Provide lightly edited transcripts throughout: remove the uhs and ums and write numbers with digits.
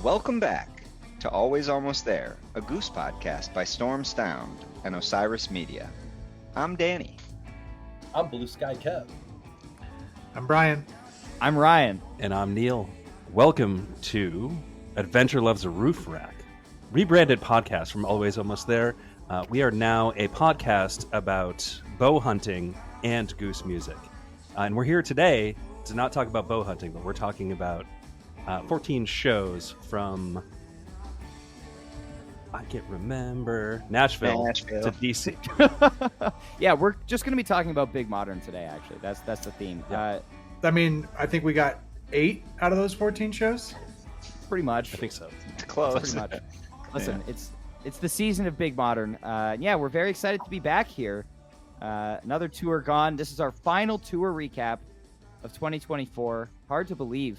Welcome back to Always Almost There, a Goose podcast by Storm Sound and Osiris Media. I'm Danny. I'm Blue Sky Kev. I'm Brian. I'm Ryan. And I'm Neil. Welcome to Adventure Loves a Roof Rack, rebranded podcast from Always Almost There. We are now a podcast about bow hunting and goose music. And we're here today to not talk about bow hunting, but we're talking about 14 shows from, I can't remember, Nashville. to DC. Yeah, we're just going to be talking about Big Modern today, actually. That's the theme. Yeah. I think we got 8 out of those 14 shows. Pretty much. I think so. It's close. Pretty much. Listen, it's the season of Big Modern. Yeah, we're very excited to be back here. Another tour gone. This is our final tour recap of 2024. Hard to believe.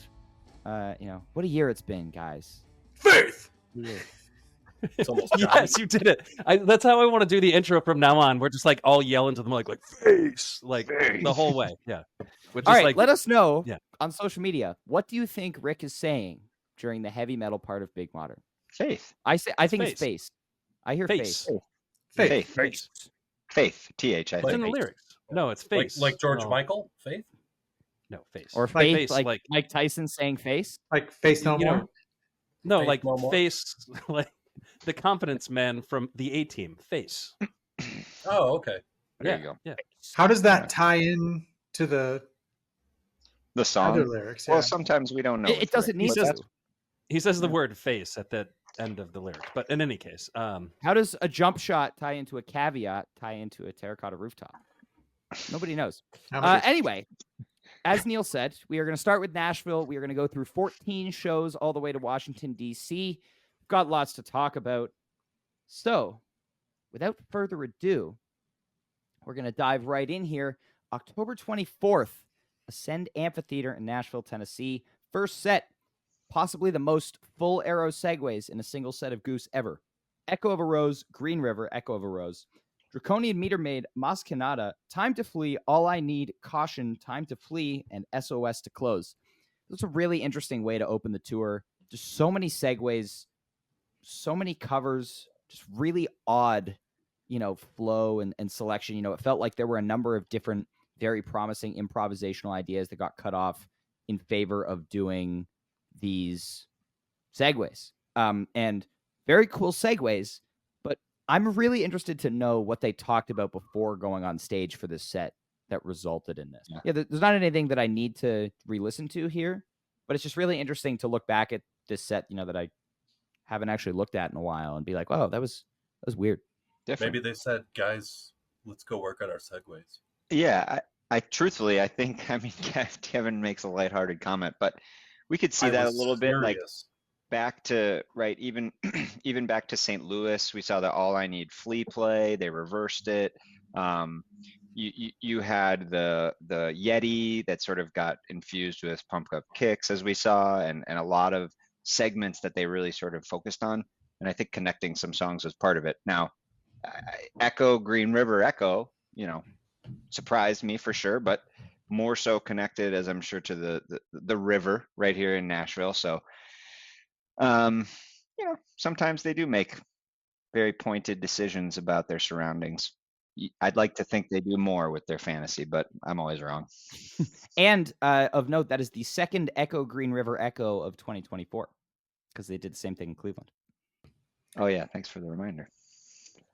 What a year it's been, guys. Faith! It's almost Yes, you did it. That's how I want to do the intro from now on. We're just like all yell into them like face, like the whole way. Yeah. All right, let us know Yeah. on social media. What do you think Rick is saying during the heavy metal part of Big Modern? Faith. I think it's face. I hear Face. face. Faith. T-H, I It's in think. the lyrics. No, it's face. like George No. Michael, Faith? No, face. Or Like face, face, like Mike Tyson saying face. Like Face No You More. know, no, Face like no more? face, like the confidence man from the A-Team. Face. Oh, okay. There you go. Yeah. How does that tie in to the The other song. lyrics? Well, Yeah. sometimes we don't know. It doesn't need He to. says- He says the word face at the end of the lyrics. But in any case, How does a jump shot tie into a caveat, tie into a terracotta rooftop? Nobody knows. Anyway, as Neil said, we are going to start with Nashville. We are going to go through 14 shows all the way to Washington, D.C. We've got lots to talk about. So, without further ado, we're going to dive right in here. October 24th, Ascend Amphitheater in Nashville, Tennessee. First set, possibly the most full arrow segues in a single set of Goose ever. Echo of a Rose, Green River, Echo of a Rose. Draconian Meter Maid, Mascanada, Time to Flee, All I Need, Caution, Time to Flee, and SOS to close. It's a really interesting way to open the tour. Just so many segues, so many covers, just really odd, flow and selection. It felt like there were a number of different, very promising improvisational ideas that got cut off in favor of doing these segues. And very cool segues, but I'm really interested to know what they talked about before going on stage for this set that resulted in this. Yeah, there's not anything that I need to re-listen to here, but it's just really interesting to look back at this set, that I haven't actually looked at in a while and be like, "Wow, that was weird." Different. Maybe they said, guys, let's go work on our segues. Yeah, I truthfully, I think, Kevin makes a lighthearted comment, but we could see that a little bit, like back to, right, even back to St. Louis, we saw the All I Need Flee play, they reversed it. You had the Yeti that sort of got infused with Pump Up Kicks, as we saw, and a lot of segments that they really sort of focused on, and I think connecting some songs was part of it. Now, Echo, Green River, Echo, surprised me for sure, but more so connected, as I'm sure, to the river right here in Nashville. So, sometimes they do make very pointed decisions about their surroundings. I'd like to think they do more with their fantasy, but I'm always wrong. And of note, that is the second Echo Green River Echo of 2024, because they did the same thing in Cleveland. Oh yeah, thanks for the reminder.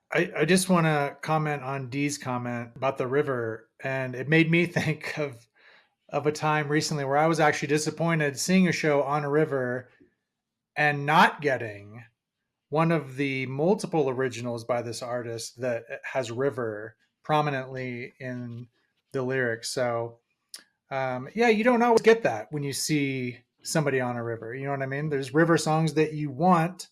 I just want to comment on Dee's comment about the river, and it made me think of a time recently where I was actually disappointed seeing a show on a river and not getting one of the multiple originals by this artist that has river prominently in the lyrics. So, you don't always get that when you see somebody on a river. You know what I mean? There's river songs that you want,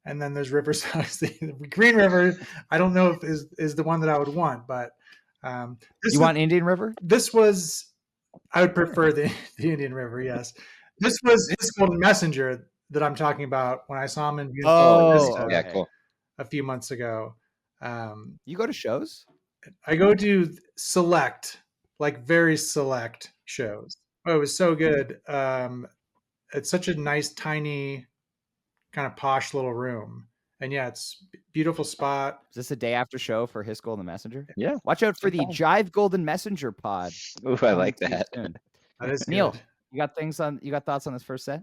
and then there's river songs. Green River, I don't know if is the one that I would want, but You want Indian River? this was, I would prefer the Indian River. Yes, this was his Golden Messenger that I'm talking about when I saw him in Oh, Yeah, okay. cool. a few months ago. You go to shows? I go to select, like very select shows. Oh, it was so good. It's such a nice, tiny kind of posh little room. And yeah, it's beautiful spot. Is this a day after show for Hiskel and the Messenger? Yeah. Watch out for the Okay. Jive Golden Messenger pod. Ooh, I coming like to you that. soon. That is Neil, good. you got thoughts on this first set?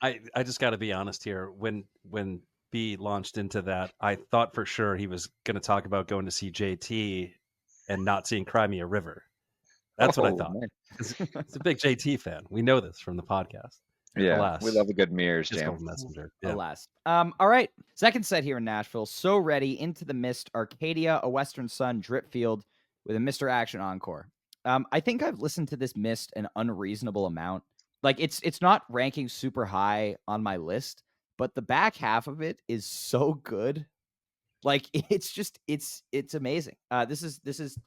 I just got to be honest here. When B launched into that, I thought for sure he was going to talk about going to see JT and not seeing Crimea River. That's what I thought. Man. He's a big JT fan. We know this from the podcast. Yeah, Alas. we love a good mirrors Just jam. Messenger. Yeah. Alas. All right. Second set here in Nashville. So Ready, Into the Mist, Arcadia, A Western Sun, Dripfield with a Mr. Action encore. I think I've listened to this Mist an unreasonable amount. Like it's not ranking super high on my list, but the back half of it is so good. Like it's amazing. This is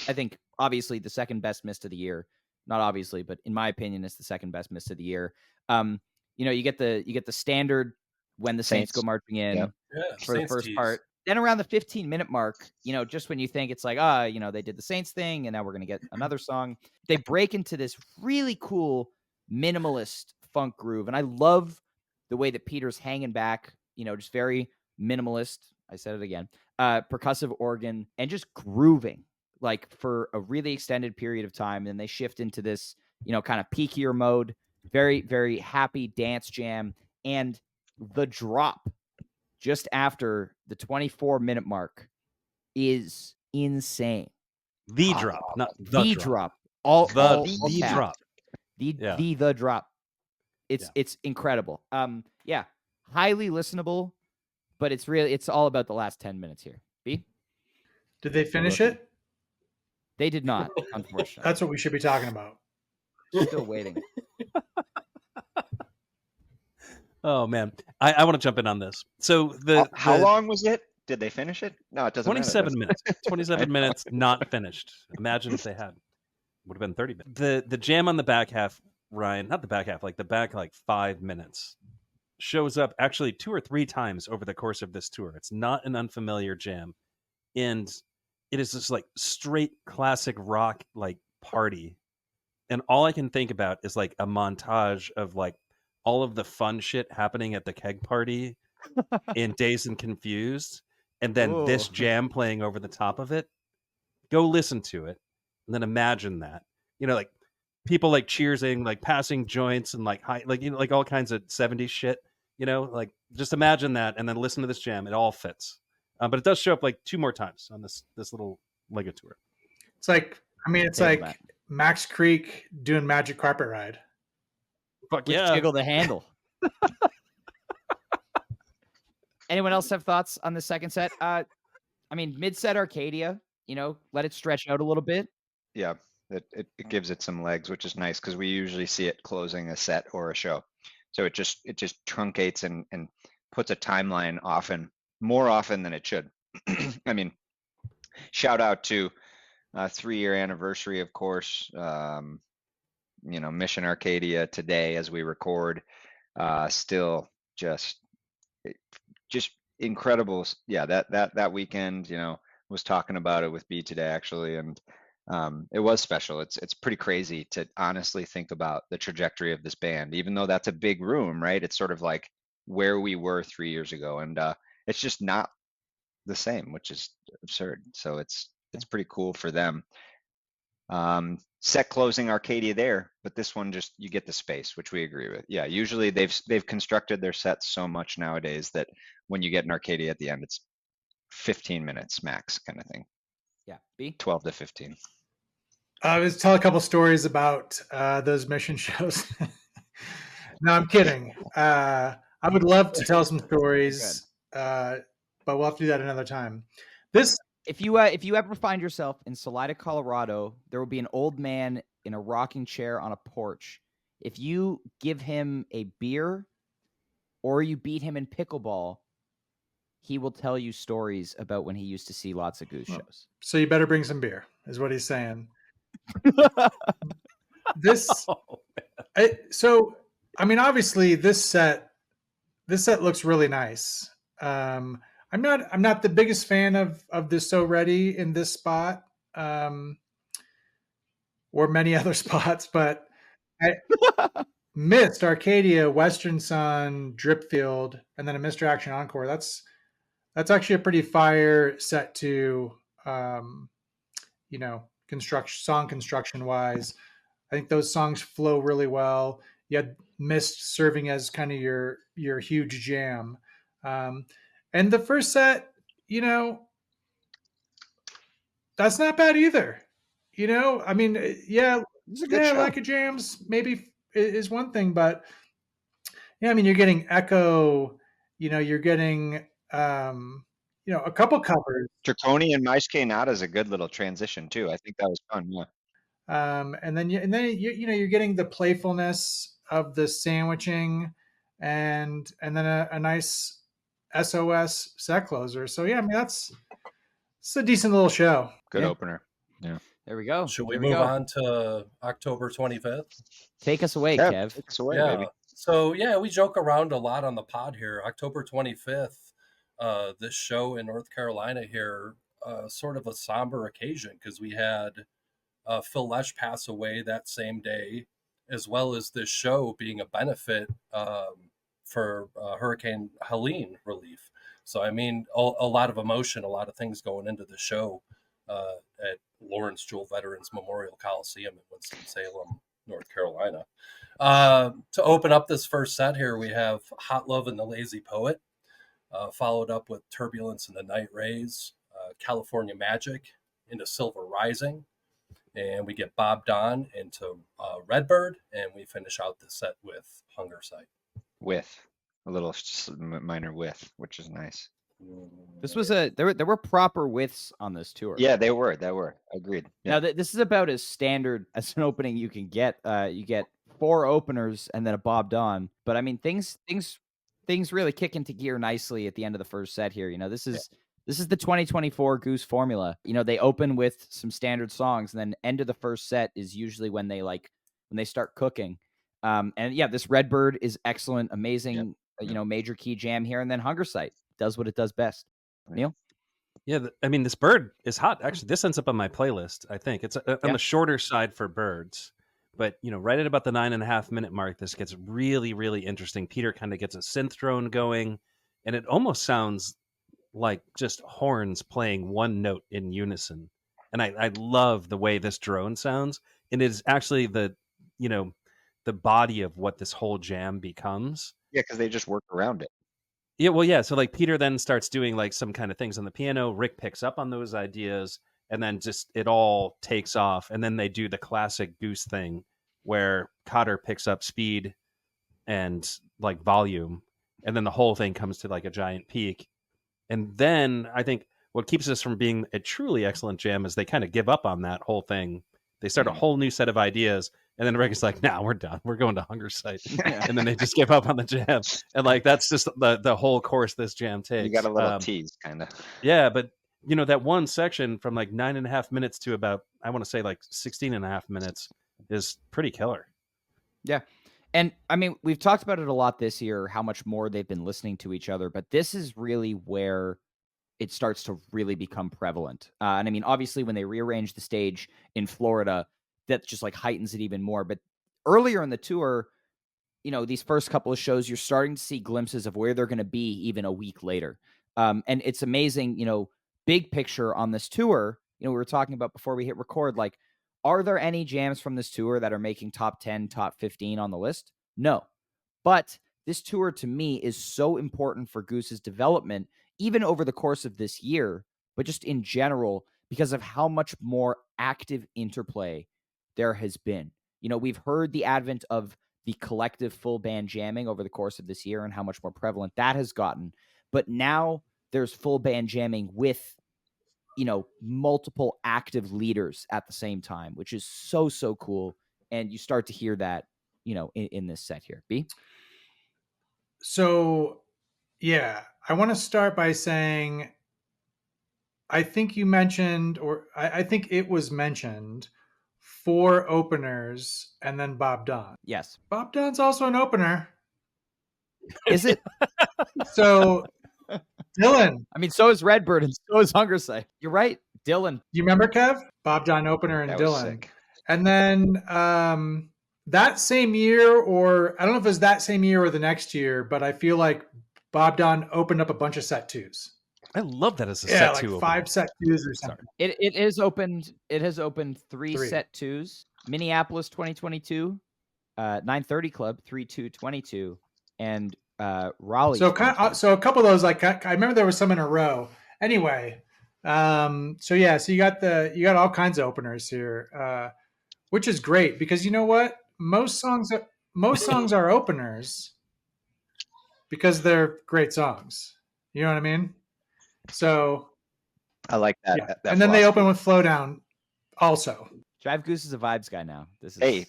I think obviously the second best Mist of the year. Not obviously, but in my opinion, it's the second best Mist of the year. You get the standard when the Saints go marching in Yep. for the Saints first tease. part. Then around the 15-minute mark, just when you think it's like, they did the Saints thing and now we're going to get another song, they break into this really cool minimalist funk groove. And I love the way that Peter's hanging back, just very minimalist. I said it again, percussive organ and just grooving like for a really extended period of time. And they shift into this, kind of peakier mode, very, very happy dance jam. And the drop just after the 24-minute mark is insane. The drop, not the drop. All The caps. drop. The drop. It's incredible. Highly listenable, but it's all about the last 10 minutes here. B? Did they finish it? They did not, unfortunately. That's what we should be talking about. Still waiting. Oh man, I want to jump in on this. So How long was it? Did they finish it? No, it doesn't. 27 matter. minutes. 27 minutes not finished. Imagine if they had. Would have been 30 minutes. The jam on the back half, Ryan, not the back half, like the back 5 minutes, shows up actually 2 or 3 times over the course of this tour. It's not an unfamiliar jam, and it is just like straight classic rock like party. And all I can think about is like a montage of like all of the fun shit happening at the keg party in Dazed and Confused, and then this jam playing over the top of it. Go listen to it, and then imagine that. Like people like cheersing, like passing joints, and like high, like all kinds of 70s shit. Like just imagine that, and then listen to this jam. It all fits. But it does show up like 2 more times on this little Lego tour. It's like, it's like Max Creek doing Magic Carpet Ride. Fuck With yeah. Jiggle the Handle. Anyone else have thoughts on the second set? Mid-set Arcadia, let it stretch out a little bit. Yeah, it gives it some legs, which is nice because we usually see it closing a set or a show. So it just truncates and puts a timeline more often than it should. Shout out to 3-year anniversary, of course. Mission Arcadia today as we record. Still just incredible. Yeah, that weekend, was talking about it with B today actually, and it was special. It's pretty crazy to honestly think about the trajectory of this band, even though that's a big room, right? It's sort of like where we were 3 years ago, and it's just not the same, which is absurd. So it's pretty cool for them. Set closing Arcadia there, but this one just you get the space, which we agree with. Yeah, usually they've constructed their sets so much nowadays that when you get an Arcadia at the end, it's 15 minutes max kind of thing. Yeah, B? 12 to 15. I was tell a couple stories about those Mission shows. No, I'm kidding. I would love to tell some stories, but we'll have to do that another time. If you ever find yourself in Salida, Colorado, there will be an old man in a rocking chair on a porch. If you give him a beer or you beat him in pickleball, he will tell you stories about when he used to see lots of Goose shows. So you better bring some beer, is what he's saying. Obviously this set looks really nice. I'm not the biggest fan of the So Ready in this spot, or many other spots, but Mist, Arcadia, Western Sun, Dripfield, and then a Mr. Action Encore. That's actually a pretty fire set to, song construction wise. I think those songs flow really well. You had Mist serving as kind of your huge jam, and the first set, that's not bad either. I mean, yeah, It's a good show. lack of jams maybe is one thing, but yeah, I mean, you're getting Echo, you're getting, a couple covers. Draconi and Maishke Nada is a good little transition too. I think that was fun. Yeah. And then you're getting the playfulness of the sandwiching, and then a nice SOS set closer. So yeah, I mean it's a decent little show. Good Yeah. opener. Yeah. There we go. Should we There move go. on to October 25th? Take us away, Yeah, Kev. take us away, Yeah. baby. So yeah, we joke around a lot on the pod here. October 25th, this show in North Carolina here, sort of a somber occasion because we had Phil Lesh pass away that same day, as well as this show being a benefit for Hurricane Helene relief. So I mean, a lot of emotion, a lot of things going into the show at Lawrence Jewell Veterans Memorial Coliseum in Winston-Salem, North Carolina. To open up this first set here, we have Hot Love and the Lazy Poet, followed up with Turbulence and the Night Rays, California Magic into Silver Rising, and we get Bob Don into Redbird, and we finish out the set with Hunger Sight. With a little minor with, which is nice. This was there were proper widths on this tour. Yeah, they were. Agreed. Yeah. Now this is about as standard as an opening you can get. You get 4 openers and then a Bob Don. But I mean, things really kick into gear nicely at the end of the first set here. This is the 2024 Goose formula. They open with some standard songs, and then end of the first set is usually when they start cooking. And yeah, this Redbird is excellent, amazing. Yep. Major key jam here, and then Hunger Sight does what it does best. Neil? Yeah, I mean, this bird is hot. Actually, this ends up on my playlist. I think it's on the shorter side for birds, but right at about the 9.5 minute mark, this gets really, really interesting. Peter kind of gets a synth drone going, and it almost sounds like just horns playing one note in unison. And I love the way this drone sounds, and it is actually the body of what this whole jam becomes. Yeah, because they just work around it. Yeah, well, yeah. So like Peter then starts doing like some kind of things on the piano. Rick picks up on those ideas, and then just it all takes off. And then they do the classic Goose thing where Cotter picks up speed and like volume, and then the whole thing comes to like a giant peak. And then I think what keeps us from being a truly excellent jam is they kind of give up on that whole thing. They start a whole new set of ideas, and then Rick is like, "Nah, we're done. We're going to Hunger Sight." And then they just give up on the jam. And like that's just the whole course this jam takes. You got a little tease, kind of. Yeah, but that one section from like 9.5 minutes to about, I want to say like 16.5 minutes is pretty killer. Yeah. And I mean, we've talked about it a lot this year, how much more they've been listening to each other, but this is really where it starts to really become prevalent. And I mean, obviously when they rearrange the stage in Florida, that just like heightens it even more. But earlier in the tour, these first couple of shows, you're starting to see glimpses of where they're going to be even a week later. And it's amazing, big picture on this tour, we were talking about before we hit record, like, are there any jams from this tour that are making top 10, top 15 on the list? No. But this tour to me is so important for Goose's development, even over the course of this year, but just in general, because of how much more active interplay there has been. We've heard the advent of the collective full band jamming over the course of this year and how much more prevalent that has gotten. But now there's full band jamming with, multiple active leaders at the same time, which is so, so cool. And you start to hear that, in this set here. B? So, yeah, I want to start by saying, I think you mentioned, or I think it was mentioned, 4 openers and then Bob Don. Yes. Bob Don's also an opener. Is it? So, Dylan. I mean, so is Redbird and so is Hunger Sight. You're right, Dylan. You remember, Kev? Bob Don opener and That was Dylan. sick. And then that same year, or I don't know if it was that same year or the next year, but I feel like Bob Don opened up a bunch of set twos. I love that as a Yeah, set like two 5 opening. set twos or Sorry. something. It has opened. It has opened 3 3. set twos. Minneapolis 2022, 930 Club 3/2/22, and Raleigh. So so a couple of those, like I remember there was some in a row. Anyway, so yeah, so you got all kinds of openers here, which is great because you know what, most songs are openers because they're great songs. You know what I mean? So I like that. yeah, that and then they philosophy. open with Flow Down also. Drive Goose is a vibes guy now. This is Hey,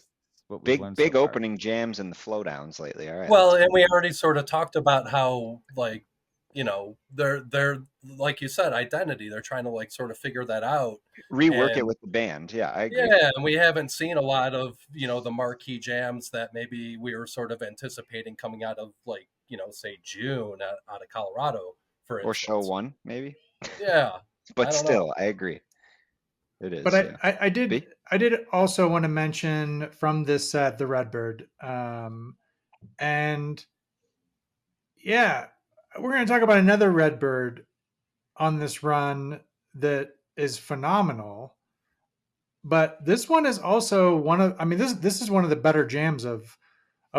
what we've big learned big so far. opening jams and the flow downs lately. All right. Well, let's and we already sort of talked about how, like, you know, they're like you said, identity. They're trying to like sort of figure that out. rework it And with the band. Yeah, I agree. yeah, and we haven't seen a lot of, the marquee jams that maybe we were sort of anticipating coming out of, like, say June out of Colorado, for Or instance. show one, maybe. Yeah, But I don't still, know. I agree. It is. But Yeah. I B? did also want to mention from this set the Redbird, and yeah, we're going to talk about another Redbird on this run that is phenomenal. But this one is also one of, I mean, this is one of the better jams of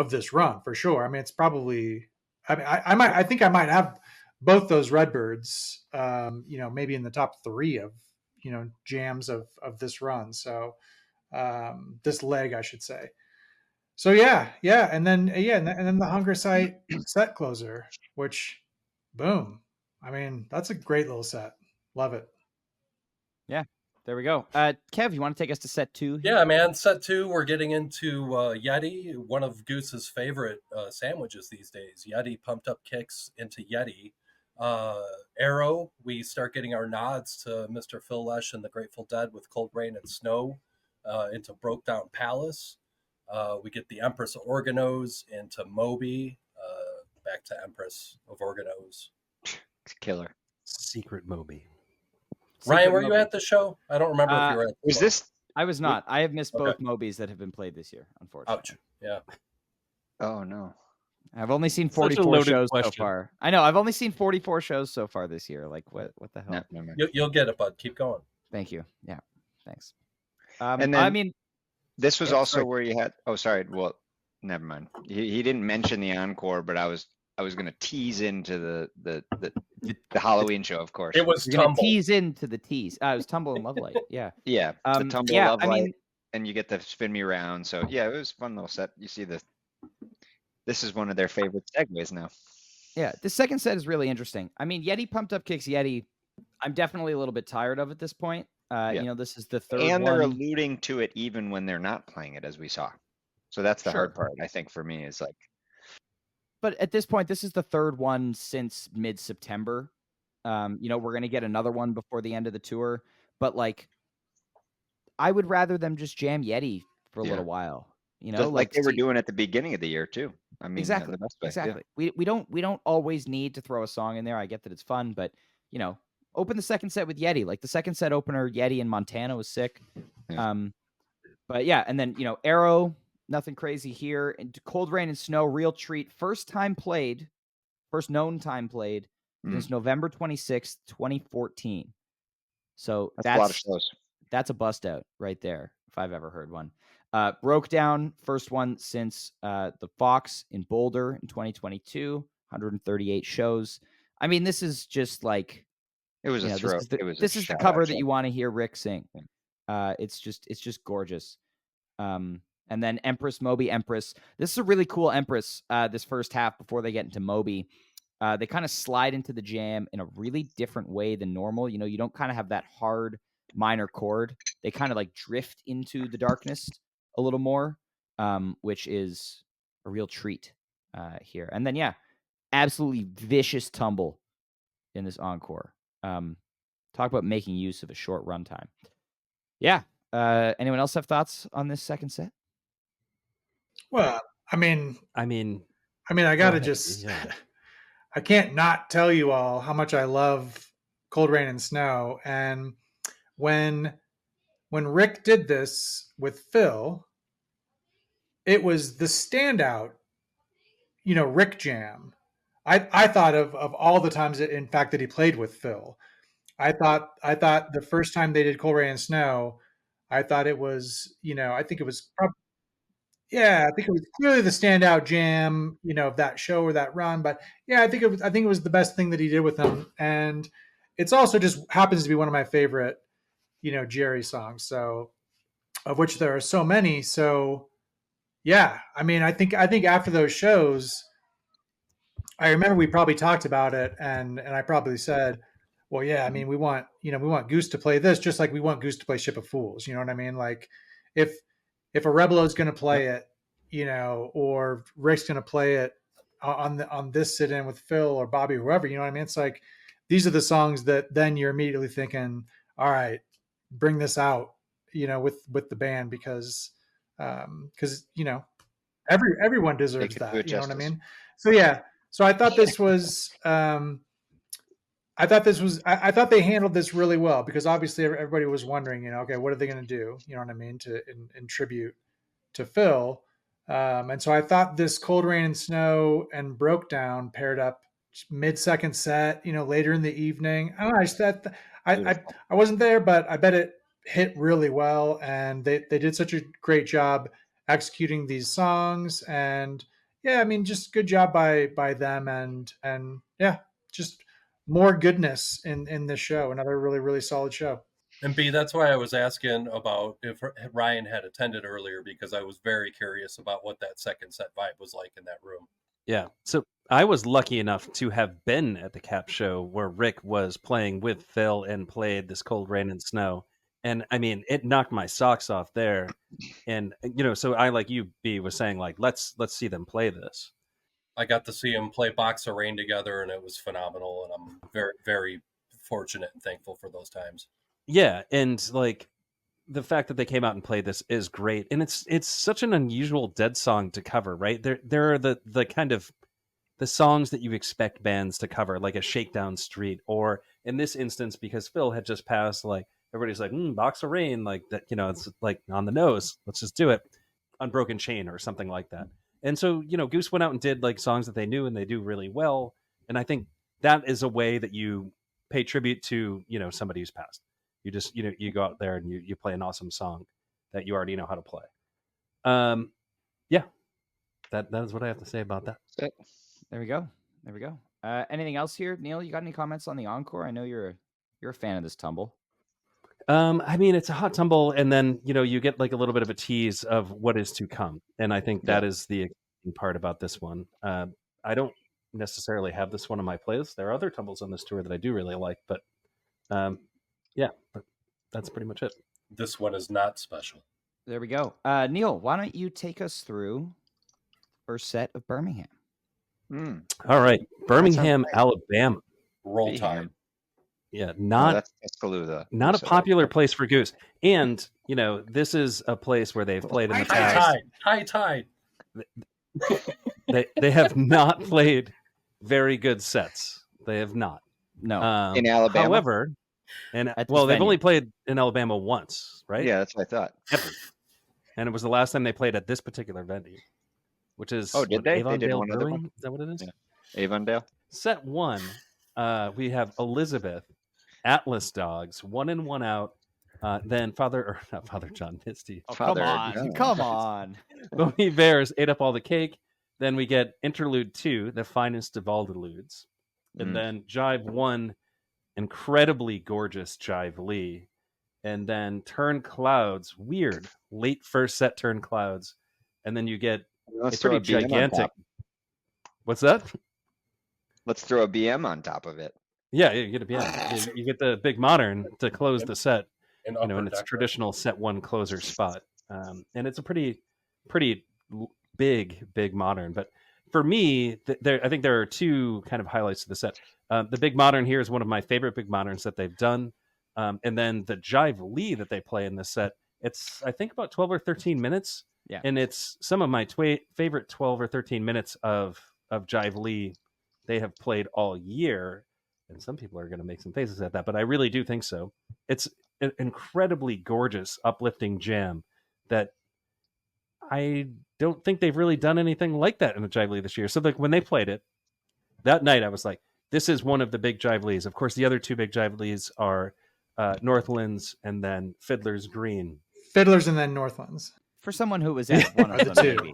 this run for sure. I mean, it's probably, I mean, I think I might have both those Redbirds, maybe in the top 3 of, jams of this run. So this leg, I should say. So yeah, and then and then the Hunger Site set closer, which, boom. I mean, that's a great little set. Love it. Yeah, there we go. Kev, you want to take us to set 2? Here? Yeah, man. Set 2, we're getting into Yeti, one of Goose's favorite sandwiches these days. Yeti pumped up kicks into Yeti. Arrow, we start getting our nods to Mr. Phil Lesh and the Grateful Dead with Cold Rain and Snow into Broke Down Palace. We get the Empress of Organos into Moby, back to Empress of Organos. It's killer. Secret Moby. Ryan, were you at the show? I don't remember if you were at the Was show. this? I was not. I have missed both Okay. Mobies that have been played this year, unfortunately. Ouch. Yeah. Oh no. I've only seen Such a 44 loaded shows so question. far. I know. I've only seen 44 shows so far this year. Like, what the hell? No, never mind. You'll get it, bud. Keep going. Thank you. Yeah, thanks. And then I mean, this was yeah, also sorry. where you had. Oh, sorry. Well, never mind. He didn't mention the encore, but I was going to tease into the Halloween show, of course. It was You're gonna Tumble. tease into the tease. It was Tumble and Lovelight. Yeah. Yeah, the Tumble yeah, Love I Light, mean, and you get the Spin Me Round. So yeah, it was a fun little set. You see this is one of their favorite segues now. yeah, the second set is really interesting. I mean, Yeti pumped up kicks Yeti. I'm definitely a little bit tired of at this point. Yeah. This is the third And one. they're alluding to it even when they're not playing it, as we saw. So that's the hard part, I think, for me, is like. But at this point, this is the third one since mid-September. We're going to get another one before the end of the tour. But, like, I would rather them just jam Yeti for a little while. Like they were doing at the beginning of the year, too. I mean, exactly. the best way. Exactly. Yeah. We don't always need to throw a song in there. I get that it's fun, but, open the second set with Yeti. Like, the second set opener, Yeti in Montana, was sick. Yeah. But, yeah, and then, Arrow, nothing crazy here. And Cold Rain and Snow, real treat. First known time played since November 26th, 2014. So that's a lot of shows. That's a bust out right there, if I've ever heard one. Broke Down, first one since the Fox in Boulder in 2022, 138 shows. I mean, this is just like, it was a throw. This is the cover that you want to hear Rick sing. It's just gorgeous. And then Empress, Moby, Empress. This is a really cool Empress, this first half before they get into Moby. They kind of slide into the jam in a really different way than normal. You don't kind of have that hard minor chord. They kind of like drift into the darkness a little more, which is a real treat here. And then, yeah, absolutely vicious tumble in this encore. Talk about making use of a short runtime. Yeah. Anyone else have thoughts on this second set? Well, I mean, I gotta just, I can't not tell you all how much I love Cold Rain and Snow. And when Rick did this with Phil, it was the standout, Rick jam. I thought of all the times that, in fact, that he played with Phil. I thought the first time they did Cold Rain and Snow, I thought it was, I think it was yeah, I think it was clearly the standout jam, of that show or that run. But yeah, I think it was the best thing that he did with them. And it's also just happens to be one of my favorite, Jerry songs. So, of which there are so many. So yeah, I mean, I think after those shows, I remember we probably talked about it, and I probably said, "Well, yeah, I mean, we want Goose to play this, just like we want Goose to play Ship of Fools." You know what I mean? Like, if if a Rebelo is going to play it, or Rick's going to play it on this sit-in with Phil or Bobby, or whoever, you know what I mean? It's like these are the songs that then you're immediately thinking, "All right, bring this out," with the band because everyone They deserves could do it that. You know what I justice. mean? So yeah. So I thought this was. I thought they handled this really well because obviously everybody was wondering, okay, what are they going to do? You know what I mean? In tribute to Phil. And so I thought this Cold Rain and Snow and Broke Down paired up mid-second set, later in the evening. I don't know. I wasn't there, but I bet it hit really well. And they did such a great job executing these songs. And yeah, I mean, just good job by them. And yeah, just more goodness in this show. Another really, really solid show. And B, that's why I was asking about if Ryan had attended earlier, because I was very curious about what that second set vibe was like in that room. Yeah. So I was lucky enough to have been at the Cap show where Rick was playing with Phil and played this Cold Rain and Snow. And I mean, it knocked my socks off there. And so I, like you, B, was saying, like, let's see them play this. I got to see them play Box of Rain together, and it was phenomenal. And I'm very, very fortunate and thankful for those times. Yeah, and like the fact that they came out and played this is great, and it's such an unusual Dead song to cover, right? There are the kind of the songs that you expect bands to cover, like a Shakedown Street, or in this instance, because Phil had just passed, like everybody's like, Box of Rain, like that, it's like on the nose. Let's just do it. Unbroken Chain or something like that. And so, Goose went out and did like songs that they knew and they do really well. And I think that is a way that you pay tribute to, somebody who's passed. You just, you go out there and you play an awesome song that you already know how to play. Yeah, that is what I have to say about that. There we go. Anything else here, Neil? You got any comments on the encore? I know you're a fan of this tumble. I mean, it's a hot tumble, and then you get like a little bit of a tease of what is to come, and I think that is the exciting part about this one. I don't necessarily have this one on my playlist. There are other tumbles on this tour that I do really like, but yeah, but that's pretty much it. This one is not special. There we go. Neil, why don't you take us through first set of Birmingham? All right, Birmingham, Alabama. Roll Tide. Yeah, not not a popular place for Goose, and this is a place where they've played in the past. High tide. They have not played very good sets. They have not. No, in Alabama. However, and they've only played in Alabama once, right? Yeah, that's what I thought. And it was the last time they played at this particular venue, which is did they? They did one other Brewing? one? Is that what it is? Yeah. Avondale. Set 1, we have Elizabeth, Atlas Dogs, 1 in 1 out. Then not Father John Misty. Oh, come on. Bony Bears ate up all the cake. Then we get Interlude 2, the finest of all deludes. And then Jive 1, incredibly gorgeous Jive Lee. And then Turn Clouds, weird, late first set Turn Clouds. And then you get a pretty gigantic. What's that? Let's throw a BM on top of it. Yeah, you get a BM. You get the Big Modern to close the set, in its traditional set 1 closer spot. And it's a pretty big Modern. But for me, I think there are two kind of highlights to the set. The Big Modern here is one of my favorite Big Moderns that they've done. And then the Jive Lee that they play in this set, it's, I think, about 12 or 13 minutes. Yeah. And it's some of my favorite 12 or 13 minutes of Jive Lee they have played all year. And some people are going to make some faces at that, but I really do think so. It's an incredibly gorgeous, uplifting jam that I don't think they've really done anything like that in the Jive Lee this year. So like when they played it that night, I was like, this is one of the big Jive Lees. Of course, the other two big Jive Lees are Northlands and then Fiddler's Green. Fiddlers and then Northlands. For someone who was at one of them, two. maybe.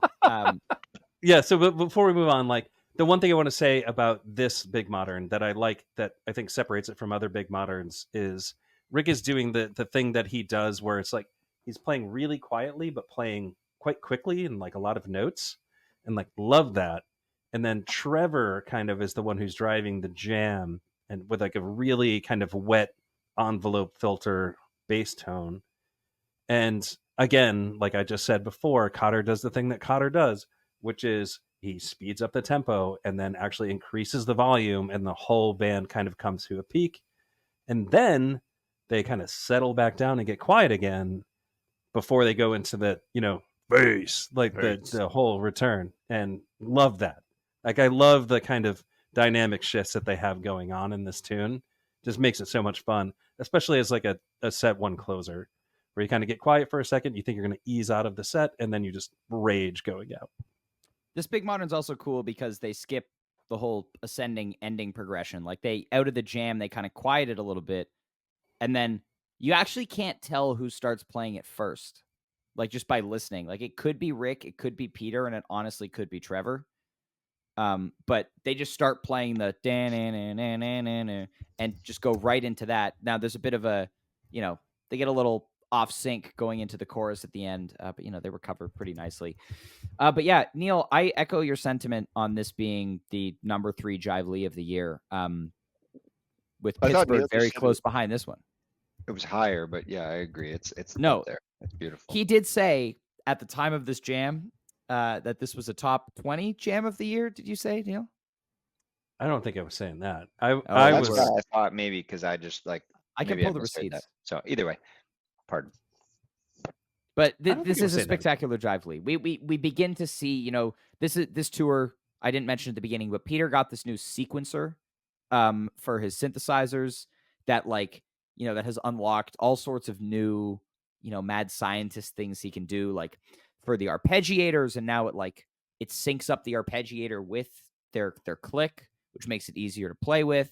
Yeah. So before we move on, like the one thing I want to say about this big modern that I like, that I think separates it from other big moderns, is Rick is doing the thing that he does where it's like he's playing really quietly but playing quite quickly and like a lot of notes, and like love that. And then Trevor kind of is the one who's driving the jam and with like a really kind of wet envelope filter bass tone. And again, like I just said before, Cotter does the thing that Cotter does, which is he speeds up the tempo and then actually increases the volume, and the whole band kind of comes to a peak. And then they kind of settle back down and get quiet again before they go into the, bass, like the whole return. And love that. Like I love the kind of dynamic shifts that they have going on in this tune. Just makes it so much fun, especially as like a set one closer, where you kind of get quiet for a second, you think you're going to ease out of the set, and then you just rage going out. This big modern's also cool because they skip the whole ascending ending progression. Like they out of the jam, they kind of quiet it a little bit, and then you actually can't tell who starts playing it first, like just by listening. Like it could be Rick, it could be Peter, and it honestly could be Trevor. But they just start playing the and just go right into that. Now there's a bit of a, they get a little off sync going into the chorus at the end, but they recover pretty nicely. But yeah, Neil, I echo your sentiment on this being the number 3 Jive Lee of the year. With Pittsburgh very close behind this one. It was higher, but yeah, I agree. It's no up there. It's beautiful. He did say at the time of this jam that this was a top 20 jam of the year. Did you say, Neil? I don't think I was saying that. I thought maybe because I just like I can pull the receipts. So either way, pardon. But this is a spectacular Jive Lee. We begin to see, this tour. I didn't mention at the beginning, but Peter got this new sequencer for his synthesizers that that has unlocked all sorts of new, mad scientist things he can do, like for the arpeggiators, and now it syncs up the arpeggiator with their click, which makes it easier to play with.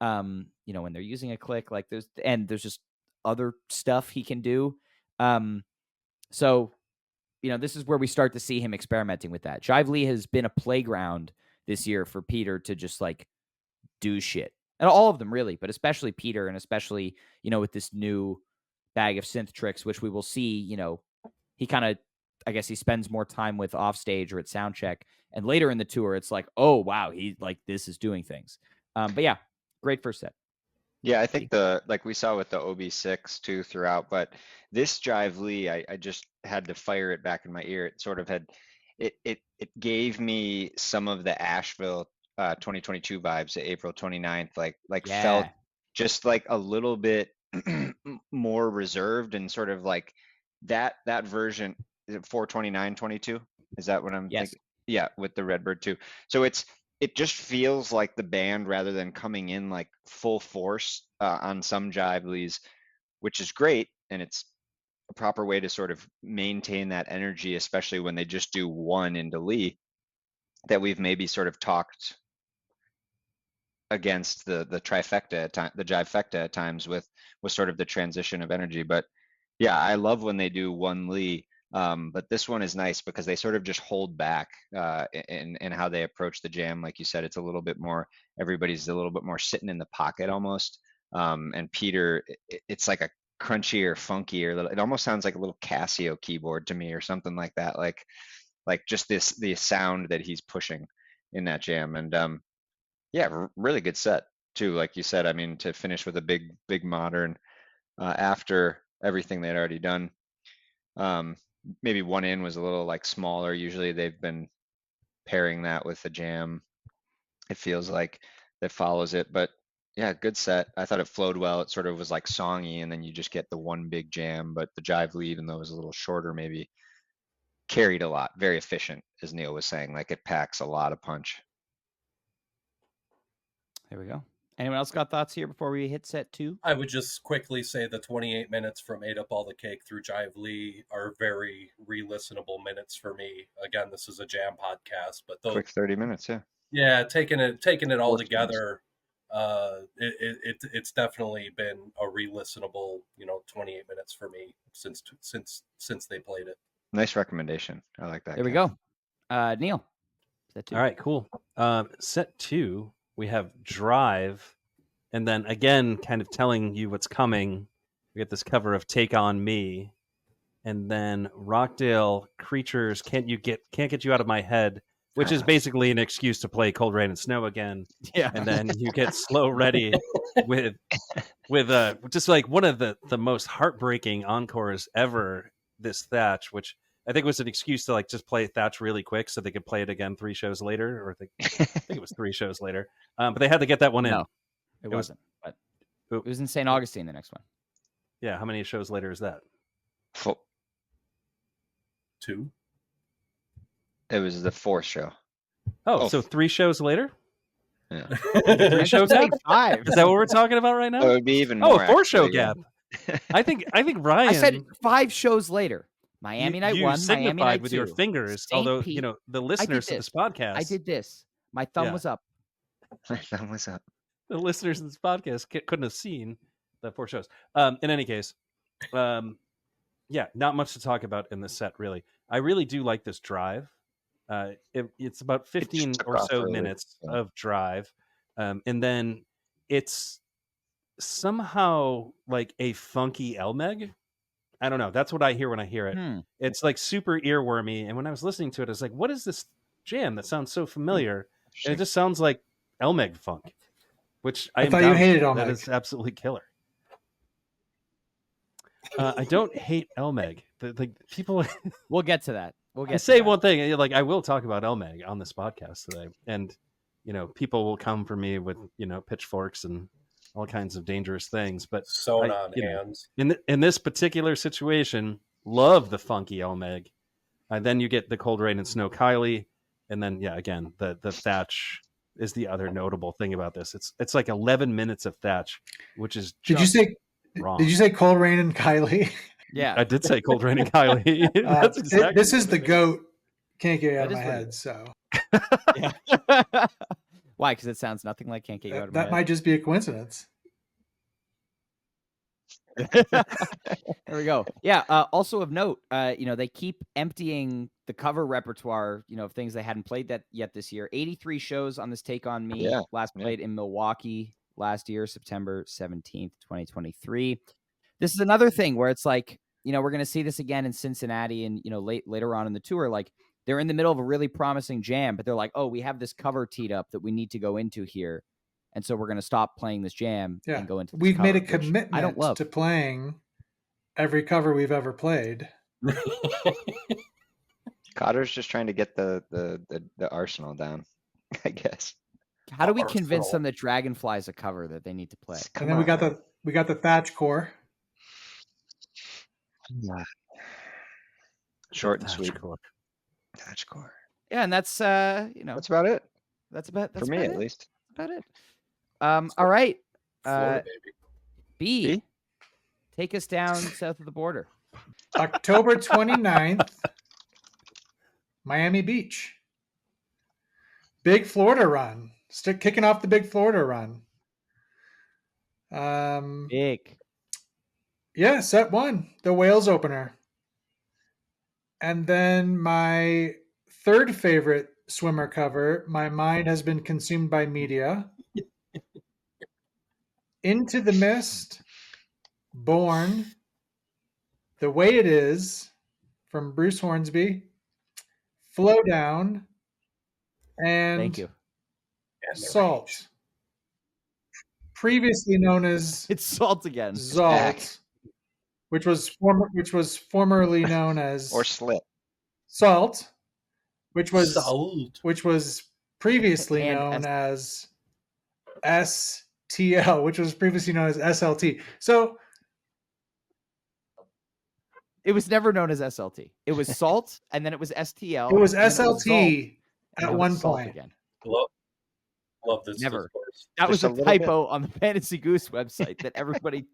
When they're using a click, there's just other stuff he can do. So, this is where we start to see him experimenting with that. Jive Lee has been a playground this year for Peter to just do shit. And all of them really, but especially Peter, and especially, with this new bag of synth tricks, which we will see, he kind of, I guess he spends more time with offstage or at sound check. And later in the tour, it's like, oh, wow, he this is doing things. But yeah, great first set. Yeah, I think like we saw with the OB6 too throughout, but this Jive Lee, I just had to fire it back in my ear. It sort of had, it gave me some of the Asheville 2022 vibes at April 29th, felt just like a little bit more reserved, and sort of like that version, is it 429-22? Is that what I'm thinking? Yeah, with the Redbird too. So it just feels like the band, rather than coming in like full force on some Jive Lees, which is great, and it's a proper way to sort of maintain that energy, especially when they just do one into Lee, that we've maybe sort of talked against the trifecta at time, the Jivefecta at times, with sort of the transition of energy. But yeah, I love when they do one Lee. But this one is nice because they sort of just hold back in how they approach the jam. Like you said, it's a little bit more, everybody's a little bit more sitting in the pocket almost. And Peter, it's like a crunchier, funkier, it almost sounds like a little Casio keyboard to me, or something like that. Like just the sound that he's pushing in that jam. And yeah, really good set too. Like you said, I mean, to finish with a big modern after everything they'd already done. Maybe one in was a little smaller. Usually they've been pairing that with the jam, it feels like, that follows it. But yeah, good set. I thought it flowed well. It sort of was like songy, and then you just get the one big jam. But the Jive Lee, even though it was a little shorter, maybe carried a lot. Very efficient, as Neil was saying. Like it packs a lot of punch. There we go. Anyone else got thoughts here before we hit set 2? I would just quickly say the 28 minutes from Ate Up All the Cake through Jive Lee are very re-listenable minutes for me. Again, this is a jam podcast, but those Quick 30 minutes, yeah. Yeah, taking it all 4 together, it's definitely been a re-listenable, 28 minutes for me since they played it. Nice recommendation. I like that. There we go. Neil, set 2. All right, cool. Set 2, we have Drive, and then again, kind of telling you what's coming. We get this cover of Take On Me, and then Rockdale Creatures Can't Get You Out of My Head, which is basically an excuse to play Cold Rain and Snow again. Yeah. And then you get Slow Ready with just like one of the most heartbreaking encores ever, this Thatch, which I think was an excuse to like just play Thatch really quick so they could play it again 3 shows later, or I think it was 3 shows later. But they had to get that one in. No, it wasn't. But it was in St. Augustine, the next one. Yeah, how many shows later is that? 2. It was the 4th show. Oh, so 3 shows later? Yeah. 3 show gap? 5. Is that what we're talking about right now? Oh, it would be even more. Oh, 4 show actually, yeah. gap. I think Ryan. I said 5 shows later. Miami Night you 1, Miami signified Night with 2. your fingers, St. although Pete. the listeners of this podcast. I did this. My thumb Yeah. was up. My thumb was up. The listeners of this podcast couldn't have seen the 4 shows. In any case, yeah, not much to talk about in this set, really. I really do like this Drive. It's about 15 took or off so early, minutes yeah. of Drive, and then it's somehow like a funky Elmeg. I don't know. That's what I hear when I hear it. It's like super earwormy, and when I was listening to it, I was like, "What is this jam that sounds so familiar?" And it just sounds like Elmeg funk, which I thought you hated Elmeg. That is absolutely killer. I don't hate Elmeg. Like people, We'll get to that. We'll get I to say that. one thing. Like I will talk about Elmeg on this podcast today, and people will come for me with pitchforks and all kinds of dangerous things. But Sewn on hands. In this particular situation, love the funky Elmeg. Then you get the Cold Rain and Snow Kylie, and then again the Thatch is the other notable thing about this. It's like 11 minutes of Thatch, which is Did you say wrong. Did you say Cold Rain and Kylie? Yeah, I did say Cold Rain and Kylie. That's exactly this is the GOAT. Can't get it out of my head. So Yeah. Why? Because it sounds nothing like Can't Get You Out of My that Head. might just be a coincidence. There we go. Yeah. Also of note, they keep emptying the cover repertoire, of things they hadn't played that yet this year. 83 shows on this Take On Me. Yeah, Last played in Milwaukee last year, September 17th, 2023. This is another thing where it's like, we're going to see this again in Cincinnati and, later on in the tour. Like they're in the middle of a really promising jam, but they're like, oh, we have this cover teed up that we need to go into here. And so we're going to stop playing this jam and go into this We've made a cover, which commitment I don't love. to playing every cover we've ever played. Cotter's just trying to get the arsenal down, I guess. How do we convince them that Dragonfly is a cover that they need to play? And then we got the Thatch core. Short and Thatch sweet. core. Thatch core. Yeah, and that's That's about it. that's about For me, at least. about it. All right. Florida, baby. B, take us down south of the border. October 29th, Miami Beach. Big Florida run. Kicking off the big Florida run. Big. Yeah, set 1, the Wales opener. And then my third favorite swimmer cover, My Mind Has Been Consumed by Media. Into the Mist, Born, The Way It Is from Bruce Hornsby, Flow Down, and Thank you. Salt. Previously known as It's Salt again. Zalt, which was formerly known as Or Slit. Salt, which was previously And known as STL, which was previously known as SLT. So It was never known as SLT. It was Salt, and then it was STL. it was and then it was Salt, SLT and at now one it's Salt point. again. love this Never. discourse. That was Just a a little bit. typo on the Fantasy Goose website that everybody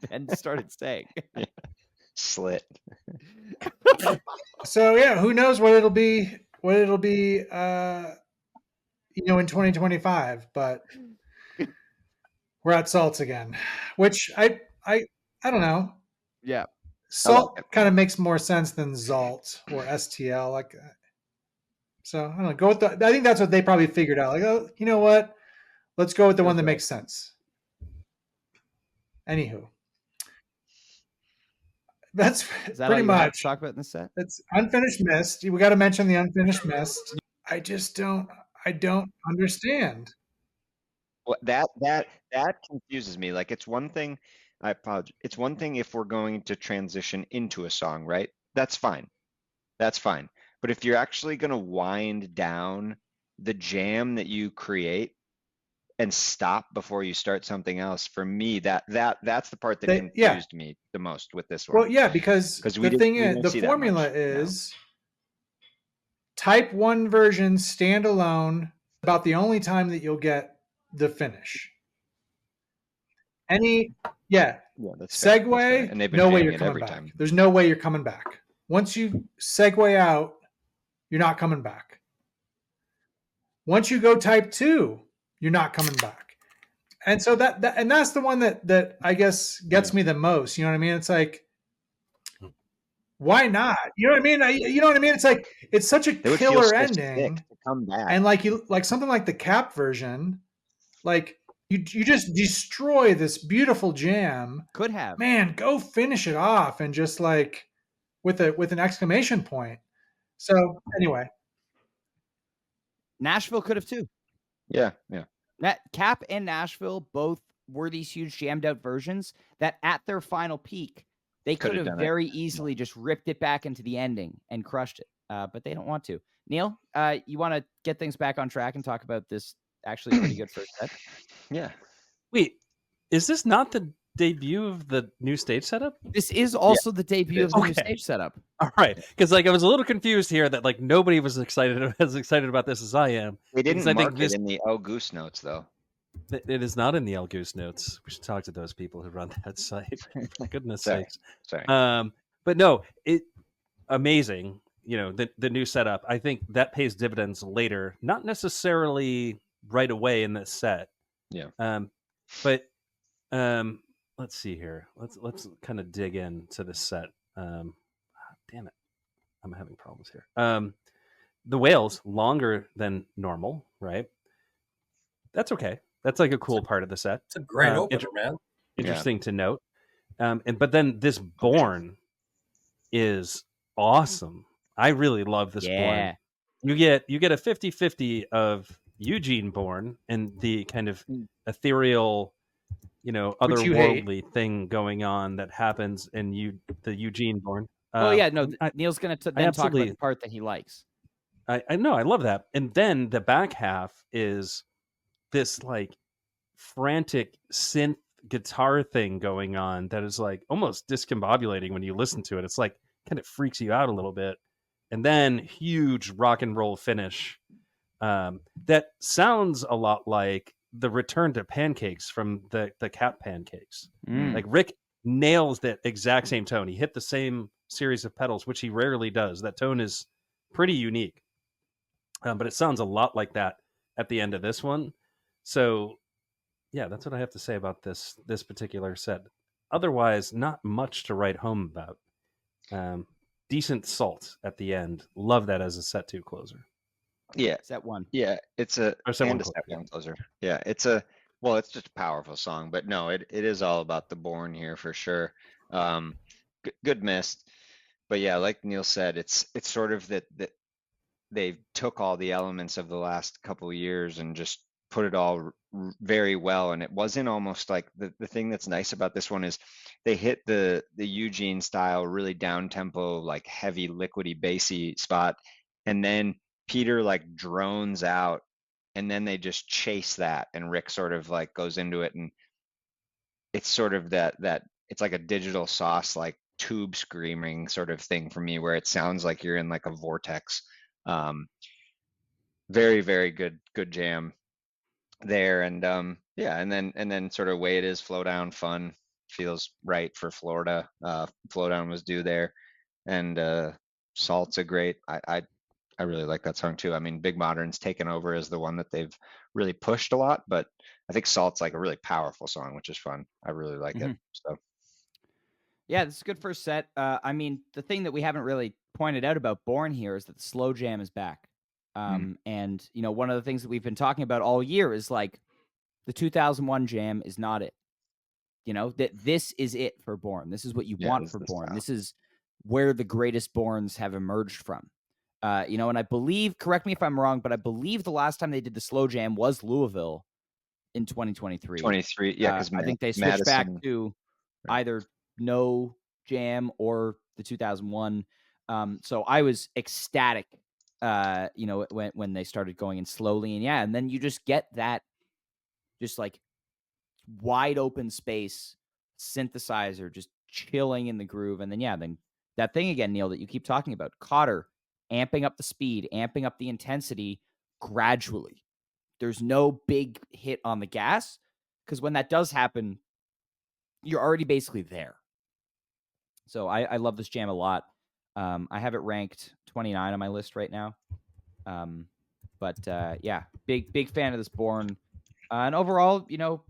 then started saying. Slit. So yeah, who knows what it'll be? What it'll be? In 2025, but we're at salts again, which I don't know. Yeah. Salt it. kind of makes more sense than Zalt or STL. Like, so I don't know. Go with the. I think that's what they probably figured out. Like, oh, you know what? Let's go with the one that makes sense. Anywho, that's Is that pretty all you have much. to talk about in the set? It's Unfinished Mist. We got to mention the Unfinished Mist. I just don't. I don't understand. Well, that confuses me. Like, it's one thing. I apologize. It's one thing if we're going to transition into a song, right? That's fine. That's fine. But if you're actually going to wind down the jam that you create and stop before you start something else, for me, that's the part that confused me the most with this one. Well, yeah, because the thing is, the formula is type 1 version standalone, about the only time that you'll get the finish. Segue, and they've been no way you're it coming every back. time. There's no way you're coming back. Once you segue out, you're not coming back. Once you go type 2, you're not coming back. And so that's the one that I guess gets me the most. You know what I mean? It's like, why not? You know what I mean? You know what I mean? It's like, it's such a killer ending. To come back. And like something like the Cap version, like you just destroy this beautiful jam. Could have. Man, go finish it off and just like with an exclamation point. So anyway, Nashville could have too. Yeah. That Cap and Nashville both were these huge jammed out versions that at their final peak, they could have very easily just ripped it back into the ending and crushed it. But they don't want to. Neil, you want to get things back on track and talk about this actually pretty good first set? Yeah. Wait, is this not the debut of the new stage setup? This is also the debut of the new stage setup. All right, because like I was a little confused here that like nobody was as excited about this as I am. They didn't mark it in the Goose notes though. It is not in the Goose notes. We should talk to those people who run that site. For goodness sakes. Sorry. But no, amazing. You know, the new setup. I think that pays dividends later, not necessarily right away in this set. Yeah. But let's see here. Let's kind of dig into this set. Damn it, I'm having problems here. The whales longer than normal, right? That's okay. That's like a cool part of the set. It's a great opener, man. Interesting to note. But then this Born is awesome. I really love this Born. You get a 50-50 of Eugene Born and the kind of ethereal, otherworldly thing going on that happens in the Eugene Born. Neil's going to then talk about the part that he likes. I know, I love that. And then the back half is this like frantic synth guitar thing going on that is like almost discombobulating when you listen to it. It's like kind of freaks you out a little bit. And then huge rock and roll finish that sounds a lot like the return to Pancakes from the Cap Pancakes. Like Rick nails that exact same tone. He hit the same series of pedals, which he rarely does. That tone is pretty unique. But it sounds a lot like that at the end of this one. So yeah, that's what I have to say about this particular set. Otherwise, not much to write home about. Decent salt at the end. Love that as a set 2 closer. Yeah. Set 1. Yeah, it's a set 1 closer. Yeah, it's just a powerful song, but no, it is all about the Born here for sure. Good mist. But yeah, like Neil said, it's sort of that they took all the elements of the last couple of years and just put it all very well. And it wasn't almost like the thing that's nice about this one is they hit the Eugene style, really down tempo, like heavy liquidy bassy spot. And then Peter like drones out and then they just chase that. And Rick sort of like goes into it. And it's sort of that it's like a Digital Sauce, like tube screaming sort of thing for me, where it sounds like you're in like a vortex. Very, very good jam. there. And yeah, and then sort of way it is, flow down, fun, feels right for Florida. Flow down was due there. And Salt's a great, I really like that song too. I mean, Big Modern's taken over as the one that they've really pushed a lot, but I think Salt's like a really powerful song, which is fun. I really like it. So yeah, this is a good first set. I mean, the thing that we haven't really pointed out about Born here is that the slow jam is back. And you know, one of the things that we've been talking about all year is like the 2001 jam is not it. You know, that this is it for Born. This is what you want for Born. style. This is where the greatest Borns have emerged from. You know, and I believe, correct me if I'm wrong, but I believe the last time they did the slow jam was Louisville in 2023. 23, yeah, because I think they switched back to either no jam or the 2001. So I was ecstatic, you know, when they started going in slowly, and then you just get that just like wide open space synthesizer just chilling in the groove, and then that thing again, Neil, that you keep talking about, Cotter amping up the speed, amping up the intensity gradually. There's no big hit on the gas, because when that does happen, you're already basically there. So I love this jam a lot. I have it ranked 29 on my list right now. But yeah, big fan of this Born. And overall, you know,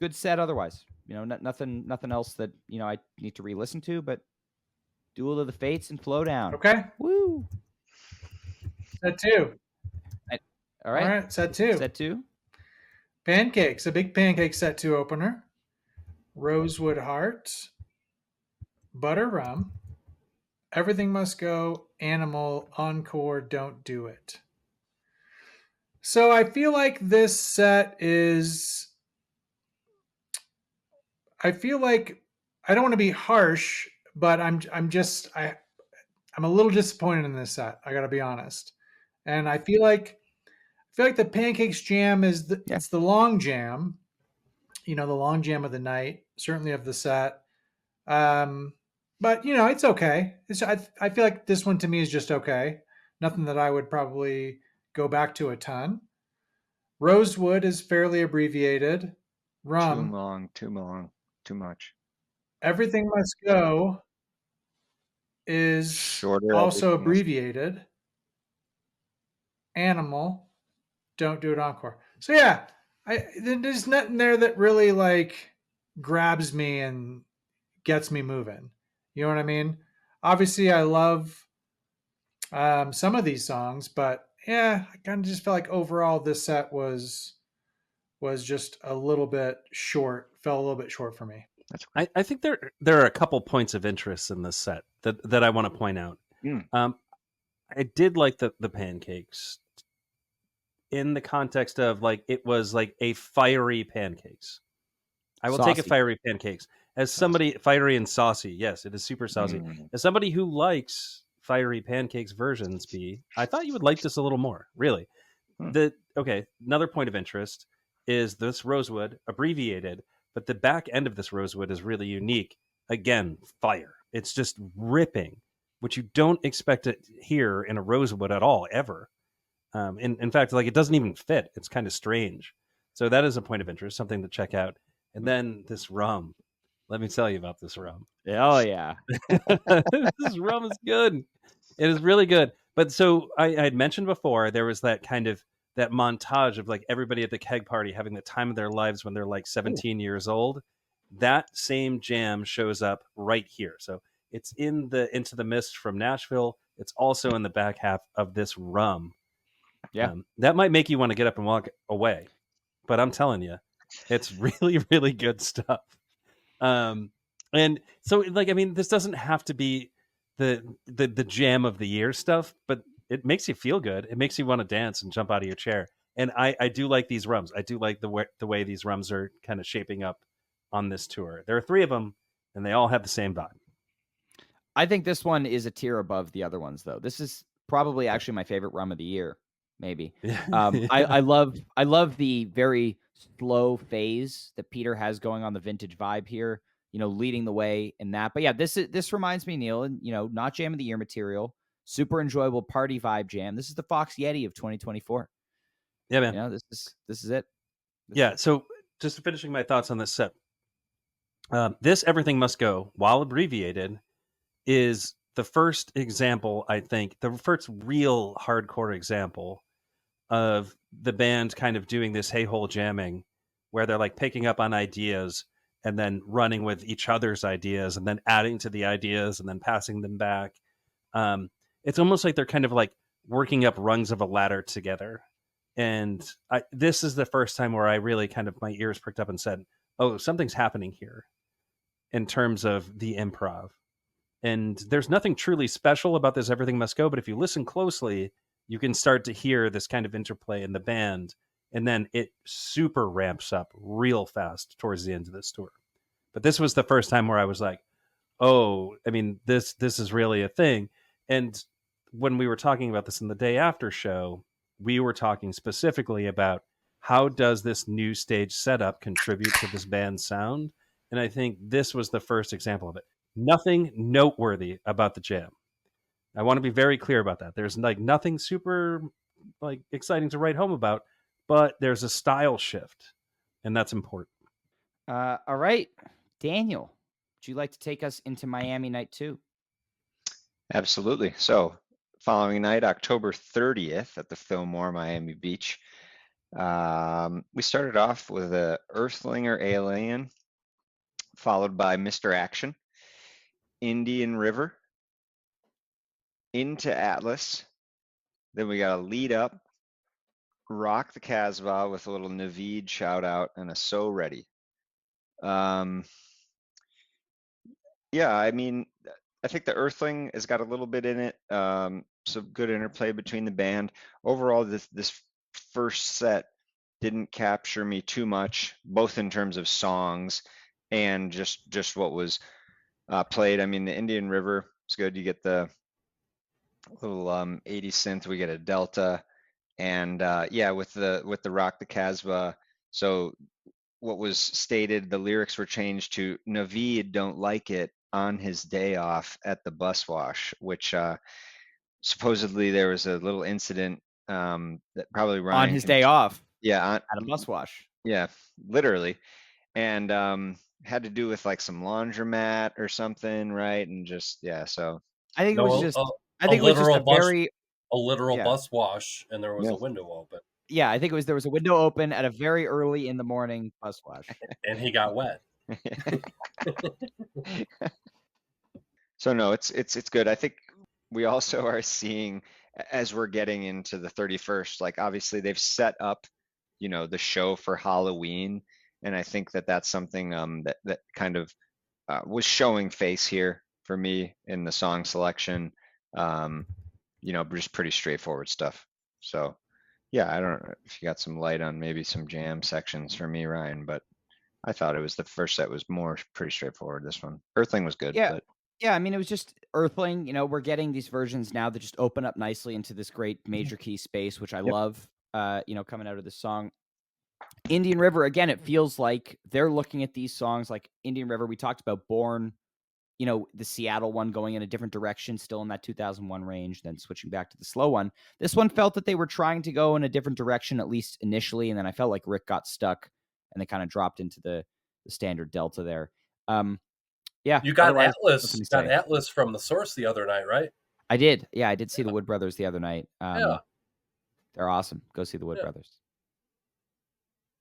good set otherwise. You know, nothing else that, you know, I need to re-listen to, but Duel of the Fates and Flow Down. Okay. Woo. Set 2. All right. All right, set 2. Set 2. Pancakes, a big pancake set 2 opener. Rosewood Heart. Butter Rum. Everything Must Go. Animal. Encore. Don't Do It. So I feel like this set is. I feel like I don't want to be harsh, but I'm a little disappointed in this set. I got to be honest, and I feel like the Pancakes jam is it's the long jam, you know, the long jam of the night, certainly of the set. But you know, it's okay. I feel like this one to me is just okay. Nothing that I would probably go back to a ton. Rosewood is fairly abbreviated. Rum. Too long, too much. Everything Must Go is Shorter. also abbreviated. Animal. Don't Do It Encore. So yeah, there's nothing there that really like grabs me and gets me moving. You know what I mean? Obviously, I love some of these songs, but yeah, I kind of just felt like overall this set was just a little bit short. Fell a little bit short for me. I think there are a couple points of interest in this set that I want to point out. I did like the Pancakes in the context of like it was like a fiery pancakes. I will take a fiery pancakes as somebody fiery and saucy. Yes, it is super saucy. As somebody who likes fiery pancakes versions, I thought you would like this a little more. Really, another point of interest is this Rosewood abbreviated, but the back end of this Rosewood is really unique. Again, fire. It's just ripping, which you don't expect to hear in a Rosewood at all, ever. In fact, like it doesn't even fit. It's kind of strange. So that is a point of interest, something to check out. And then this rum. Let me tell you about this rum. Oh yeah, this rum is good. It is really good. But so I had mentioned before, there was that kind of that montage of like everybody at the keg party having the time of their lives when they're like 17 years old. That same jam shows up right here. So it's in the Into the Mist from Nashville. It's also in the back half of this rum. Yeah, that might make you want to get up and walk away, but I'm telling you, it's really, really good stuff. And so, like, I mean, this doesn't have to be the jam of the year stuff, but it makes you feel good. It makes you want to dance and jump out of your chair. And I do like these rums. I do like the way these rums are kind of shaping up on this tour. There are 3 of them, and they all have the same vibe. I think this one is a tier above the other ones, though. This is probably actually my favorite rum of the year. Maybe. I love the very slow phase that Peter has going on the vintage vibe here, you know, leading the way in that. But yeah, this reminds me, Neil, and you know, not jam of the year material, super enjoyable party vibe jam. This is the Fox Yeti of 2024. Yeah, man. You know, this is it. Yeah. So just finishing my thoughts on this set. This Everything Must Go, while abbreviated, is the first example, I think, the first real hardcore example of the band kind of doing this hey-hole jamming where they're like picking up on ideas and then running with each other's ideas and then adding to the ideas and then passing them back. It's almost like they're kind of like working up rungs of a ladder together. And this is the first time where I really kind of, my ears pricked up and said, oh, something's happening here in terms of the improv. And there's nothing truly special about this Everything Must Go, but if you listen closely, you can start to hear this kind of interplay in the band. And then it super ramps up real fast towards the end of this tour. But this was the first time where I was like, oh, I mean, this is really a thing. And when we were talking about this in the day after show, we were talking specifically about how does this new stage setup contribute to this band's sound? And I think this was the first example of it. Nothing noteworthy about the jam. I want to be very clear about that. There's like nothing super like exciting to write home about, but there's a style shift, and that's important. All right, Daniel, would you like to take us into Miami Night 2? Absolutely. So following night, October 30th at the Fillmore, Miami Beach, we started off with a Earthlinger Alien, followed by Mr. Action, Indian River, into Atlas. Then we got a lead up, Rock the Casbah with a little Naveed shout out and a So Ready. Yeah, I mean, I think the Earthling has got a little bit in it. Some good interplay between the band. Overall, this first set didn't capture me too much, both in terms of songs and just what was played. I mean, the Indian River is good. You get the little 80s synth. We get a Delta, and yeah, with the Rock the Casbah. So what was stated, the lyrics were changed to Naveed don't like it on his day off at the bus wash, which supposedly there was a little incident that probably Ryan on his day off. Yeah, at a bus wash. Yeah, literally, and had to do with like some laundromat or something, right? And just so I think it was just a literal bus wash, and there was a window open. Yeah, I think there was a window open at a very early in the morning bus wash, and he got wet. So no, it's good. I think we also are seeing, as we're getting into the 31st, like obviously they've set up, the show for Halloween, and I think that's something that kind of was showing face here for me in the song selection. Just pretty straightforward stuff. So yeah, I don't know if you got some light on maybe some jam sections for me, Ryan, but I thought it was the first set was pretty straightforward. This one, Earthling was good. Yeah. But yeah, I mean, it was just Earthling. We're getting these versions now that just open up nicely into this great major key space, which I love, coming out of this song. Indian River, again, it feels like they're looking at these songs like Indian River. We talked about Born, the Seattle one going in a different direction, still in that 2001 range, then switching back to the slow one. This one felt that they were trying to go in a different direction, at least initially. And then I felt like Rick got stuck and they kind of dropped into the standard Delta there. Yeah. You got Atlas from the Source the other night, right? I did. Yeah, I did see the Wood Brothers the other night. Yeah. They're awesome. Go see the Wood Brothers.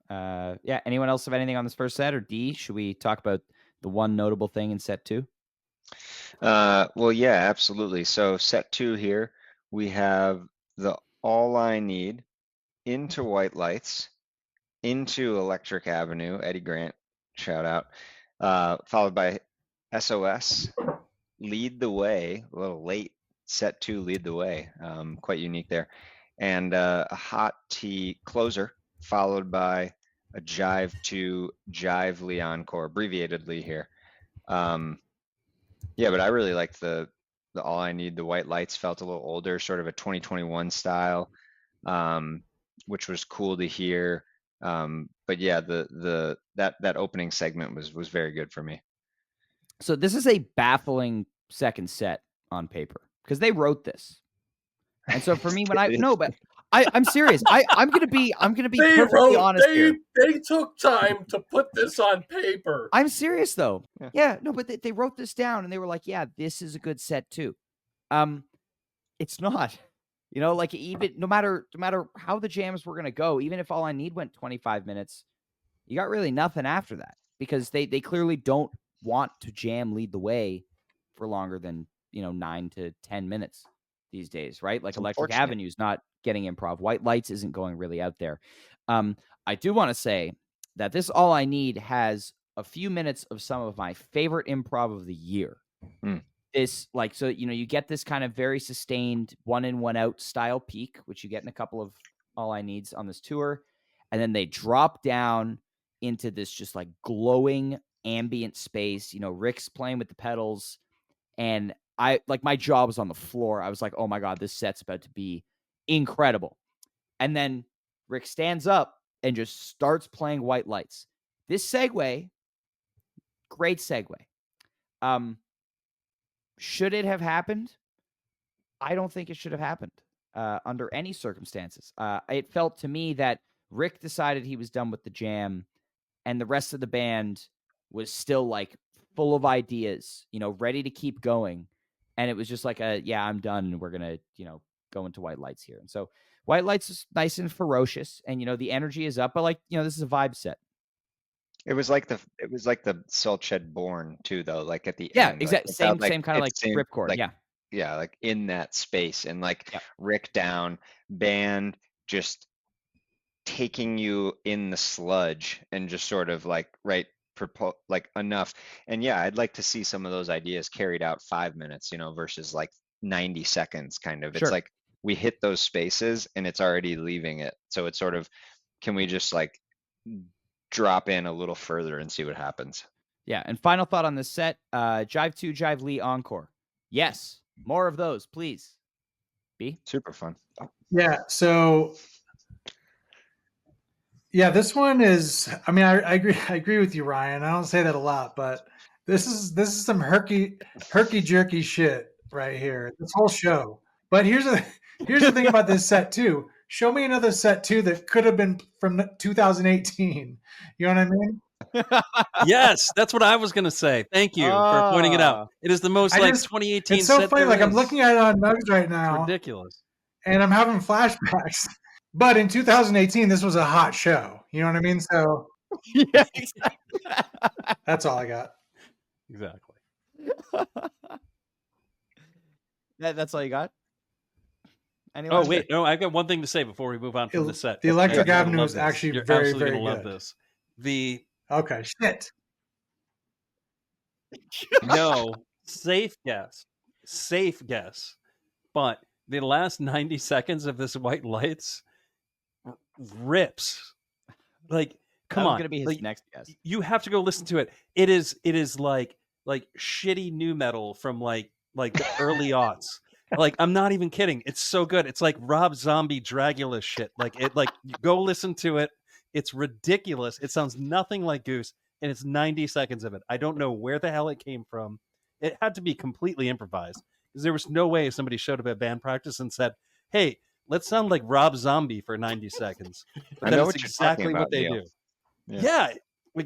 Yeah. Anyone else have anything on this first set, or D? Should we talk about the one notable thing in set 2? Well, yeah, absolutely. So set 2 here, we have the All I Need, into White Lights, into Electric Avenue, Eddie Grant, shout out, followed by SOS, Lead the Way, a little late, set 2, Lead the Way, quite unique there, and a Hot Tea closer, followed by a Jive 2, Jively Encore, abbreviatedly here. Yeah, but I really liked the All I Need, the White Lights felt a little older, sort of a 2021 style, which was cool to hear. But yeah, that opening segment was very good for me. So this is a baffling second set on paper because they wrote this. And so for me, I'm serious. I'm gonna be They perfectly honest here. They took time to put this on paper. I'm serious though. Yeah. Yeah, no, but they wrote this down and they were like, yeah, this is a good set too. It's not. You know, like even no matter how the jams were gonna go, even if All I Need went 25 minutes, you got really nothing after that because they clearly don't want to jam lead the way for longer than 9 to 10 minutes these days, right? Like It's Electric unfortunate. Avenue's not getting improv. White Lights isn't going really out there. I do want to say that this All I Need has a few minutes of some of my favorite improv of the year. Mm. This so you get this kind of very sustained one in one out style peak, which you get in a couple of All I Needs on this tour, and then they drop down into this just like glowing ambient space. Rick's playing with the pedals, and my jaw was on the floor. I was like, oh my god, this set's about to be incredible. And then Rick stands up and just starts playing White Lights. This segue, great segue. Should it have happened? I don't think it should have happened under any circumstances. It felt to me that Rick decided he was done with the jam, and the rest of the band was still like full of ideas, ready to keep going. And it was just like yeah, I'm done. And we're going to, go into White Lights here. And so White Lights is nice and ferocious, and, the energy is up, but this is a vibe set. It was like the Salt Shed Born too, though. Like at the Yeah, end, exactly. Same kind of like ripcord. Like, yeah. Yeah, like in that space and like Yep. Rick down, band just taking you in the sludge and just sort of like like enough. And yeah, I'd like to see some of those ideas carried out 5 minutes, versus like 90 seconds kind of. Sure. It's like we hit those spaces and it's already leaving it. So it's sort of, can we just like drop in a little further and see what happens? Yeah. And final thought on this set, Jive 2, Jive Lee encore. Yes. More of those, please. B? Super fun. Yeah. So, yeah, this one is. I mean, I agree with you, Ryan. I don't say that a lot, but this is some herky jerky shit right here. This whole show. But here's the thing about this set too. Show me another set too that could have been from 2018. You know what I mean? Yes, that's what I was going to say. Thank you for pointing it out. It is the most 2018 It's so set funny. there Like I'm is. looking at it on Nugs right now. It's ridiculous. And I'm having flashbacks. But in 2018, this was a hot show. You know what I mean? So yeah, exactly. That's all I got. Exactly. That's all you got? Anyone? Oh, wait. No, I've got one thing to say before we move on from the set. The Electric You're Avenue is actually You're very, absolutely very gonna love good. this. The Okay, shit. No, safe guess. But the last 90 seconds of this White Lights rips. Like, come that was on. Gonna be his like, next guess. You have to go listen to it. It is like shitty new metal from like the early aughts. Like, I'm not even kidding. It's so good. It's like Rob Zombie Dragula shit. Go listen to it. It's ridiculous. It sounds nothing like Goose, and it's 90 seconds of it. I don't know where the hell it came from. It had to be completely improvised because there was no way somebody showed up at band practice and said, "Hey, let's sound like Rob Zombie for 90 seconds." But I know that's what you're talking exactly about, what they Neil. do. Yeah.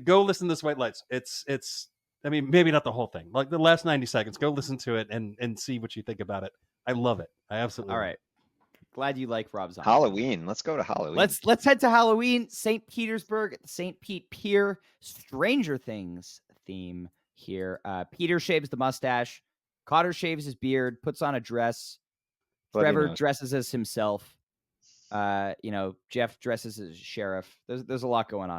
Go listen to this White Lights. It's. I mean, maybe not the whole thing. Like the last 90 seconds. Go listen to it and see what you think about it. I love it. I absolutely. All love right. Glad you like Rob Zombie. Halloween. Let's go to Halloween. Let's head to Halloween, St. Petersburg at the St. Pete Pier. Stranger Things theme here. Peter shaves the mustache. Cotter shaves his beard, puts on a dress. Bloody Trevor nose. dresses as himself. Jeff dresses as sheriff. There's a lot going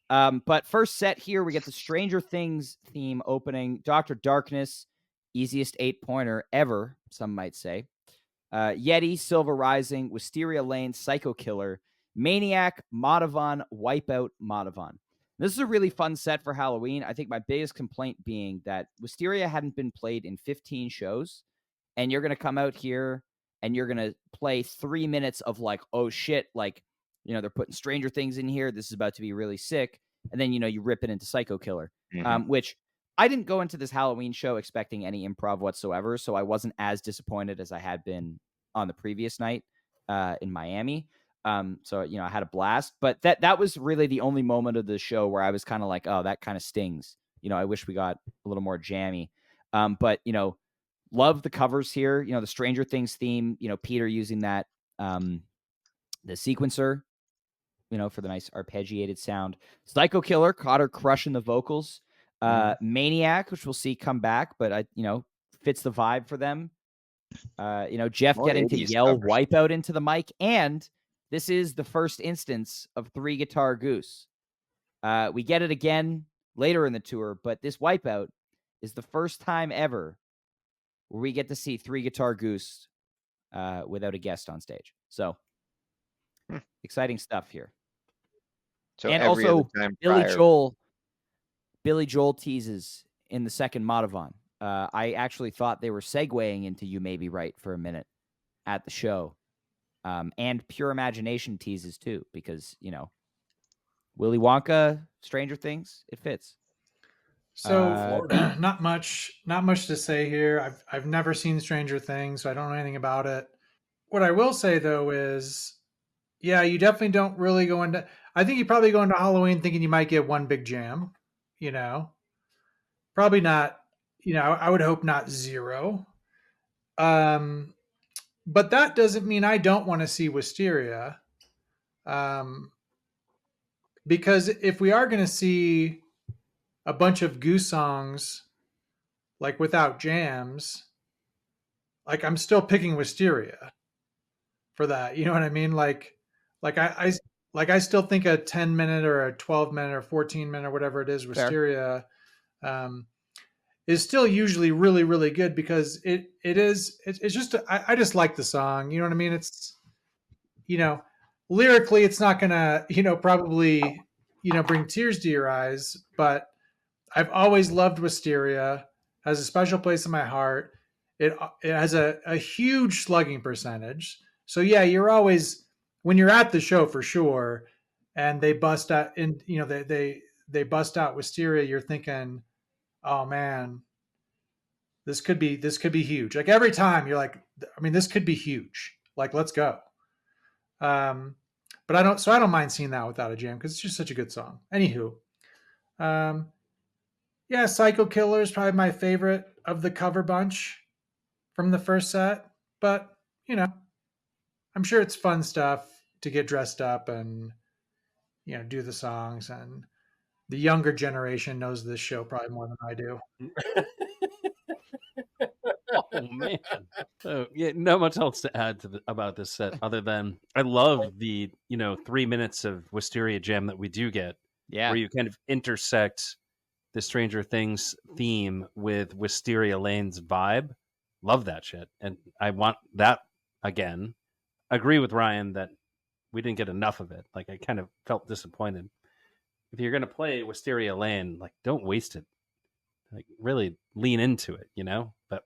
on. But first set here, we get the Stranger Things theme opening. Dr. Darkness, easiest 8-pointer ever, some might say. Yeti, Silver Rising, Wisteria Lane, Psycho Killer, Maniac, Madhavan, Wipeout, Madhavan. This is a really fun set for Halloween. I think my biggest complaint being that Wisteria hadn't been played in 15 shows, and you're going to come out here and you're going to play 3 minutes of like, oh shit, like, they're putting Stranger Things in here. This is about to be really sick. And then, you rip it into Psycho Killer, which I didn't go into this Halloween show expecting any improv whatsoever, so I wasn't as disappointed as I had been on the previous night. in Miami. So I had a blast, but that was really the only moment of the show where I was kind of like, oh, that kind of stings. I wish we got a little more jammy. But love the covers here. The Stranger Things theme. Peter using that the sequencer. For the nice arpeggiated sound. Psycho Killer caught her crushing the vocals. Maniac, which we'll see come back, but fits the vibe for them. Jeff More getting to 80s yell covers. Wipeout into the mic, and this is the first instance of 3-guitar Goose. We get it again later in the tour, but this Wipeout is the first time ever where we get to see 3-guitar Goose without a guest on stage. So exciting stuff here. So and every also other time Billy Joel teases in the second Madhavan. I actually thought they were segueing into You May Be Right for a minute at the show. And Pure Imagination teases too, because, Willy Wonka, Stranger Things, it fits. So not much to say here. I've never seen Stranger Things, so I don't know anything about it. What I will say though is, yeah, you definitely don't really go into. I think you probably go into Halloween thinking you might get one big jam. Probably not. I would hope not 0. But that doesn't mean I don't want to see Wisteria. Because if we are going to see a bunch of Goose songs, like without jams, like I'm still picking Wisteria for that. You know what I mean? Like I still think a 10-minute or a 12-minute or 14-minute or whatever it is, Wisteria, is still usually really, really good because it's just, I just like the song. You know what I mean? It's, lyrically, it's not gonna, probably, bring tears to your eyes, but I've always loved Wisteria, has a special place in my heart. It has a huge slugging percentage. So yeah, you're always, when you're at the show for sure, and they bust out in, they bust out Wisteria, you're thinking, oh man, this could be huge. Like every time you're like, I mean, this could be huge. Like, let's go. But I don't mind seeing that without a jam because it's just such a good song. Anywho, yeah, Psycho Killer is probably my favorite of the cover bunch from the first set. But I'm sure it's fun stuff to get dressed up and do the songs. And the younger generation knows this show probably more than I do. Oh man! Yeah, not much else to add about this set other than I love the 3 minutes of Wisteria jam that we do get, Yeah, where you kind of intersect the Stranger Things theme with Wisteria Lane's vibe. Love that shit, and I want that again. Agree with Ryan that we didn't get enough of it. Like I kind of felt disappointed. If you're gonna play Wisteria Lane, like don't waste it. Like really lean into it, But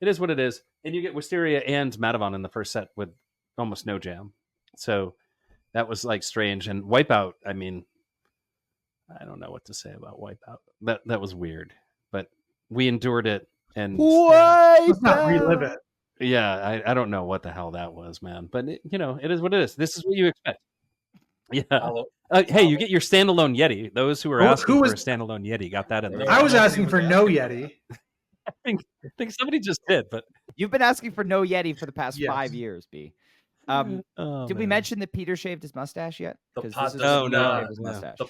it is what it is. And you get Wisteria and Madhavan in the first set with almost no jam. So that was like strange. And Wipeout, I mean, I don't know what to say about Wipeout. That was weird. But we endured it and let's not relive it. Yeah, I don't know what the hell that was, man. But it is what it is. This is what you expect. Yeah. Hey, you get your standalone Yeti. Those who were asking for a standalone Yeti got that in there. I was asking for no Yeti. I think somebody just did, but you've been asking for no Yeti for the past 5 years, B. Did we mention that Peter shaved his mustache yet? The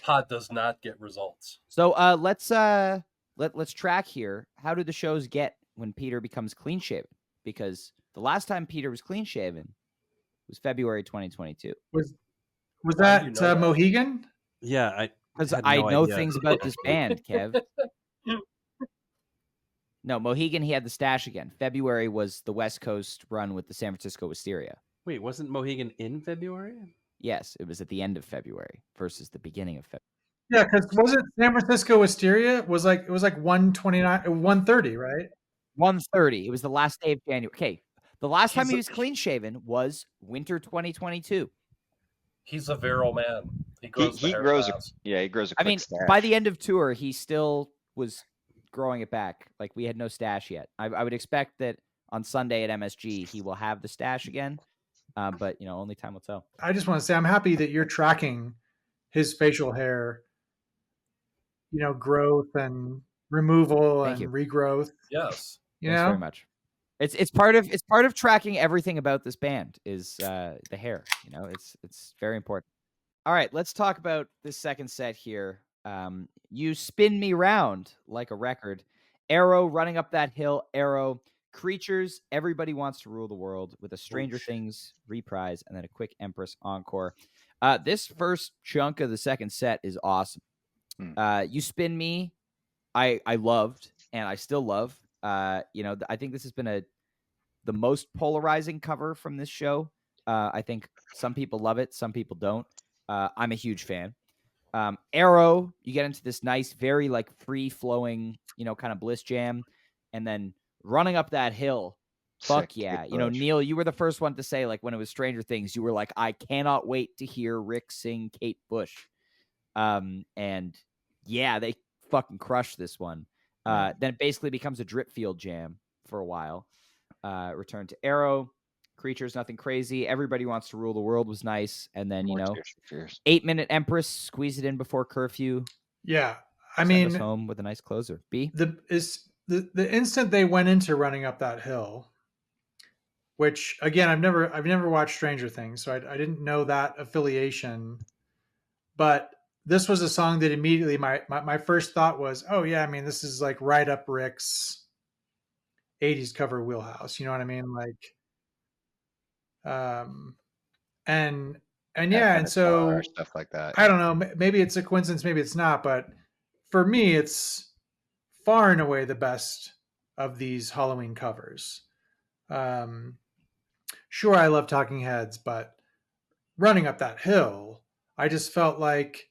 pod does not get results. So let's track here. How do the shows get when Peter becomes clean shaven? Because the last time Peter was clean shaven was February 2022. Was that Mohegan? Yeah, because I know things about this band, Kev. No, Mohegan, he had the stash again. February was the West Coast run with the San Francisco Wisteria. Wait, wasn't Mohegan in February? Yes, it was at the end of February versus the beginning of February. Yeah, because was it San Francisco Wisteria? It was like 129, 130, right? 130. It was the last day of January. Okay, the last time he was clean shaven was winter 2022. He's a virile man. He grows he grows a quick stash. By the end of tour, he still was growing it back. Like we had no stash yet. I would expect that on Sunday at MSG, he will have the stash again. But only time will tell. I just want to say I'm happy that you're tracking his facial hair, growth and removal Thank you. and regrowth. Yes. Thanks very much. It's part of tracking everything about this band is the hair. It's very important. All right, let's talk about this second set here. You spin me round like a record. Arrow, running up that hill. Arrow, creatures. Everybody wants to rule the world with a Stranger Things reprise and then a quick Empress encore. This first chunk of the second set is awesome. You spin me. I loved and I still love. I think this has been the most polarizing cover from this show. I think some people love it, some people don't. I'm a huge fan. Arrow, you get into this nice, very like free flowing, kind of bliss jam, and then running up that hill. Fuck Sick, yeah. Kate Bush. Neil, you were the first one to say, like, when it was Stranger Things, you were like, I cannot wait to hear Rick sing Kate Bush. And yeah, they fucking crushed this one. Then it basically becomes a drip field jam for a while. Return to Arrow, creatures, nothing crazy. Everybody wants to rule the world was nice. And then, More Tears for Fears. 8-minute Empress, squeeze it in before curfew. Yeah. I Send mean, us home with a nice closer. B. the instant they went into running up that hill, which again, I've never watched Stranger Things, so I didn't know that affiliation. But this was a song that immediately my first thought was, oh yeah, I mean, this is like right up Rick's 80s cover wheelhouse. You know what I mean? Like, and yeah, and so stuff like that. I don't know, maybe it's a coincidence, maybe it's not, but for me, it's far and away the best of these Halloween covers. Sure, I love Talking Heads, but running up that hill, I just felt like,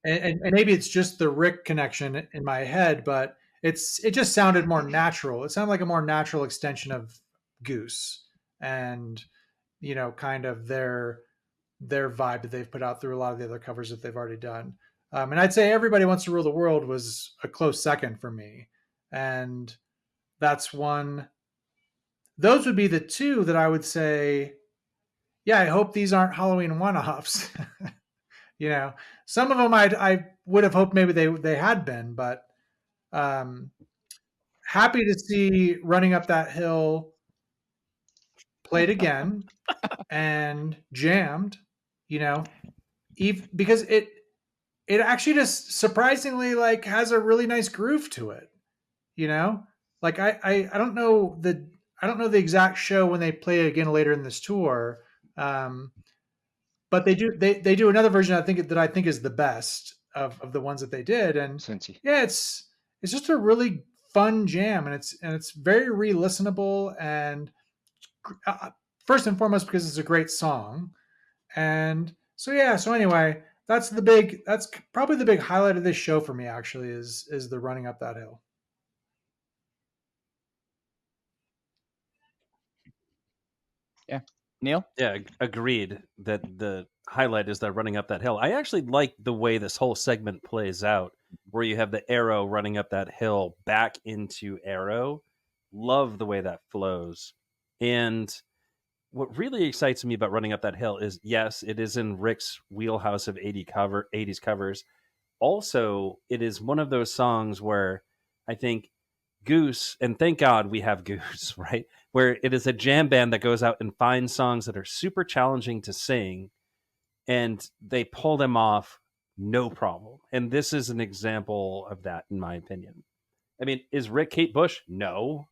and maybe it's just the Rick connection in my head, but it just sounded more natural. It sounded like a more natural extension of Goose, and kind of their vibe that they've put out through a lot of the other covers that they've already done. And I'd say Everybody Wants to Rule the World was a close second for me, and that's one. Those would be the two that I would say, yeah, I hope these aren't Halloween one-offs. Some of them I would have hoped maybe they had been, but happy to see Running Up That Hill played again and jammed, because it actually just surprisingly like has a really nice groove to it, like I don't know the exact show when they play it again later in this tour, but they do another version I think is the best of the ones that they did, and Cincy. yeah, it's just a really fun jam, and it's very re-listenable, and first and foremost because it's a great song, and so anyway, that's probably the big highlight of this show for me, actually, is the Running Up That Hill. Yeah. Neil? Yeah, agreed that the highlight is that running up that hill. I actually like the way this whole segment plays out, where you have the Arrow running up that hill back into Arrow. Love the way that flows. And what really excites me about running up that hill is, yes, it is in Rick's wheelhouse of 80s covers. Also, it is one of those songs where I think Goose, and thank God we have Goose, right? Where it is a jam band that goes out and finds songs that are super challenging to sing, and they pull them off no problem. And this is an example of that, in my opinion. I mean, is Rick Kate Bush? No.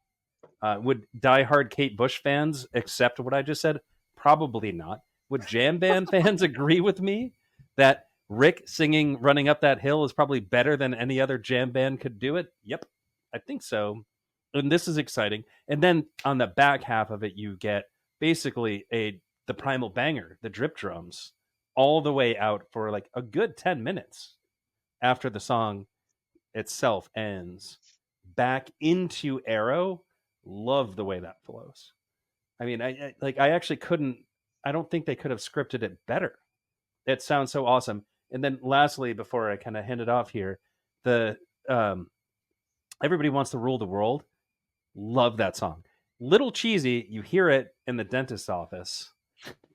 Would diehard Kate Bush fans accept what I just said? Probably not. Would jam band fans agree with me that Rick singing Running Up That Hill is probably better than any other jam band could do it? Yep, I think so. And this is exciting. And then on the back half of it, you get basically the primal banger, the drip drums, all the way out for like a good 10 minutes after the song itself ends. Back into Arrow. Love the way that flows. I mean, I actually couldn't. I don't think they could have scripted it better. It sounds so awesome. And then lastly, before I kind of hand it off here, the Everybody Wants to Rule the World. Love that song. little cheesy. You hear it in the dentist's office,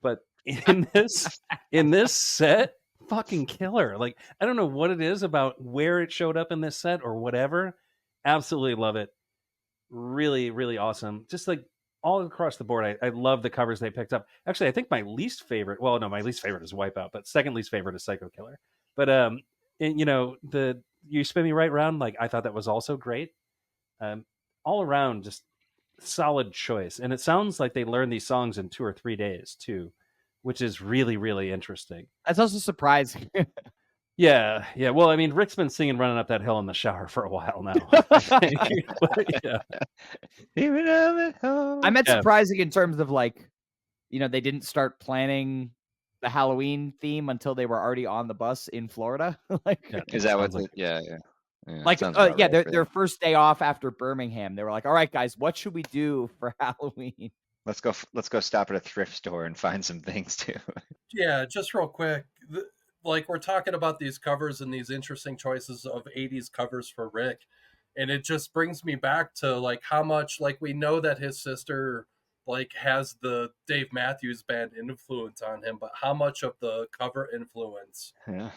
but in this set, fucking killer. Like, I don't know what it is about where it showed up in this set or whatever. Absolutely love it. Really, really awesome. Just like all across the board, I love the covers they picked up. Actually, I think my least favorite, well, no, my least favorite is Wipeout, but second least favorite is Psycho Killer. But and, you know, the You Spin Me Right Round, like, I thought that was also great. All around, just solid choice. And it sounds like they learned these songs in 2 or 3 days too, which is really, really interesting. That's also surprising. Yeah. Well, I mean, Rick's been singing "Running Up That Hill" in the shower for a while now. Yeah. I meant surprising in terms of like, you know, they didn't start planning the Halloween theme until they were already on the bus in Florida. Like, Is that what? Sounds Yeah. like, sounds about right for their them. first day off after Birmingham, they were like, "All right, guys, what should we do for Halloween?" Let's go stop at a thrift store and find some things too. Yeah, just real quick. Like, we're talking about these covers and these interesting choices of 80s covers for Rick. And it just brings me back to like how much, like, we know that his sister like has the Dave Matthews Band influence on him, but how much of the cover influence Yeah.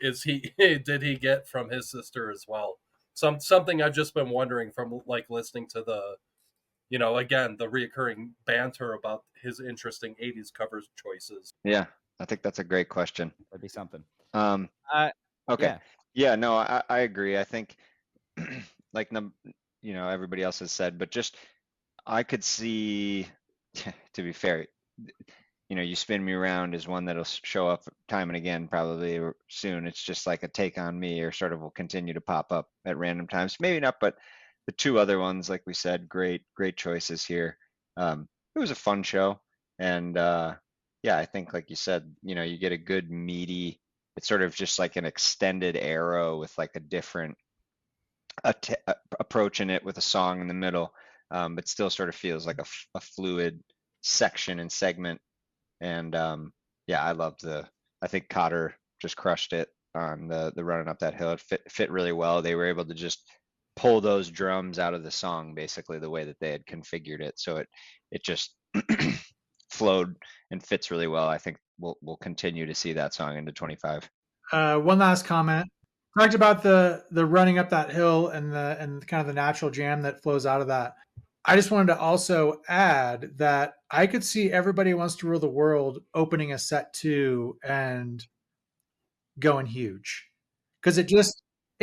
did he get from his sister as well? Something I've just been wondering from like listening to the, you know, again, the reoccurring banter about his interesting 80s covers choices. Yeah, I think that's a great question. That'd be something. Okay. Yeah. Yeah, no, I agree. I think like everybody else has said, but just I could see, to be fair, You Spin Me Around is one that'll show up time and again probably soon. It's just like a Take on Me, or sort of will continue to pop up at random times. Maybe not, but the two other ones, like we said, great choices here. It was a fun show, and yeah, I think like you said, you get a good meaty. It's sort of just like an extended arrow with like a different approach in it with a song in the middle, but still sort of feels like a fluid section and segment. And yeah, I think Cotter just crushed it on the Running Up That Hill. It fit really well. They were able to just pull those drums out of the song basically the way that they had configured it, so it just flowed and fits really well. I think we'll continue to see that song into 25. One last comment. Talked about the running up that hill and kind of the natural jam that flows out of that. I just wanted to also add that I could see Everybody Wants to Rule the World opening a set 2 and going huge, because it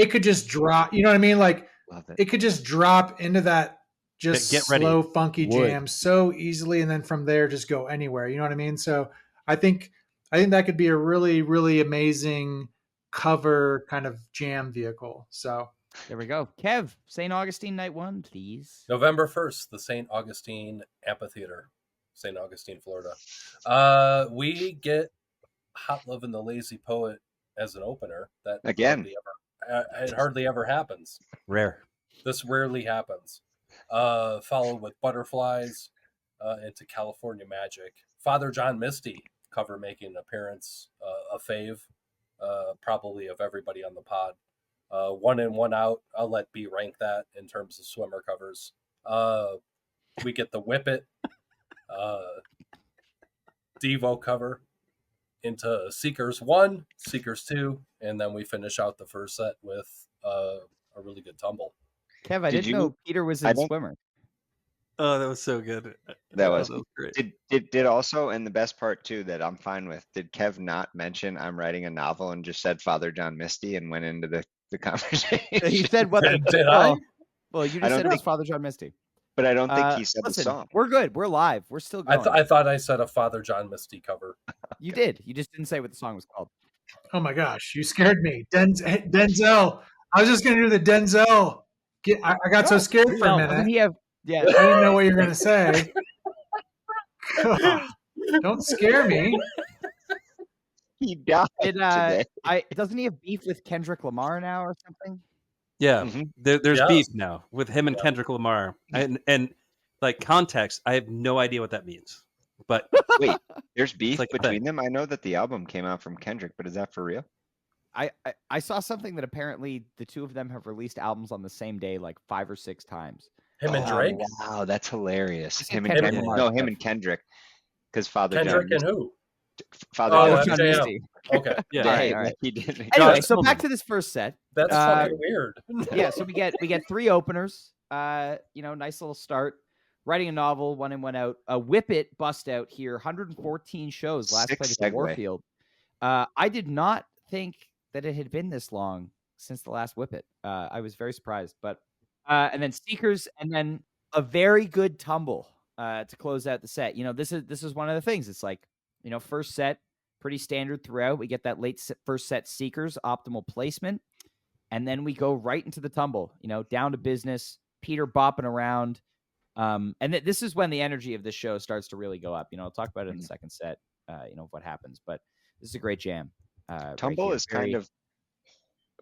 could just drop. You know what I mean? Like, Love it. it could just drop into that just Get ready. slow, funky jam so easily, and then from there just go anywhere. You know what I mean? So I think that could be a really, really amazing cover kind of jam vehicle. So There we go. Kev, St. Augustine Night 1, please. November 1st, the St. Augustine Amphitheater, St. Augustine, Florida. We get Hot Lovin' the Lazy Poet as an opener. That Again. it hardly ever happens. Rare. This rarely happens. Followed with Butterflies into California Magic. Father John Misty cover making an appearance, a fave, probably of everybody on the pod. One in, one out. I'll let B rank that in terms of swimmer covers. We get the Whip It Devo cover into Seekers 1, Seekers 2, and then we finish out the first set with a really good tumble. Kev, I didn't know Peter was in swimmer. Oh, that was so good. That was great. Did also, and the best part too that I'm fine with, did Kev not mention I'm writing a novel and just said Father John Misty and went into the conversation? He said what? Did I? Well, you just said it was Father John Misty. But I don't think he said the song. We're good. We're live. We're still going. I thought I said a Father John Misty cover. You did. You just didn't say what the song was called. Oh my gosh, you scared me. Denzel. I was just going to do the Denzel. I got so scared for a minute. Doesn't he have? Yeah. I didn't know what you were going to say. God, don't scare me. He died today. Doesn't he have beef with Kendrick Lamar now or something? Yeah, there's beef now with him and Kendrick Lamar, and like context, I have no idea what that means. But wait, there's beef like between them. I know that the album came out from Kendrick, but is that for real? I saw something that apparently the two of them have released albums on the same day like 5 or 6 times. Him and Oh, Drake. wow, that's hilarious. I said Him and Kendrick Kendrick. Lamar. No, him and Kendrick. Because Father John Kendrick and Misty. who? Father Oh, John John Misty. FJM. Misty. Okay. Yeah. All right, Yeah, all right. he did. Anyway, Josh so back Tillman. to this first set. That's fucking weird. Yeah, so we get 3 openers. Nice little start. Writing a novel, one in, one out. Whip It bust out here. 114 shows last Sick played at the segue. Warfield. I did not think that it had been this long since the last Whip It. I was very surprised, but and then Seekers, and then a very good tumble to close out the set. This is one of the things. It's like, first set pretty standard throughout. We get that first set Seekers, optimal placement, and then we go right into the tumble. Down to business. Peter bopping around, and this is when the energy of this show starts to really go up. I'll talk about it in the second set. What happens, but this is a great jam. Tumble right is kind of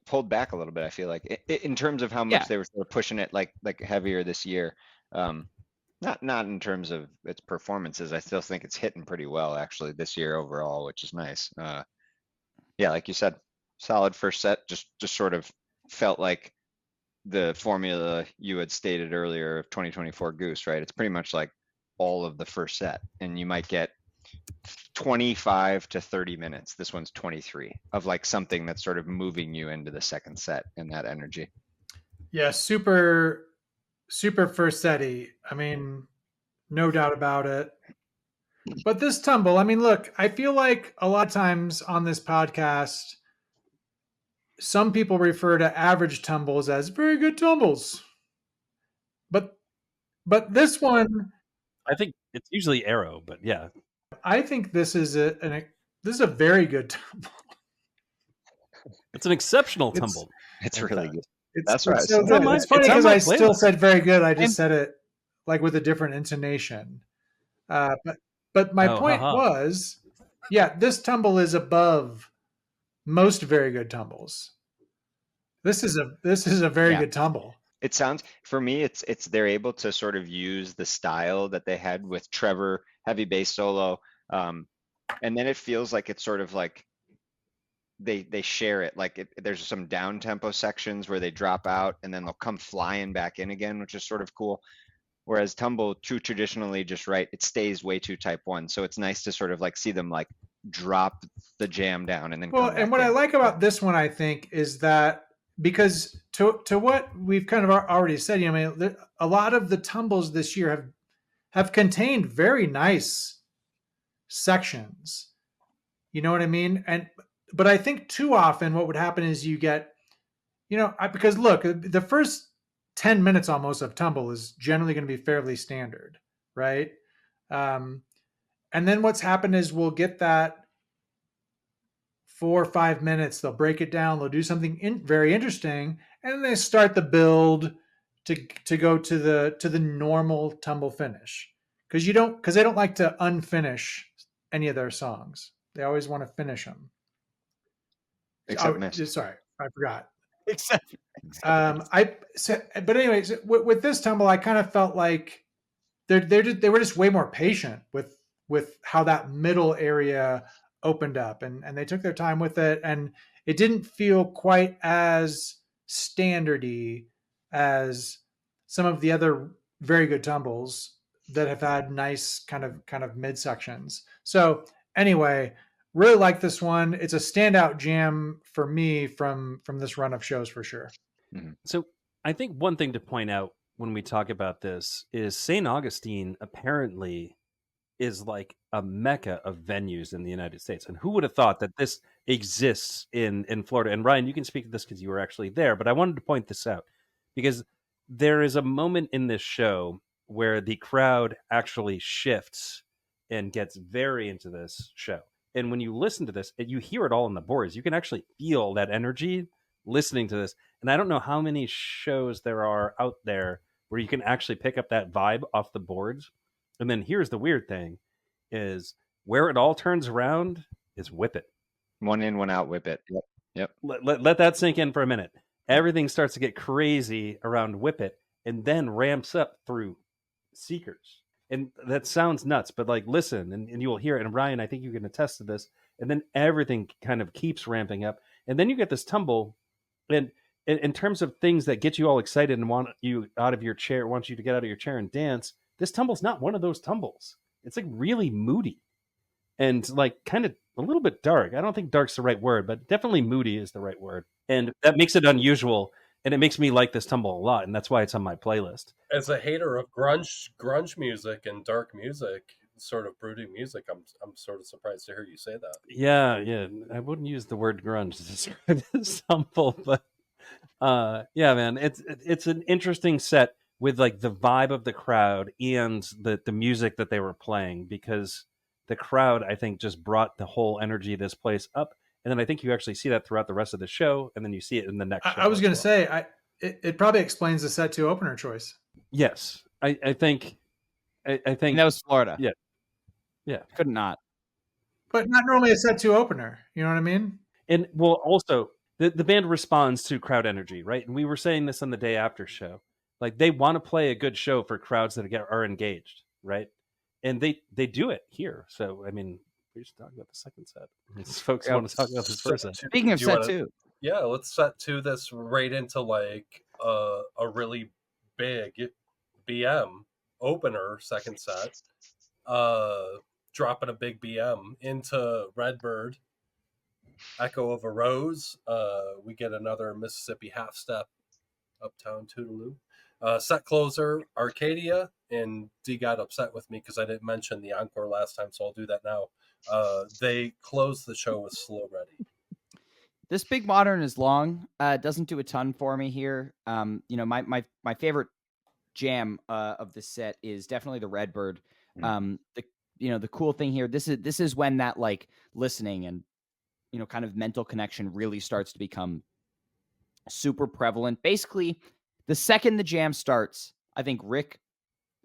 pulled back a little bit. I feel like in terms of how much they were sort of pushing it like heavier this year. Not in terms of its performances. I still think it's hitting pretty well actually this year overall, which is nice. Yeah, like you said, solid first set. Just sort of felt like the formula you had stated earlier of 2024 Goose, right? It's pretty much like all of the first set, and you might get 25 to 30 minutes. This one's 23 of like something that's sort of moving you into the second set and that energy. Yeah, super first setty. I mean, no doubt about it. But this tumble, I mean, look, I feel like a lot of times on this podcast, some people refer to average tumbles as very good tumbles. But this one, I think it's usually Arrow, but yeah. I think this is a very good tumble. It's an exceptional tumble. It's really good. That's right. So good. It's funny because I still said very good. I just said it like with a different intonation. But my point was, yeah, this tumble is above most very good tumbles. This is a very good tumble. It sounds, for me, it's they're able to sort of use the style that they had with Trevor, heavy bass solo, and then it feels like it's sort of like they share it. Like there's some down tempo sections where they drop out and then they'll come flying back in again, which is sort of cool. Whereas tumble, too traditionally, just right, it stays way too type 1. So it's nice to sort of like see them like drop the jam down and then come back and what in. I like about this one, I think, is that because to what we've kind of already said, I mean, a lot of the tumbles this year have contained very nice sections. You know what I mean? But I think too often what would happen is you get, because look, the first 10 minutes almost of tumble is generally going to be fairly standard, right? And then what's happened is we'll get that 4 or 5 minutes, they'll break it down, they'll do something very interesting, and then they start the build to go to the normal tumble finish. Because they don't like to unfinish any of their songs. They always want to finish them. Sorry, I forgot. But anyways, with this tumble, I kind of felt like they were just way more patient with how that middle area opened up, and they took their time with it, and it didn't feel quite as standardy as some of the other very good tumbles that have had nice kind of mid sections. So anyway, really like this one. It's a standout jam for me from this run of shows for sure. Mm-hmm. So I think one thing to point out when we talk about this is St. Augustine apparently is like a mecca of venues in the United States. And who would have thought that this exists in Florida? And Ryan, you can speak to this because you were actually there, but I wanted to point this out because there is a moment in this show where the crowd actually shifts and gets very into this show. And when you listen to this, you hear it all in the boards. You can actually feel that energy listening to this. And I don't know how many shows there are out there where you can actually pick up that vibe off the boards. And then here's the weird thing is where it all turns around is Whip It. One in, one out, Whip It. Yep. Let that sink in for a minute. Everything starts to get crazy around Whip It and then ramps up through Seekers. And that sounds nuts, but like listen, and you will hear it. And Ryan, I think you can attest to this. And then everything kind of keeps ramping up. And then you get this tumble, and in terms of things that get you all excited and want you out of your chair, want you to get out of your chair and dance, this tumble's not one of those tumbles. It's like really moody and like kind of a little bit dark. I don't think dark's the right word, but definitely moody is the right word. And that makes it unusual, and it makes me like this tumble a lot, and that's why it's on my playlist. As a hater of grunge music and dark music, sort of brooding music, I'm sort of surprised to hear you say that. Yeah. I wouldn't use the word grunge to describe this tumble, but yeah, man, it's an interesting set with like the vibe of the crowd and the music that they were playing, because the crowd, I think, just brought the whole energy of this place up. And then I think you actually see that throughout the rest of the show, and then you see it in the next show. I was going to say, it probably explains the set 2 opener choice. Yes, I think And that was Florida. Yeah, could not. But not normally a set 2 opener. You know what I mean? And well, also the band responds to crowd energy, right? And we were saying this on the day after show, like they want to play a good show for crowds that are engaged, right? And they do it here. So I mean, we should talk about the second set. These folks want to talk about this first set. Speaking of set 2, yeah, let's set 2 this right into like a really big BM opener second set. Dropping a big BM into Redbird, Echo of a Rose. We get another Mississippi half step, Uptown Toodaloo. Set closer, Arcadia, and D got upset with me because I didn't mention the encore last time, so I'll do that now. They close the show with Slow Ready. This big modern is long. Doesn't do a ton for me here. My favorite jam of the set is definitely the Redbird. The cool thing here, this is when that like listening and kind of mental connection really starts to become super prevalent. Basically, the second the jam starts, I think Rick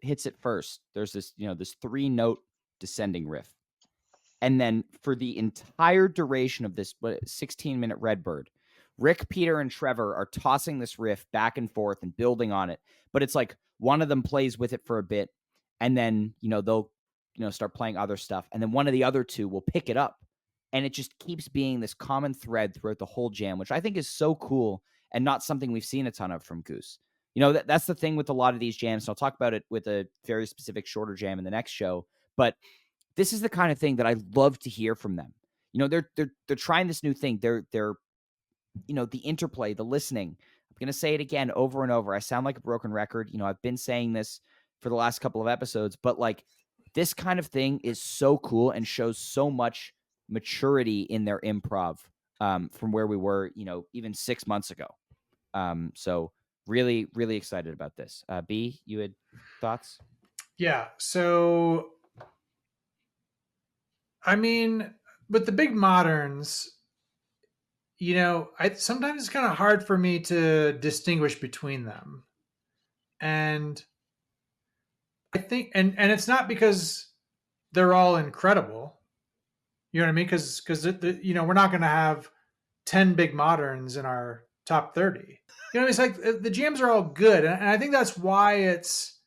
hits it first. There's this 3-note descending riff. And then for the entire duration of this 16-minute Redbird, Rick, Peter, and Trevor are tossing this riff back and forth and building on it. But it's like one of them plays with it for a bit, and then they'll start playing other stuff, and then one of the other two will pick it up, and it just keeps being this common thread throughout the whole jam, which I think is so cool and not something we've seen a ton of from Goose. That's the thing with a lot of these jams. And I'll talk about it with a very specific shorter jam in the next show, but this is the kind of thing that I love to hear from them. They're trying this new thing. They're the interplay, the listening. I'm going to say it again over and over. I sound like a broken record. I've been saying this for the last couple of episodes, but like this kind of thing is so cool and shows so much maturity in their improv from where we were, even 6 months ago. So really, really excited about this. B, you had thoughts? Yeah. So, I mean, with the big moderns, sometimes it's kind of hard for me to distinguish between them. And I think, and it's not because they're all incredible. You know what I mean? Because we're not going to have 10 big moderns in our top 30. It's like the jams are all good, and I think that's why it's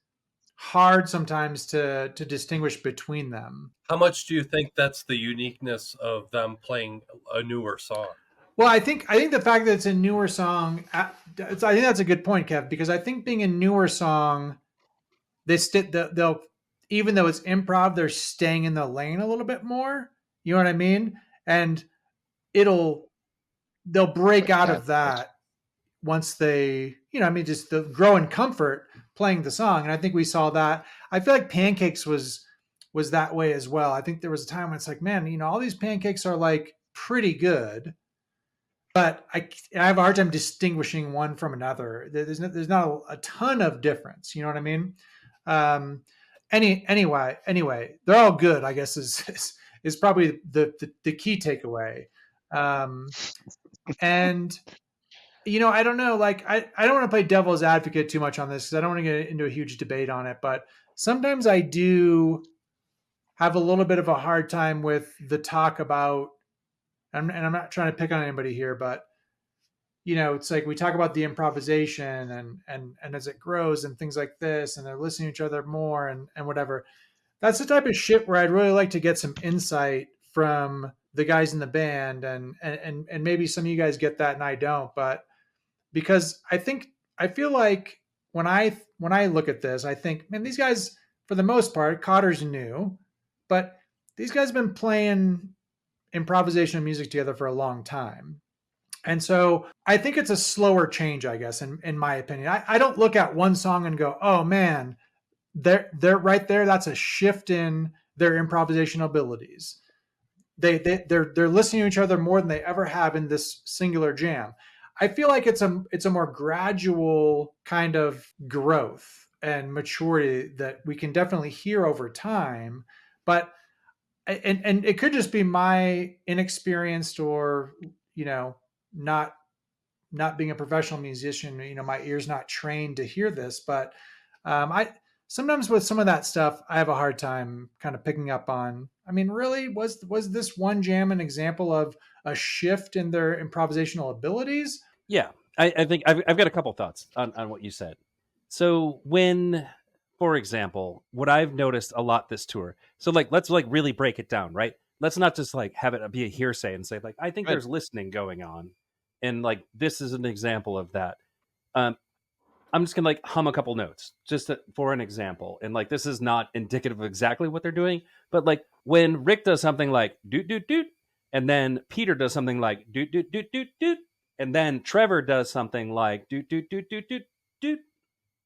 hard sometimes to distinguish between them. How much do you think that's the uniqueness of them playing a newer song? Well, I think the fact that it's a newer song, I think that's a good point, Kev, because I think being a newer song, they'll even though it's improv, they're staying in the lane a little bit more. You know what I mean? And they'll break out of that once they, just the grow in comfort playing the song. And I think we saw that. I feel like Pancakes was that way as well. I think there was a time when it's like, man, all these Pancakes are like pretty good, but I have a hard time distinguishing one from another. There's not a ton of difference. You know what I mean? Anyway, they're all good, I guess is probably the key takeaway. And I don't know, like I don't want to play devil's advocate too much on this because I don't want to get into a huge debate on it, but sometimes I do have a little bit of a hard time with the talk about, and I'm not trying to pick on anybody here, but it's like we talk about the improvisation and as it grows and things like this, and they're listening to each other more and whatever. That's the type of shit where I'd really like to get some insight from the guys in the band, and maybe some of you guys get that and I don't, but because I feel like when I look at this, I think, man, these guys for the most part, Cotter's new, but these guys have been playing improvisational music together for a long time. And so I think it's a slower change, I guess, in my opinion. I don't look at one song and go, oh man, they're right there. That's a shift in their improvisational abilities. They're listening to each other more than they ever have in this singular jam. I feel like it's a more gradual kind of growth and maturity that we can definitely hear over time, but and it could just be my inexperienced or not not being a professional musician, my ear's not trained to hear this, but I sometimes with some of that stuff, I have a hard time kind of picking up on. I mean, really, was this one jam an example of a shift in their improvisational abilities? Yeah, I think I've got a couple thoughts on what you said. So when, for example, what I've noticed a lot this tour, so like let's like really break it down, right? Let's not just like have it be a hearsay and say like I think Right. there's listening going on, and like this is an example of that. I'm just gonna like hum a couple notes just for an example, and like this is not indicative of exactly what they're doing, but like when Rick does something like doot doot doot, and then Peter does something like doot doot doot doot doot, and then Trevor does something like doot doot doot doot doot doot,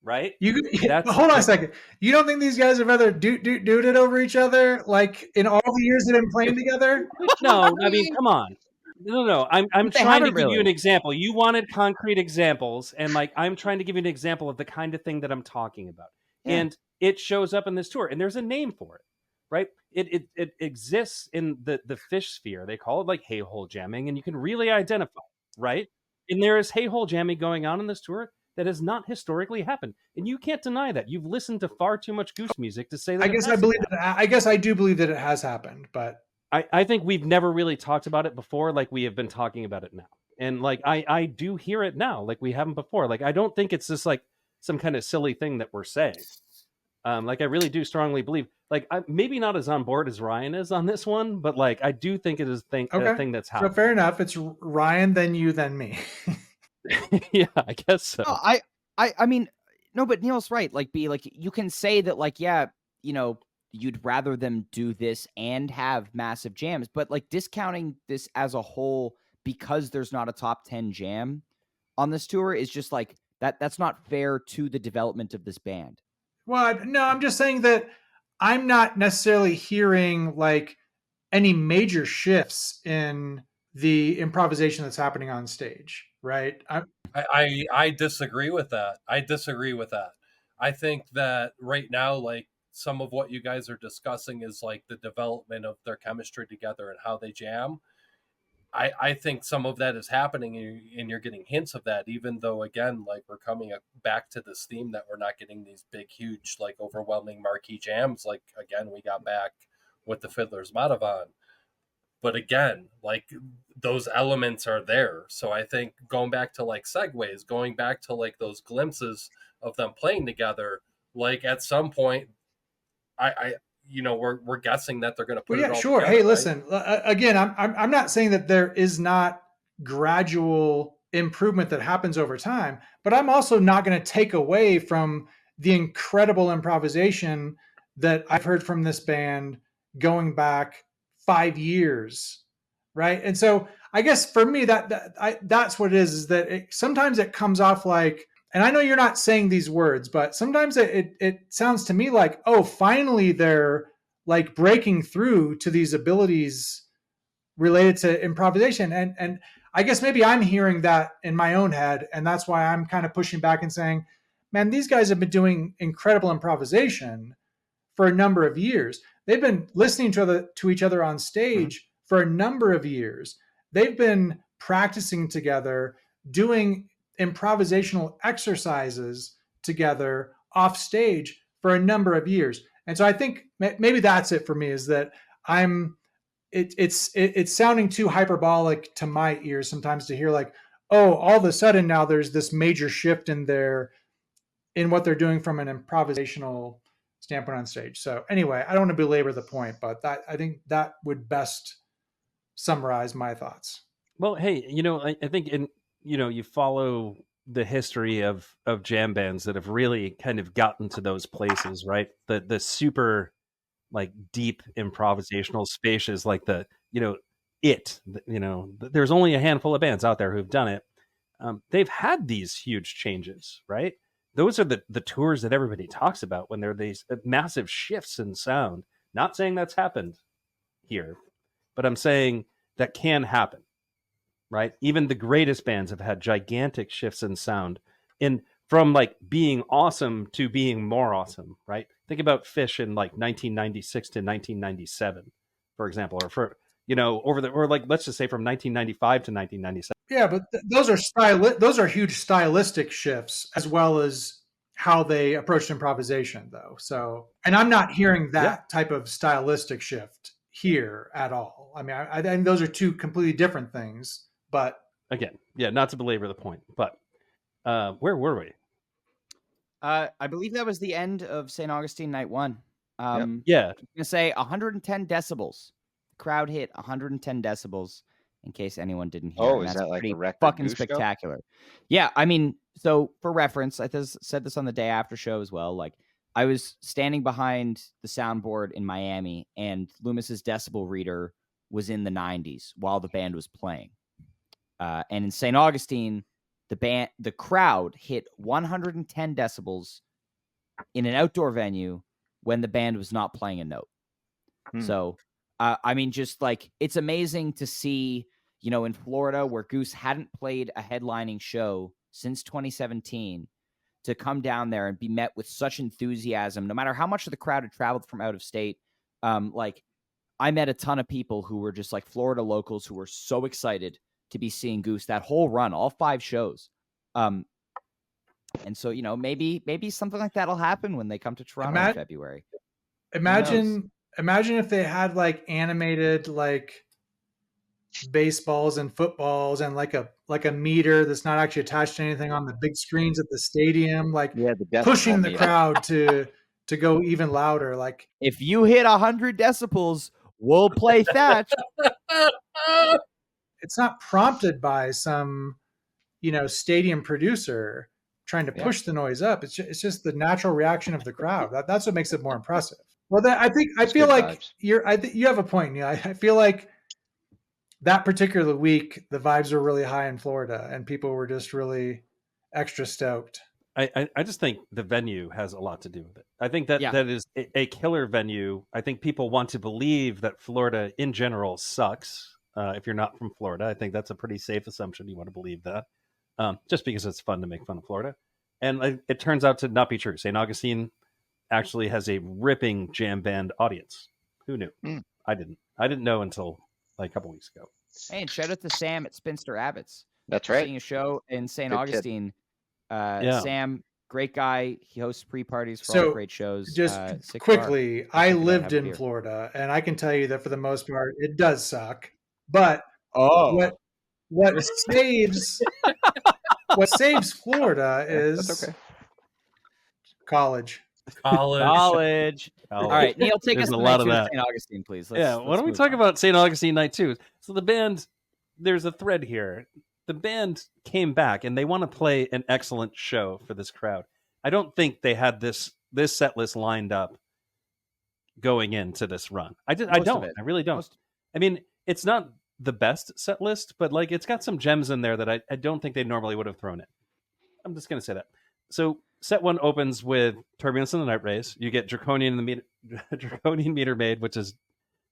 right? Hold on a second. You don't think these guys have ever dooted over each other like in all the years they've been playing together? No, I mean, come on. No. I'm They trying to haven't give you really. an example. You wanted concrete examples, and like I'm trying to give you an example of the kind of thing that I'm talking about. Yeah. And it shows up in this tour, and there's a name for it, right? It exists in the fish sphere. They call it like hey hole jamming, and you can really identify, right? And there is hey hole jamming going on in this tour that has not historically happened, and you can't deny that. You've listened to far too much Goose music to say that. I guess I do believe that it has happened, but I think we've never really talked about it before like we have been talking about it now. And like I do hear it now like we haven't before. Like I don't think it's just like some kind of silly thing that we're saying. Like I really do strongly believe like maybe not as on board as Ryan is on this one, but like I do think it is a thing that's happening. So fair enough. It's Ryan, then you, then me. Yeah, I guess so. No, I mean, no, but Neil's right. Like, you can say that, like, yeah, you'd rather them do this and have massive jams, but like discounting this as a whole because there's not a top 10 jam on this tour is just like that's not fair to the development of this band. Well, no, I'm just saying that I'm not necessarily hearing like any major shifts in the improvisation that's happening on stage, right? I disagree with that. I think that right now, like some of what you guys are discussing is like the development of their chemistry together and how they jam. I think some of that is happening and you're getting hints of that, even though, again, like we're coming back to this theme that we're not getting these big, huge, like overwhelming marquee jams. Like, again, we got back with the Fiddler's Matavan. But again, like those elements are there. So I think going back to like segues, going back to like those glimpses of them playing together, like at some point, I we're guessing that they're going to put it all sure. together. Hey, right? listen, again, I'm not saying that there is not gradual improvement that happens over time, but I'm also not going to take away from the incredible improvisation that I've heard from this band going back 5 years, right? And so I guess for me that's what it is that sometimes it comes off like, and I know you're not saying these words, but sometimes it sounds to me like, oh, finally they're like breaking through to these abilities related to improvisation. And I guess maybe I'm hearing that in my own head, and that's why I'm kind of pushing back and saying, man, these guys have been doing incredible improvisation for a number of years. They've been listening to each other on stage for a number of years. They've been practicing together, doing improvisational exercises together off stage for a number of years. And so I think maybe that's it for me, is that it's sounding too hyperbolic to my ears sometimes to hear like, oh, all of a sudden now there's this major shift in what they're doing from an improvisational standpoint on stage. So anyway, I don't want to belabor the point, but I think that would best summarize my thoughts. Well, hey, I think you follow the history of jam bands that have really kind of gotten to those places, right? The super like deep improvisational spaces, like the there's only a handful of bands out there who've done it. They've had these huge changes, right? Those are the tours that everybody talks about when there are these massive shifts in sound. Not saying that's happened here, but I'm saying that can happen, right? Even the greatest bands have had gigantic shifts in sound, in from like being awesome to being more awesome, right? Think about Fish in like 1996 to 1997, for example, or for or like let's just say from 1995 to 1997. Yeah, but those are huge stylistic shifts as well as how they approached improvisation, though. So, and I'm not hearing that type of stylistic shift here at all. I mean, I think those are two completely different things. But again, not to belabor the point, but where were we? I believe that was the end of St. Augustine night 1. Yeah, I'm gonna say 110 decibels. The crowd hit 110 decibels. In case anyone didn't hear. Oh, is that like a record fucking Goose spectacular? Show? Yeah, I mean, so for reference, I said this on the day after show as well. Like, I was standing behind the soundboard in Miami, and Loomis's decibel reader was in the 90s while the band was playing. And in St. Augustine, the crowd hit 110 decibels in an outdoor venue when the band was not playing a note. So, I mean, just like, it's amazing to see, in Florida where Goose hadn't played a headlining show since 2017, to come down there and be met with such enthusiasm, no matter how much of the crowd had traveled from out of state. Like, I met a ton of people who were just like Florida locals who were so excited to be seeing Goose that whole run, all 5 shows. And so, maybe something like that'll happen when they come to Toronto in February. Imagine if they had like animated like baseballs and footballs and like a meter that's not actually attached to anything on the big screens at the stadium, like pushing the crowd to go even louder. Like, if you hit 100 decibels, we'll play Thatch. It's not prompted by some, stadium producer trying to push the noise up. It's just the natural reaction of the crowd. That's what makes it more impressive. Well, I feel like vibes. You have a point, Neil. I feel like that particular week, the vibes were really high in Florida, and people were just really extra stoked. I just think the venue has a lot to do with it. I think that is a killer venue. I think people want to believe that Florida in general sucks. If you're not from Florida, I think that's a pretty safe assumption. You want to believe that, just because it's fun to make fun of Florida. And it turns out to not be true. St. Augustine actually has a ripping jam band audience. Who knew? I didn't know until like a couple weeks ago. Hey, and shout out to Sam at Spinster Abbott's. That's right. Seeing a show in St. Augustine. Sam, great guy. He hosts pre-parties for all great shows. Just quickly, I lived in Florida, and I can tell you that for the most part, it does suck. But what saves Florida is college. All right, Neil, take us to night 2 of St. Augustine, please. Why don't we talk about St. Augustine night 2? So the band, there's a thread here. The band came back and they want to play an excellent show for this crowd. I don't think they had this set list lined up going into this run. I really don't. I mean, it's not the best set list, but like it's got some gems in there that I don't think they normally would have thrown in. I'm just going to say that. So set 1 opens with Turbulence in the Night Race. You get Draconian Meter Maid, which is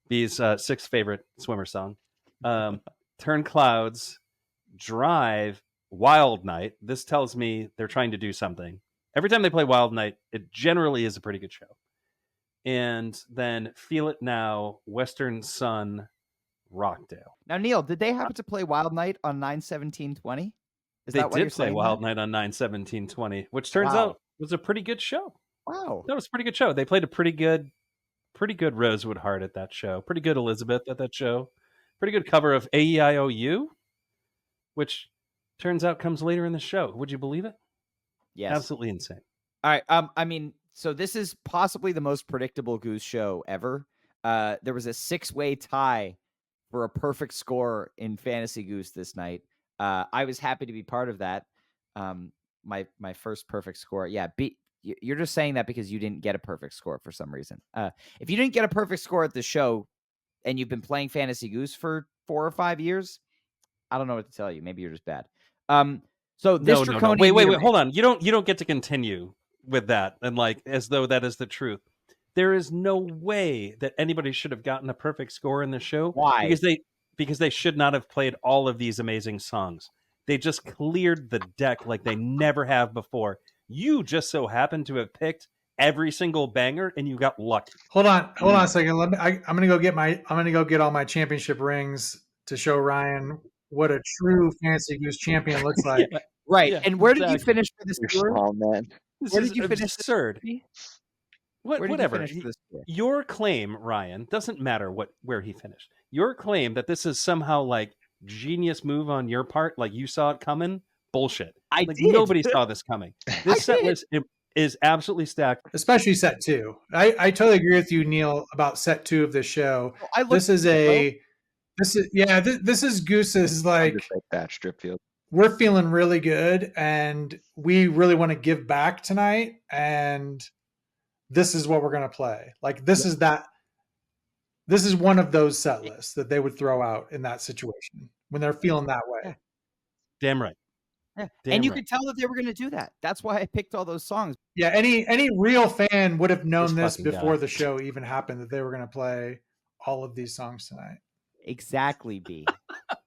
B's 6th favorite swimmer song. Turn Clouds, Drive, Wild Night. This tells me they're trying to do something. Every time they play Wild Night, it generally is a pretty good show. And then Feel It Now, Western Sun, Rockdale. Now, Neil, did they happen to play Wild Night on 9/17/20? They did play Wild Night on 9/17/20, which turns out was a pretty good show. Wow. That was a pretty good show. They played a pretty good Rosewood Heart at that show. Pretty good Elizabeth at that show. Pretty good cover of AEIOU, which turns out comes later in the show. Would you believe it? Yes. Absolutely insane. All right. I mean, so this is possibly the most predictable Goose show ever. There was a 6-way tie for a perfect score in Fantasy Goose this night. I was happy to be part of that. My first perfect score. Yeah, you're just saying that because you didn't get a perfect score for some reason. If you didn't get a perfect score at the show and you've been playing Fantasy Goose for 4 or 5 years, I don't know what to tell you. Maybe you're just bad. So this No. Wait. Hold on. You don't get to continue with that and like as though that is the truth. There is no way that anybody should have gotten a perfect score in the show. Why? Because they should not have played all of these amazing songs. They just cleared the deck like they never have before. You just so happen to have picked every single banger, and you got lucky. Hold on a second. I'm gonna go get all my championship rings to show Ryan what a true Fantasy Goose champion looks like. Yeah, right. yeah, and where did you exactly. finish for this You're tour? small, man. This Where is did you finish? absurd. Where did Whatever. you finish for this tour? Your claim, Ryan, doesn't matter where he finished. Your claim that this is somehow like genius move on your part, like you saw it coming, bullshit. I Like did. nobody saw this coming. This set list is absolutely stacked. Especially set 2. I totally agree with you, Neil, about set 2 of the show. This is Goose's like that Stripfield. We're feeling really good and we really want to give back tonight, and this is what we're going to play. Like this is one of those set lists that they would throw out in that situation when they're feeling that way. Yeah. Damn right. Yeah. Damn and you right. could tell that they were going to do that. That's why I picked all those songs. Yeah, any real fan would have known This this fucking before guy. the show even happened, that they were going to play all of these songs tonight. Exactly, B.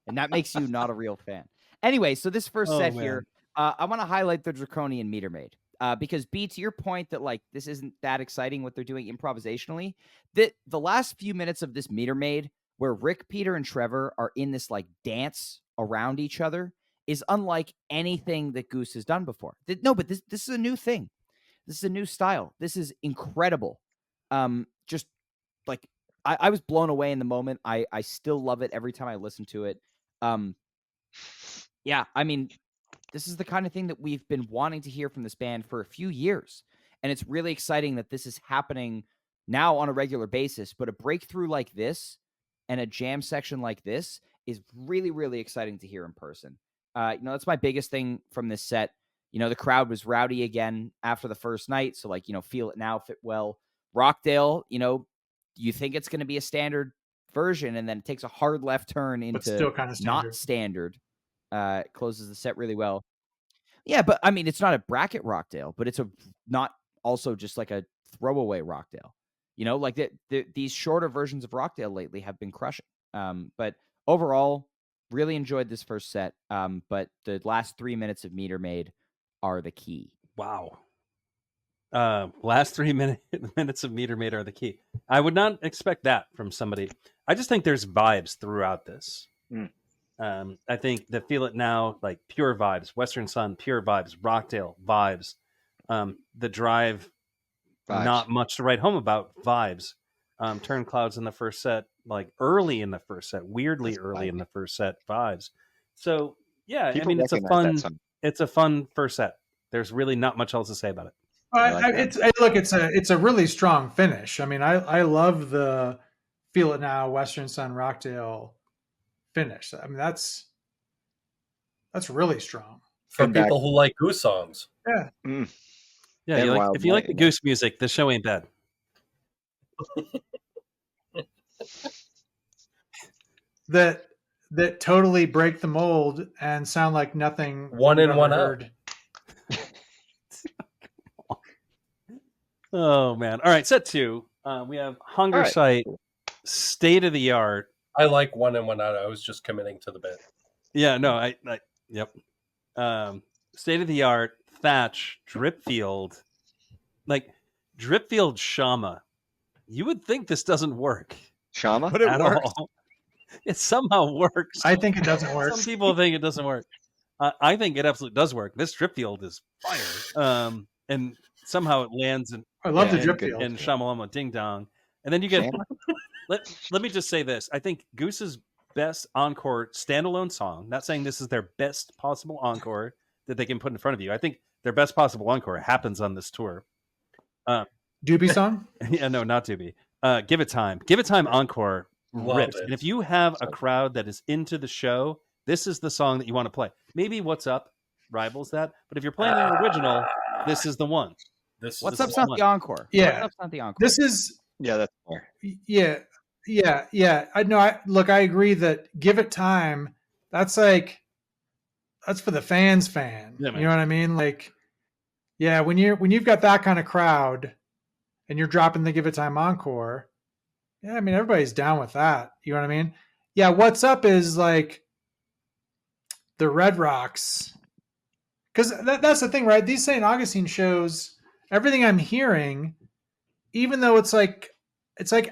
And that makes you not a real fan. Anyway, so this first set here, I want to highlight the Draconian Meter Maid. Because B, to your point that like this isn't that exciting what they're doing improvisationally, the last few minutes of this Meter Maid where Rick, Peter, and Trevor are in this like dance around each other is unlike anything that Goose has done before. No, but this is a new thing. This is a new style. This is incredible. Just like I was blown away in the moment. I still love it every time I listen to it. Yeah, I mean, this is the kind of thing that we've been wanting to hear from this band for a few years. And it's really exciting that this is happening now on a regular basis. But a breakthrough like this and a jam section like this is really, really exciting to hear in person. That's my biggest thing from this set. The crowd was rowdy again after the first night. So like, Feel It Now, Fit Well. Rockdale, you think it's going to be a standard version, and then it takes a hard left turn into still kind of not standard. Closes the set really well. Yeah, but I mean, it's not a bracket Rockdale, but it's not also just like a throwaway Rockdale. Like these shorter versions of Rockdale lately have been crushing. But overall, really enjoyed this first set. But the last 3 minutes of Meter Maid are the key. Wow. Last 3 minutes of Meter Maid are the key. I would not expect that from somebody. I just think there's vibes throughout this. I think the Feel It Now, like pure vibes, Western Sun, pure vibes, Rockdale vibes, the Drive, Vibes. not much to write home about, vibes. Turn Clouds in the first set, like early in the first set, weirdly early in the first set, vibes. So yeah, People it's a recognize that song. it's a fun first set. There's really not much else to say about it. It's a really strong finish. I mean, I love the Feel It Now, Western Sun, Rockdale finish. I mean, that's really strong for people who like Goose songs. Yeah. Yeah, if you like the Goose music, the show ain't bad. that totally break the mold and sound like nothing. One in, one out. Oh man! All right, set 2. We have Hunger Site, State of the Art. I like One in, One Out. I was just committing to the bit. Yeah, no, yep. State of the Art, Thatch, Dripfield, like Dripfield, Shama. You would think this doesn't work, Shama, but it works. All. It somehow works. I think it doesn't work. Some people think it doesn't work. I think it absolutely does work. This Dripfield is fire, and somehow it lands in. I love the Dripfield and Shamalama Ding Dong, and then you get. Let me just say this. I think Goose's best encore standalone song, not saying this is their best possible encore that they can put in front of you. I think their best possible encore happens on this tour. Doobie song? Yeah, no, not Doobie. Give It Time. Give It Time encore rips. And if you have a crowd that is into the show, this is the song that you want to play. Maybe What's Up, rivals that. But if you're playing the original, this is the one. What's Up's not the encore? Yeah. What's Up's not the encore? This is that's fair. Yeah. I know. I agree that Give It Time. That's for the fans. Yeah, you know what I mean? Like, yeah, when you've got that kind of crowd, and you're dropping the Give It Time encore. Yeah, I mean everybody's down with that. You know what I mean? Yeah. What's Up is like the Red Rocks, because that's the thing, right? These St. Augustine shows, everything I'm hearing, even though it's like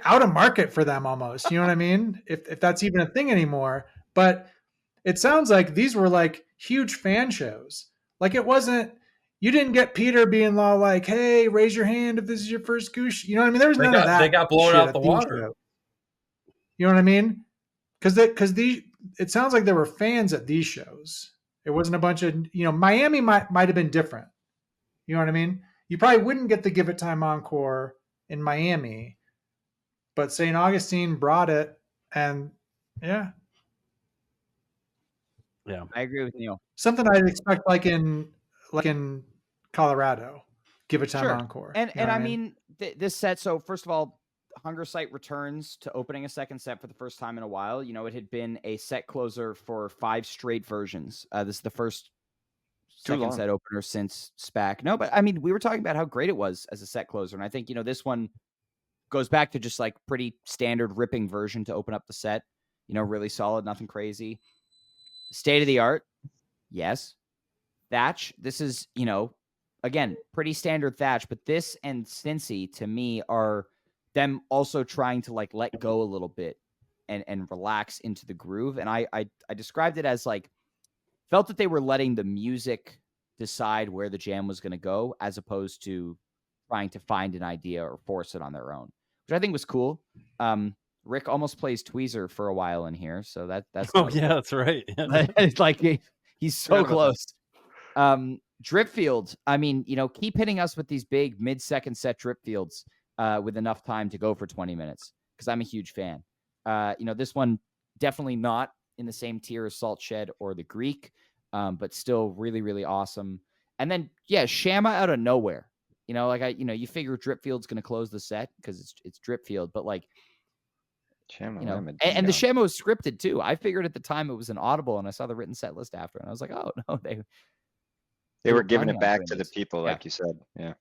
out of market for them almost, you know what I mean? If that's even a thing anymore. But it sounds like these were like huge fan shows. Like it wasn't, you didn't get Peter being all like, hey, raise your hand if this is your first Goose. You know what I mean? There was none of that. They got blown out the water. Shows. You know what I mean? Because it sounds like there were fans at these shows. It wasn't a bunch of, Miami might have been different. You know what I mean? You probably wouldn't get the Give It Time encore in Miami, but St. Augustine brought it, and yeah, I agree with Neil. something I'd expect like in Colorado, Give It Time encore. And I mean this set. So first of all, Hunger Site returns to opening a second set for the first time in a while. It had been a set closer for 5 straight versions. This is the first second set opener since SPAC. No, but I mean, we were talking about how great it was as a set closer. And I think, this one goes back to just like pretty standard ripping version to open up the set, really solid, nothing crazy. State of the art. Yes. Thatch. This is, again, pretty standard Thatch, but this and Cincy to me are them also trying to like let go a little bit and relax into the groove. And I described it as like, felt that they were letting the music decide where the jam was going to go, as opposed to trying to find an idea or force it on their own, which I think was cool. Rick almost plays Tweezer for a while in here, so that's that's right. It's like he's so close. Dripfield, I mean, keep hitting us with these big mid-second set Dripfields with enough time to go for 20 minutes, because I'm a huge fan. This one definitely not in the same tier as Salt Shed or the Greek, but still really, really awesome. And then, Shama out of nowhere. You figure Dripfield's going to close the set because it's Dripfield, but like, Shama, and the Shama was scripted too. I figured at the time it was an audible, and I saw the written set list after, and I was like, oh no, they were giving it back to the people, like you said. Yeah,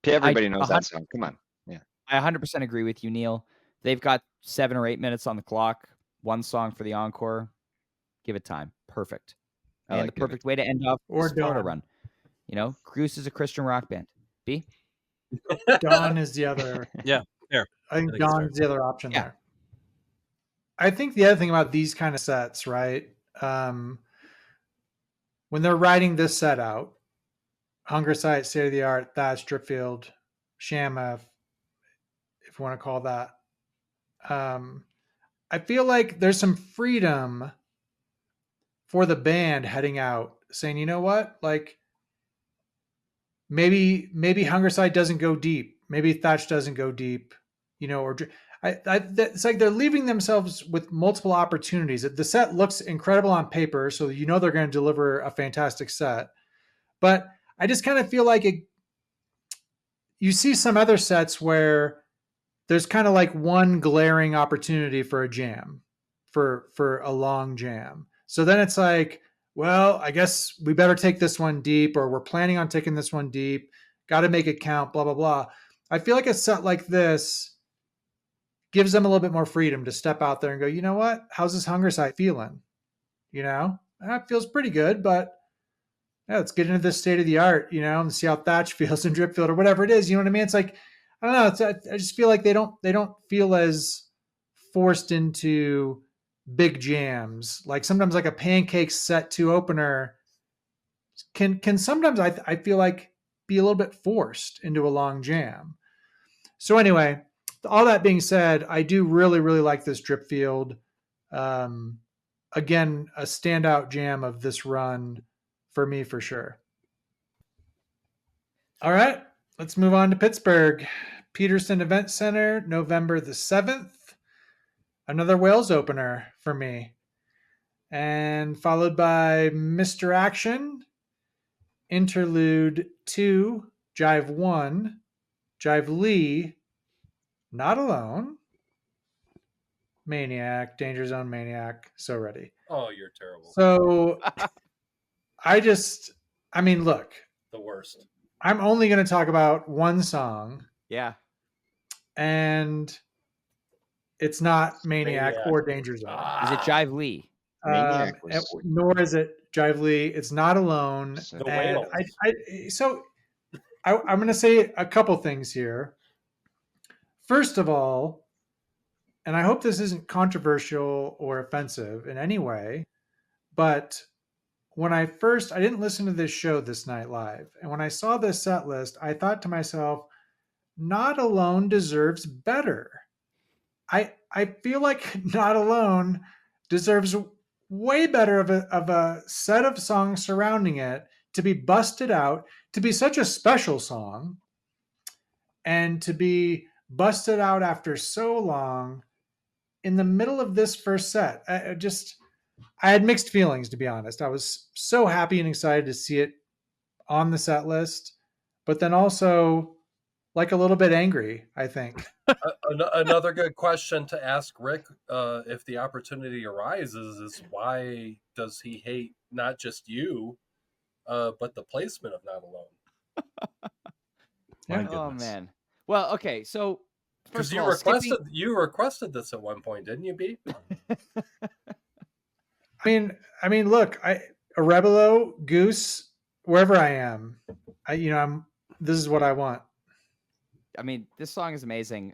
everybody knows that song. Come on, yeah. I 100% agree with you, Neil. They've got 7 or 8 minutes on the clock. 1 song for the encore. Give It Time. Perfect. And the perfect way to end off or Florida run. Goose is a Christian rock band. B? Dawn is the other. Yeah, fair. I think Dawn is the other option there. I think the other thing about these kind of sets, right? When they're writing this set out, Hunger Site, State of the Art, Thatch, Dripfield, Shama, if you want to call that. I feel like there's some freedom for the band heading out, saying, you know what, like maybe Hunger Site doesn't go deep, maybe Thatch doesn't go deep, or it's like they're leaving themselves with multiple opportunities. The set looks incredible on paper, so they're going to deliver a fantastic set. But I just kind of feel like you see some other sets where there's kind of like one glaring opportunity for a jam, for a long jam. So then it's like, well, I guess we better take this one deep, or we're planning on taking this one deep. Got to make it count, blah, blah, blah. I feel like a set like this gives them a little bit more freedom to step out there and go, you know what? How's this Hunger Site feeling? That feels pretty good, but let's get into this State of the Art, and see how Thatch feels in Dripfield or whatever it is. You know what I mean? It's like, I don't know. I just feel like they don't feel as forced into big jams. Like sometimes like a Pancake set 2 opener can sometimes I feel like be a little bit forced into a long jam. So anyway, all that being said, I do really, really like this Dripfield. Again, a standout jam of this run for me for sure. All right, let's move on to Pittsburgh. Peterson Event Center, November the 7th. Another Wales opener for me. And followed by Mr. Action Interlude 2, Jive 1, Jive Lee, Not Alone, Maniac, Danger Zone, Maniac, So Ready. Oh, you're terrible. So I mean, look, The worst. I'm only going to talk about one song, Yeah. and it's not Maniac, Maniac. or Danger Zone. Is it Jive Lee? Maniac was Nor is it Jive Lee. It's Not Alone. so The And Whales. I'm going to say a couple things here. First of all, and I hope this isn't controversial or offensive in any way, but I didn't listen to this show this night live. And when I saw this set list, I thought to myself, Not Alone deserves better. I feel like Not Alone deserves way better of a set of songs surrounding it, to be busted out, to be such a special song, and to be busted out after so long in the middle of this first set. I had mixed feelings, to be honest. I was so happy and excited to see it on the set list, but then also like a little bit angry, I think. Another good question to ask Rick, if the opportunity arises, is why does he hate not just you, but the placement of Not Alone? My Yeah. Oh goodness. man. Well, okay. So Because first of all, you requested this at one point, didn't you, B? I mean, look, Arebelo, Goose, wherever I am, this is what I want. I mean, this song is amazing.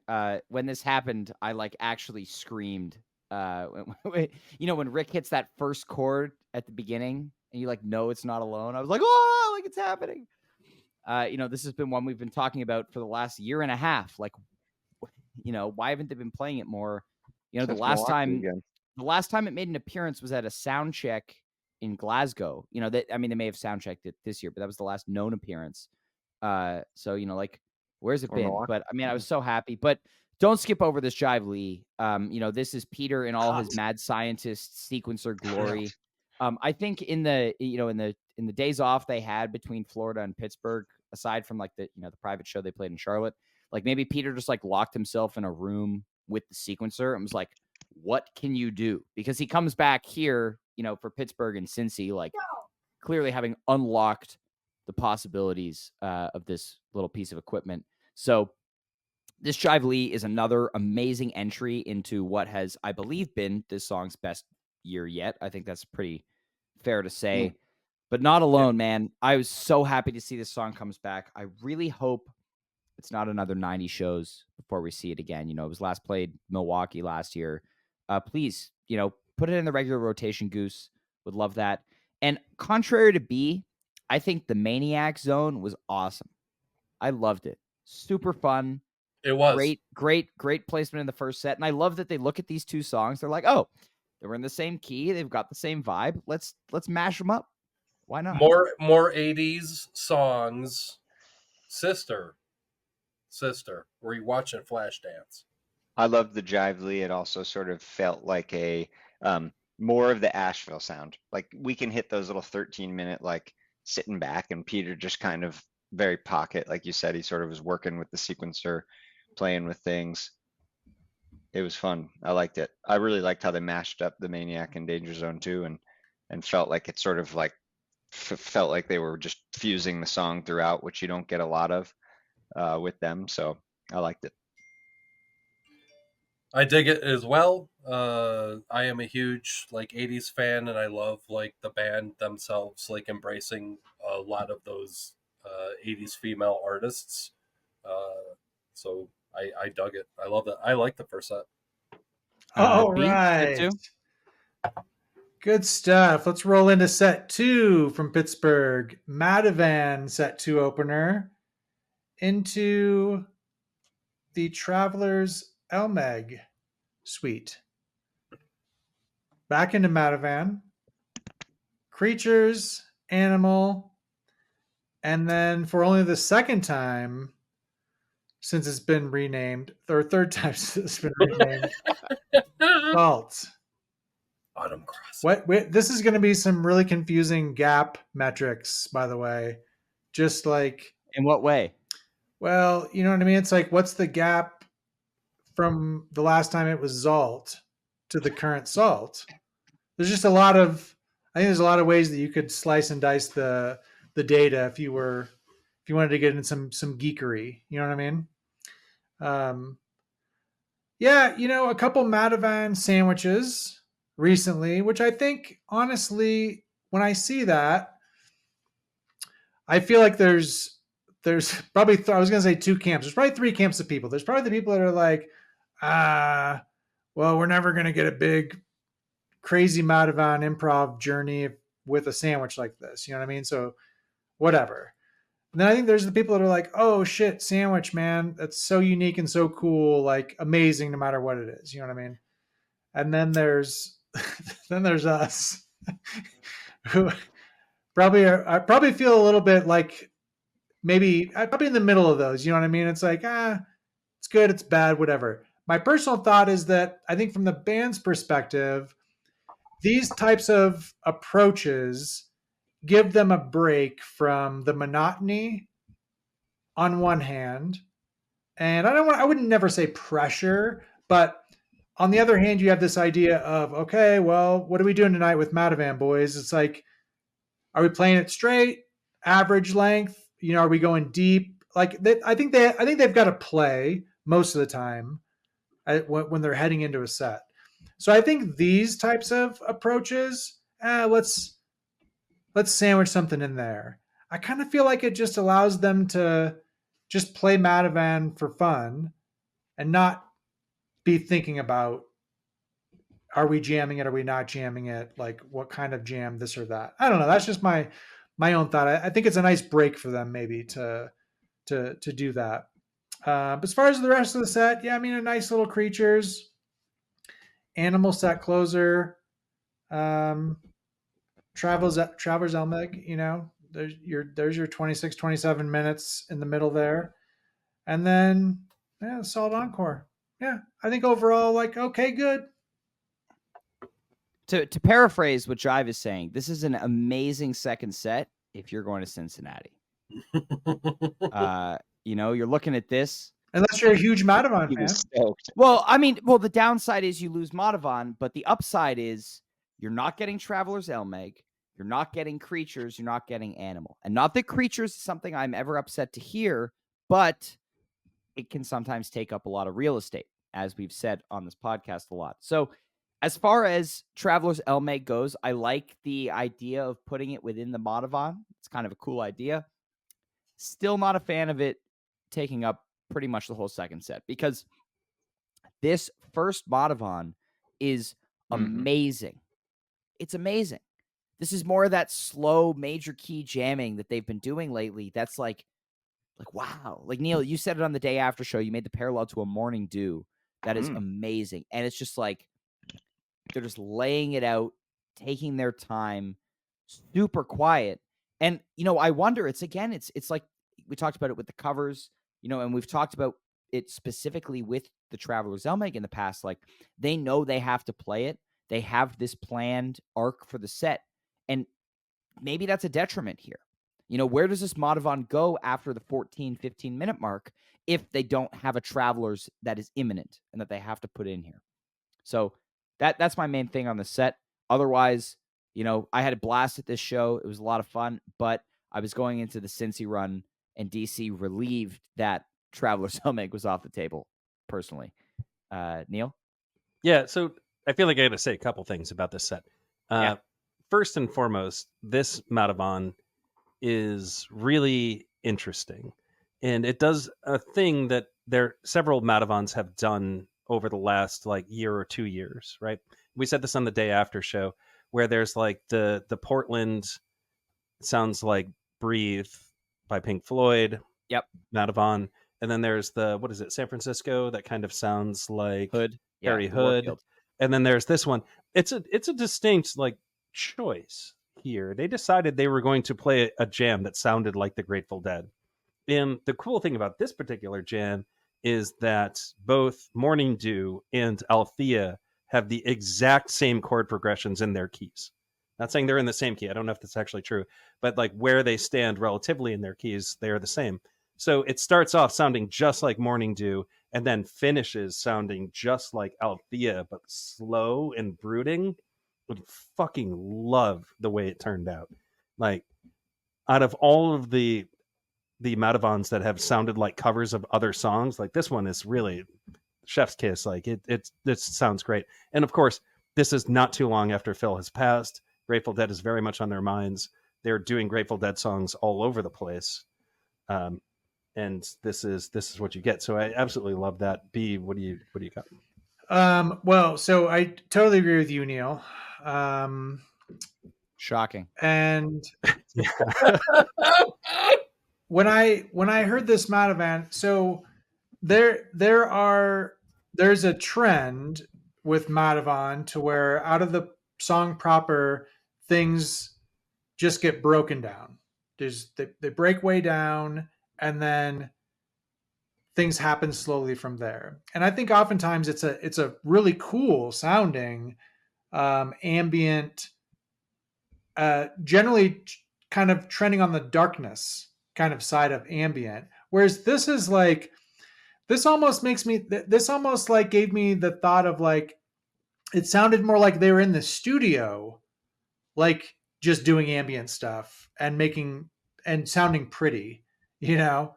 When this happened, I like actually screamed. When Rick hits that first chord at the beginning, and you like know it's not alone. I was like, oh, like it's happening. This has been one we've been talking about for the last year and a half. Like, why haven't they been playing it more? The since last Milwaukee time, again. the last time it made an appearance was at a sound check in Glasgow. They may have sound checked it this year, but that was the last known appearance. So like, where's it Or been? Milwaukee. But I mean, I was so happy. But don't skip over this Jive Lee. This is Peter in all his mad scientist sequencer glory. I think in the in the days off they had between Florida and Pittsburgh, aside from like the private show they played in Charlotte, like maybe Peter just like locked himself in a room with the sequencer and was like, what can you do? Because he comes back here, for Pittsburgh and Cincy, like clearly having unlocked the possibilities of this little piece of equipment. So this Jive Lee is another amazing entry into what has, I believe, been this song's best year yet. I think that's pretty fair to say. But Not Alone, man. I was so happy to see this song comes back. I really hope it's not another 90 shows before we see it again. It was last played Milwaukee last year. Please, put it in the regular rotation, Goose. Would love that. And contrary to B, I think the Maniac Zone was awesome. I loved it. Super fun. It was great placement in the first set. And I love that they look at these two songs. They're like, oh, they were in the same key. They've got the same vibe. Let's mash them up. Why not? More 80s songs. Sister. Were you watching Flashdance? I loved the Jive Lee. It also sort of felt like a more of the Asheville sound. Like we can hit those little 13-minute like sitting back, and Peter just kind of very pocket, like you said. He sort of was working with the sequencer, playing with things. It was fun. I liked it. I really liked how they mashed up the Maniac and Danger Zone too, and felt like it sort of like felt like they were just fusing the song throughout, which you don't get a lot of with them. So I liked it. I dig it as well. I am a huge 80s fan, and I love the band themselves embracing a lot of those 80s female artists. So I dug it. I love it. I like the first set. All B, set right. two? Good stuff. Let's roll into set 2 from Pittsburgh. Madivan set 2 opener into the Travelers Elmeg suite. Back into Madivan. Creatures, Animal, and then for only the second time since it's been renamed, or third time since it's been renamed, Salt. Autumn Crossing. This is going to be some really confusing gap metrics, by the way. Just like, In what way? well, you know what I mean? It's like, what's the gap from the last time it was Zalt to the current Salt? There's just a lot of, I think there's a lot of ways that you could slice and dice the data if you wanted to get in some geekery. You know what I mean? Yeah, a couple Matavan sandwiches recently, which I think honestly, when I see that, I feel like there's probably I was gonna say two camps. There's probably three camps of people. There's probably the people that are like, well, we're never gonna get a big crazy Matavan improv journey with a sandwich like this. You know what I mean? So whatever. And then I think there's the people that are like, oh shit, sandwich, man, that's so unique and so cool, like amazing no matter what it is. You know what I mean? And then there's us who I probably feel a little bit like maybe I'm probably in the middle of those. You know what I mean? It's like, it's good, it's bad, whatever. My personal thought is that I think from the band's perspective, these types of approaches give them a break from the monotony on one hand. And I wouldn't never say pressure, but on the other hand, you have this idea of, okay, well, what are we doing tonight with Matavan boys? It's like, are we playing it straight, average length? Are we going deep? Like, I think they've got to play most of the time when they're heading into a set. So I think these types of approaches, let's sandwich something in there. I kind of feel like it just allows them to just play Matavan for fun and not be thinking about, are we jamming it? Are we not jamming it? Like, what kind of jam, this or that? I don't know. That's just my own thought. I think it's a nice break for them maybe to do that. But as far as the rest of the set, yeah, I mean, a nice little creatures, animal set closer, Travelers Elmeg. There's your 26, 27 minutes in the middle there, and then solid encore. Yeah, I think overall, like, okay, good. To paraphrase what Jive is saying, this is an amazing second set if you're going to Cincinnati. You're looking at this. Unless you're a huge Matavan fan. Stoked. Well, I mean, the downside is you lose Matavan, but the upside is you're not getting Traveler's Elmeg, you're not getting Creatures, you're not getting Animal. And not that Creatures is something I'm ever upset to hear, but it can sometimes take up a lot of real estate, as we've said on this podcast a lot. So as far as Traveler's Elmeg goes, I like the idea of putting it within the Matavan. It's kind of a cool idea. Still not a fan of it taking up pretty much the whole second set, because this first Matavan is amazing. It's amazing. This is more of that slow major key jamming that they've been doing lately. That's like wow. Like, Neil, you said it on the day after show. You made the parallel to a Morning Dew. That is amazing. And it's just like they're just laying it out, taking their time, super quiet. And, I wonder, it's like we talked about it with the covers, and we've talked about it specifically with the Traveler's Elmeg in the past. Like, they know they have to play it. They have this planned arc for the set. And maybe that's a detriment here. Where does this Matavan go after the 14, 15-minute mark if they don't have a Travelers that is imminent and that they have to put in here? So that's my main thing on the set. Otherwise, I had a blast at this show. It was a lot of fun, but I was going into the Cincy run and DC relieved that Traveler's Elmeg was off the table, personally. Neil? Yeah, so I feel like I got to say a couple things about this set. First and foremost, this Matavan is really interesting. And it does a thing that several Matavans have done over the last year or 2 years, right? We said this on the day after show, where there's the Portland sounds like Breathe by Pink Floyd. Yep. Matavan. And then there's San Francisco, that kind of sounds like Hood. Harry Hood. Warfield. And then there's this one. It's a distinct choice here. They decided they were going to play a jam that sounded like the Grateful Dead. And the cool thing about this particular jam is that both Morning Dew and Althea have the exact same chord progressions in their keys. Not saying they're in the same key. I don't know if that's actually true, but like where they stand relatively in their keys, they are the same. So it starts off sounding just like Morning Dew and then finishes sounding just like Althea, but slow and brooding. I fucking love the way it turned out. Like, out of all of the Madavans that have sounded like covers of other songs, like this one is really chef's kiss. Like it sounds great. And of course, this is not too long after Phil has passed. Grateful Dead is very much on their minds. They're doing Grateful Dead songs all over the place. And this is what you get. So I absolutely love that. B, what do you got? Well, so I totally agree with you, Neil. Shocking. And when I heard this Madavan, so there's a trend with Madavan to where out of the song proper, things just get broken down. They break way down, and then things happen slowly from there. And I think oftentimes it's a really cool sounding ambient, generally kind of trending on the darkness kind of side of ambient. Whereas this is like, this almost like gave me the thought of like, it sounded more like they were in the studio, like just doing ambient stuff and making and sounding pretty, you know,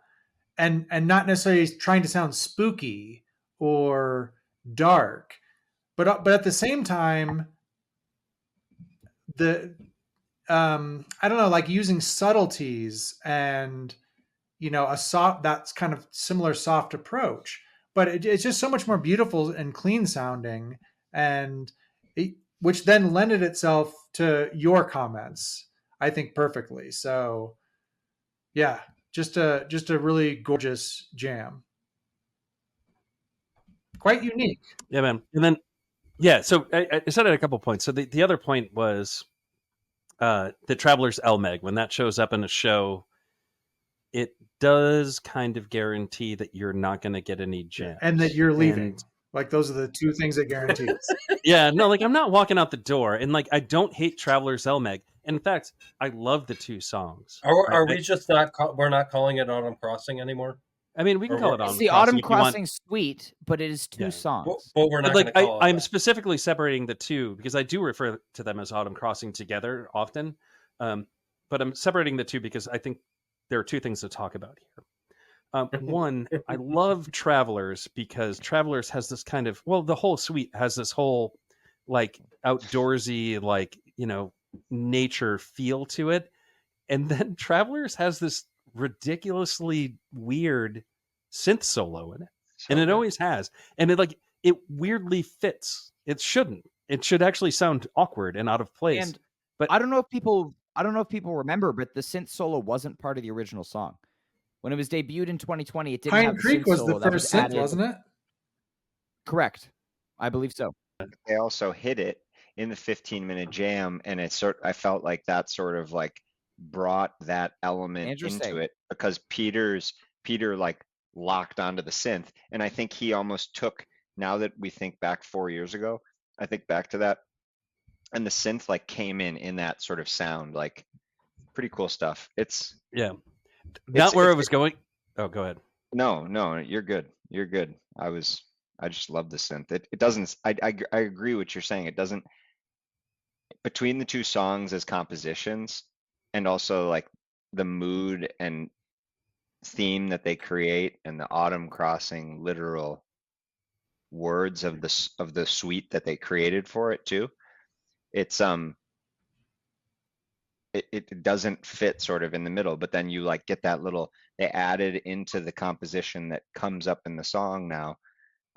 and not necessarily trying to sound spooky or dark, but at the same time, the I don't know, like using subtleties and, you know, a soft, that's kind of similar soft approach, but it's just so much more beautiful and clean sounding, and which then lended itself to your comments, I think, perfectly. So yeah, just a really gorgeous jam, quite unique. Yeah, man. And then yeah, so I said it a couple points. So the other point was the Traveler's Elmeg. When that shows up in a show, it does kind of guarantee that you're not going to get any jams. And that you're leaving. Like, those are the two things it guarantees. Yeah, no, like I'm not walking out the door, and like I don't hate Traveler's Elmeg. In fact, I love the two songs. Are we just not? We're not calling it Autumn Crossing anymore. I mean, we can call it Autumn Crossing. It's the Autumn Crossing suite, but it is two songs. But we're not like call I'm specifically separating the two because I do refer to them as Autumn Crossing together often. But I'm separating the two because I think there are two things to talk about here. One, I love Travelers because Travelers has this kind of, well, the whole suite has this whole like outdoorsy, like, you know, nature feel to it. And then Travelers has this ridiculously weird synth solo in it. And it always has. And it weirdly fits. It shouldn't. It should actually sound awkward and out of place. And but I don't know if people remember, but the synth solo wasn't part of the original song. When it was debuted in 2020, it didn't Pine have Creek the synth was the first synth, wasn't it? Correct. I believe so. They also hit it in the 15-minute jam, and I felt like that sort of like brought that element into it because Peter like locked onto the synth, and I think he almost took, now that we think back 4 years ago, I think back to that, and the synth like came in that sort of sound, like pretty cool stuff. Not where I was going. Oh, go ahead. No, you're good. You're good. I just love the synth. It doesn't, I agree what you're saying. It doesn't, between the two songs as compositions and also like the mood and theme that they create and the Autumn Crossing literal words of the suite that they created for it too. It's it doesn't fit sort of in the middle, but then you like get that little, they added into the composition that comes up in the song now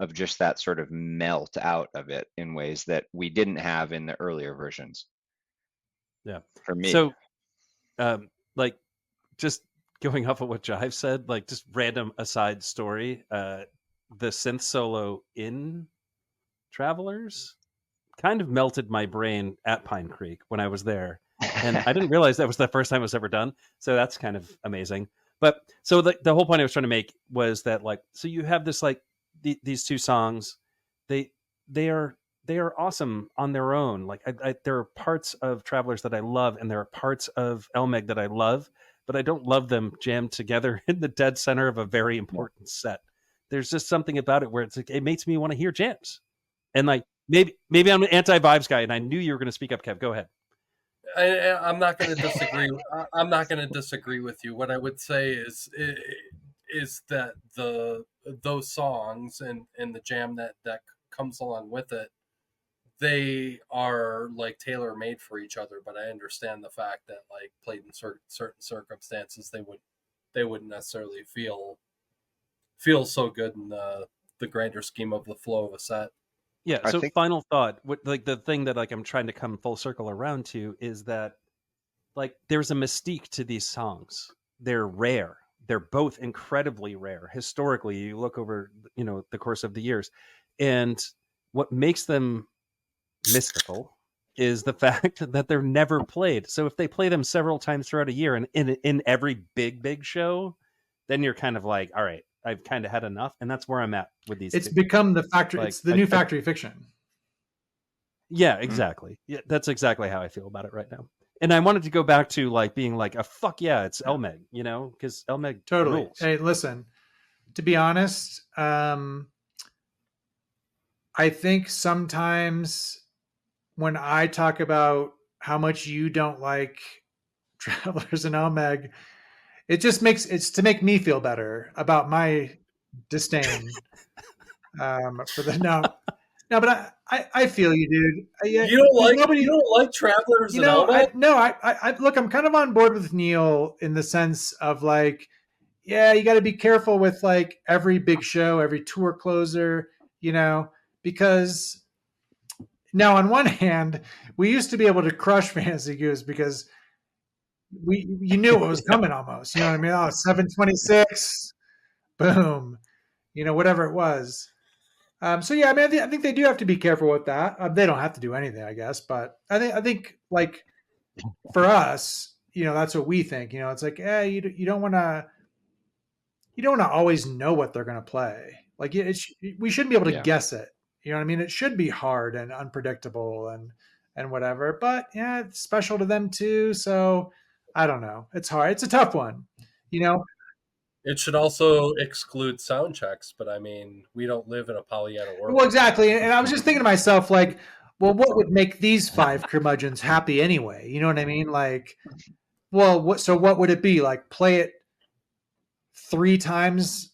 of just that sort of melt out of it in ways that we didn't have in the earlier versions. Yeah. For me. So like just going off of what Jive said, like just random aside story, the synth solo in Travelers kind of melted my brain at Pine Creek when I was there. And I didn't realize that was the first time it was ever done. So that's kind of amazing. But so the whole point I was trying to make was that like, so you have this like these two songs, they're they are awesome on their own. Like there are parts of Travelers that I love, and there are parts of Elmeg that I love, but I don't love them jammed together in the dead center of a very important set. There's just something about it where it's like it makes me want to hear jams. And like maybe I'm an anti-vibes guy, and I knew you were going to speak up, Kev. Go ahead. I'm not going to disagree. I'm not going to disagree with you. What I would say is that those songs and the jam that comes along with it, they are like tailor made for each other. But I understand the fact that like played in certain circumstances, they wouldn't necessarily feel so good in the grander scheme of the flow of a set. Yeah. So final thought, what like the thing that like I'm trying to come full circle around to is that like there's a mystique to these songs. They're rare. They're both incredibly rare historically. You look over, the course of the years, and what makes them mystical is the fact that they're never played. So if they play them several times throughout a year and in every big show, then you're kind of like, all right, I've kind of had enough, and that's where I'm at with these. It's become the factory. Like, it's the new factory fiction. Yeah, exactly. Yeah, that's exactly how I feel about it right now. And I wanted to go back to like being like a fuck yeah, it's Elmeg, because Elmeg totally rules. Hey, listen, to be honest, I think sometimes when I talk about how much you don't like Travelers and Elmeg, it just makes it's to make me feel better about my disdain for the no, but I feel you, dude. You don't like Travelers and Elmeg? I look, I'm kind of on board with Neil in the sense of like, yeah, you got to be careful with like every big show, every tour closer, because now on one hand, we used to be able to crush Fantasy Goose because you knew what was coming almost. You know what I mean? Oh, 726, boom, whatever it was. So yeah, I mean, I think they do have to be careful with that. They don't have to do anything, I guess, but I think like for us, that's what we think. It's like, you don't want to always know what they're going to play. Like we shouldn't be able to guess it. You know what I mean? It should be hard and unpredictable and whatever. But yeah, it's special to them too. So I don't know. It's hard. It's a tough one. It should also exclude sound checks, but I mean, we don't live in a Pollyanna world. Well, exactly. And I was just thinking to myself, like, well, what would make these 5 curmudgeons happy anyway? You know what I mean? Like, well, what would it be? Like, play it 3 times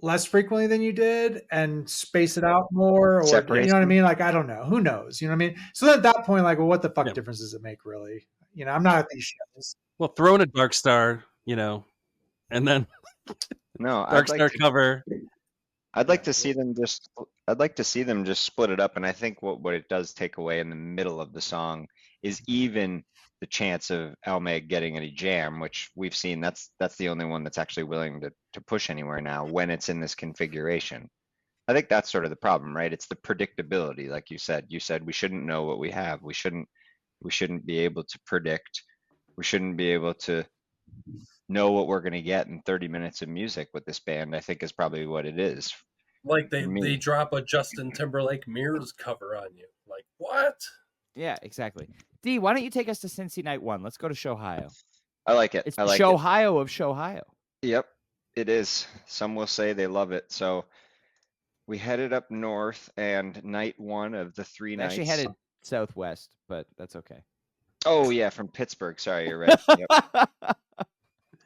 less frequently than you did and space it out more, or Separation. You know what I mean? Like, I don't know. Who knows? You know what I mean? So at that point, like, well, what the fuck difference does it make, really? I'm not at these shows. Well, throw in a Dark Star, and then no Dark Star cover. I'd like to see them just split it up, and I think what it does take away in the middle of the song is even the chance of Elmeg getting any jam, which we've seen that's the only one that's actually willing to push anywhere now when it's in this configuration. I think that's sort of the problem, right? It's the predictability, like you said. You said we shouldn't know what we have. We shouldn't be able to predict. We shouldn't be able to know what we're going to get in 30 minutes of music with this band, I think is probably what it is. Like they drop a Justin Timberlake Mirrors cover on you. Like, what? Yeah, exactly. D, why don't you take us to Cincy Night 1? Let's go to Showhio. I like it. It's I like Showhio of Showhio. Yep, it is. Some will say they love it. So we headed up north, and night 1 of the 3 nights. Actually headed southwest, but that's okay. Oh yeah, from Pittsburgh. Sorry, you're right. Yep.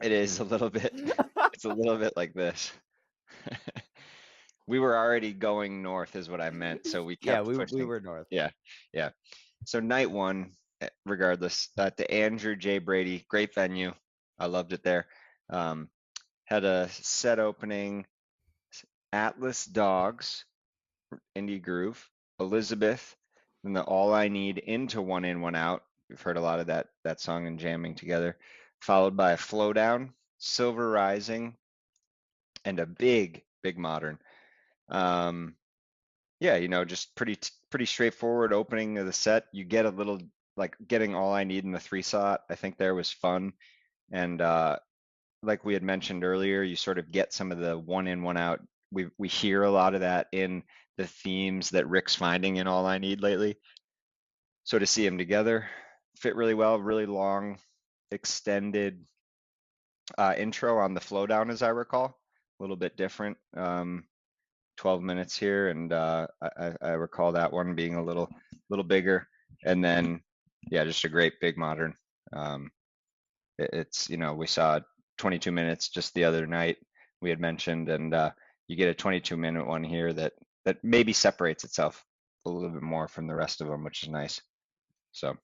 It is a little bit. It's a little bit like this. We were already going north, is what I meant. So we kept pushing. We were north. Yeah. So night 1, regardless, at the Andrew J. Brady, great venue. I loved it there. Had a set opening. Atlas Dogs, Indie Groove, Elizabeth, and the All I Need into One In, One Out. We've heard a lot of that song and jamming together. Followed by a Flowdown, Silver Rising, and a big modern. Just pretty straightforward opening of the set. You get a little like getting All I Need in the 3-slot. I think there was fun, and like we had mentioned earlier, you sort of get some of the one in, one out. We hear a lot of that in the themes that Rick's finding in All I Need lately. So to see them together fit really well, really long, extended intro on the flow down, as I recall, a little bit different. 12 minutes here, and I recall that one being a little bigger, and then yeah, just a great big modern. It's, you know, we saw 22 minutes just the other night, we had mentioned, and you get a 22-minute one here that maybe separates itself a little bit more from the rest of them, which is nice. So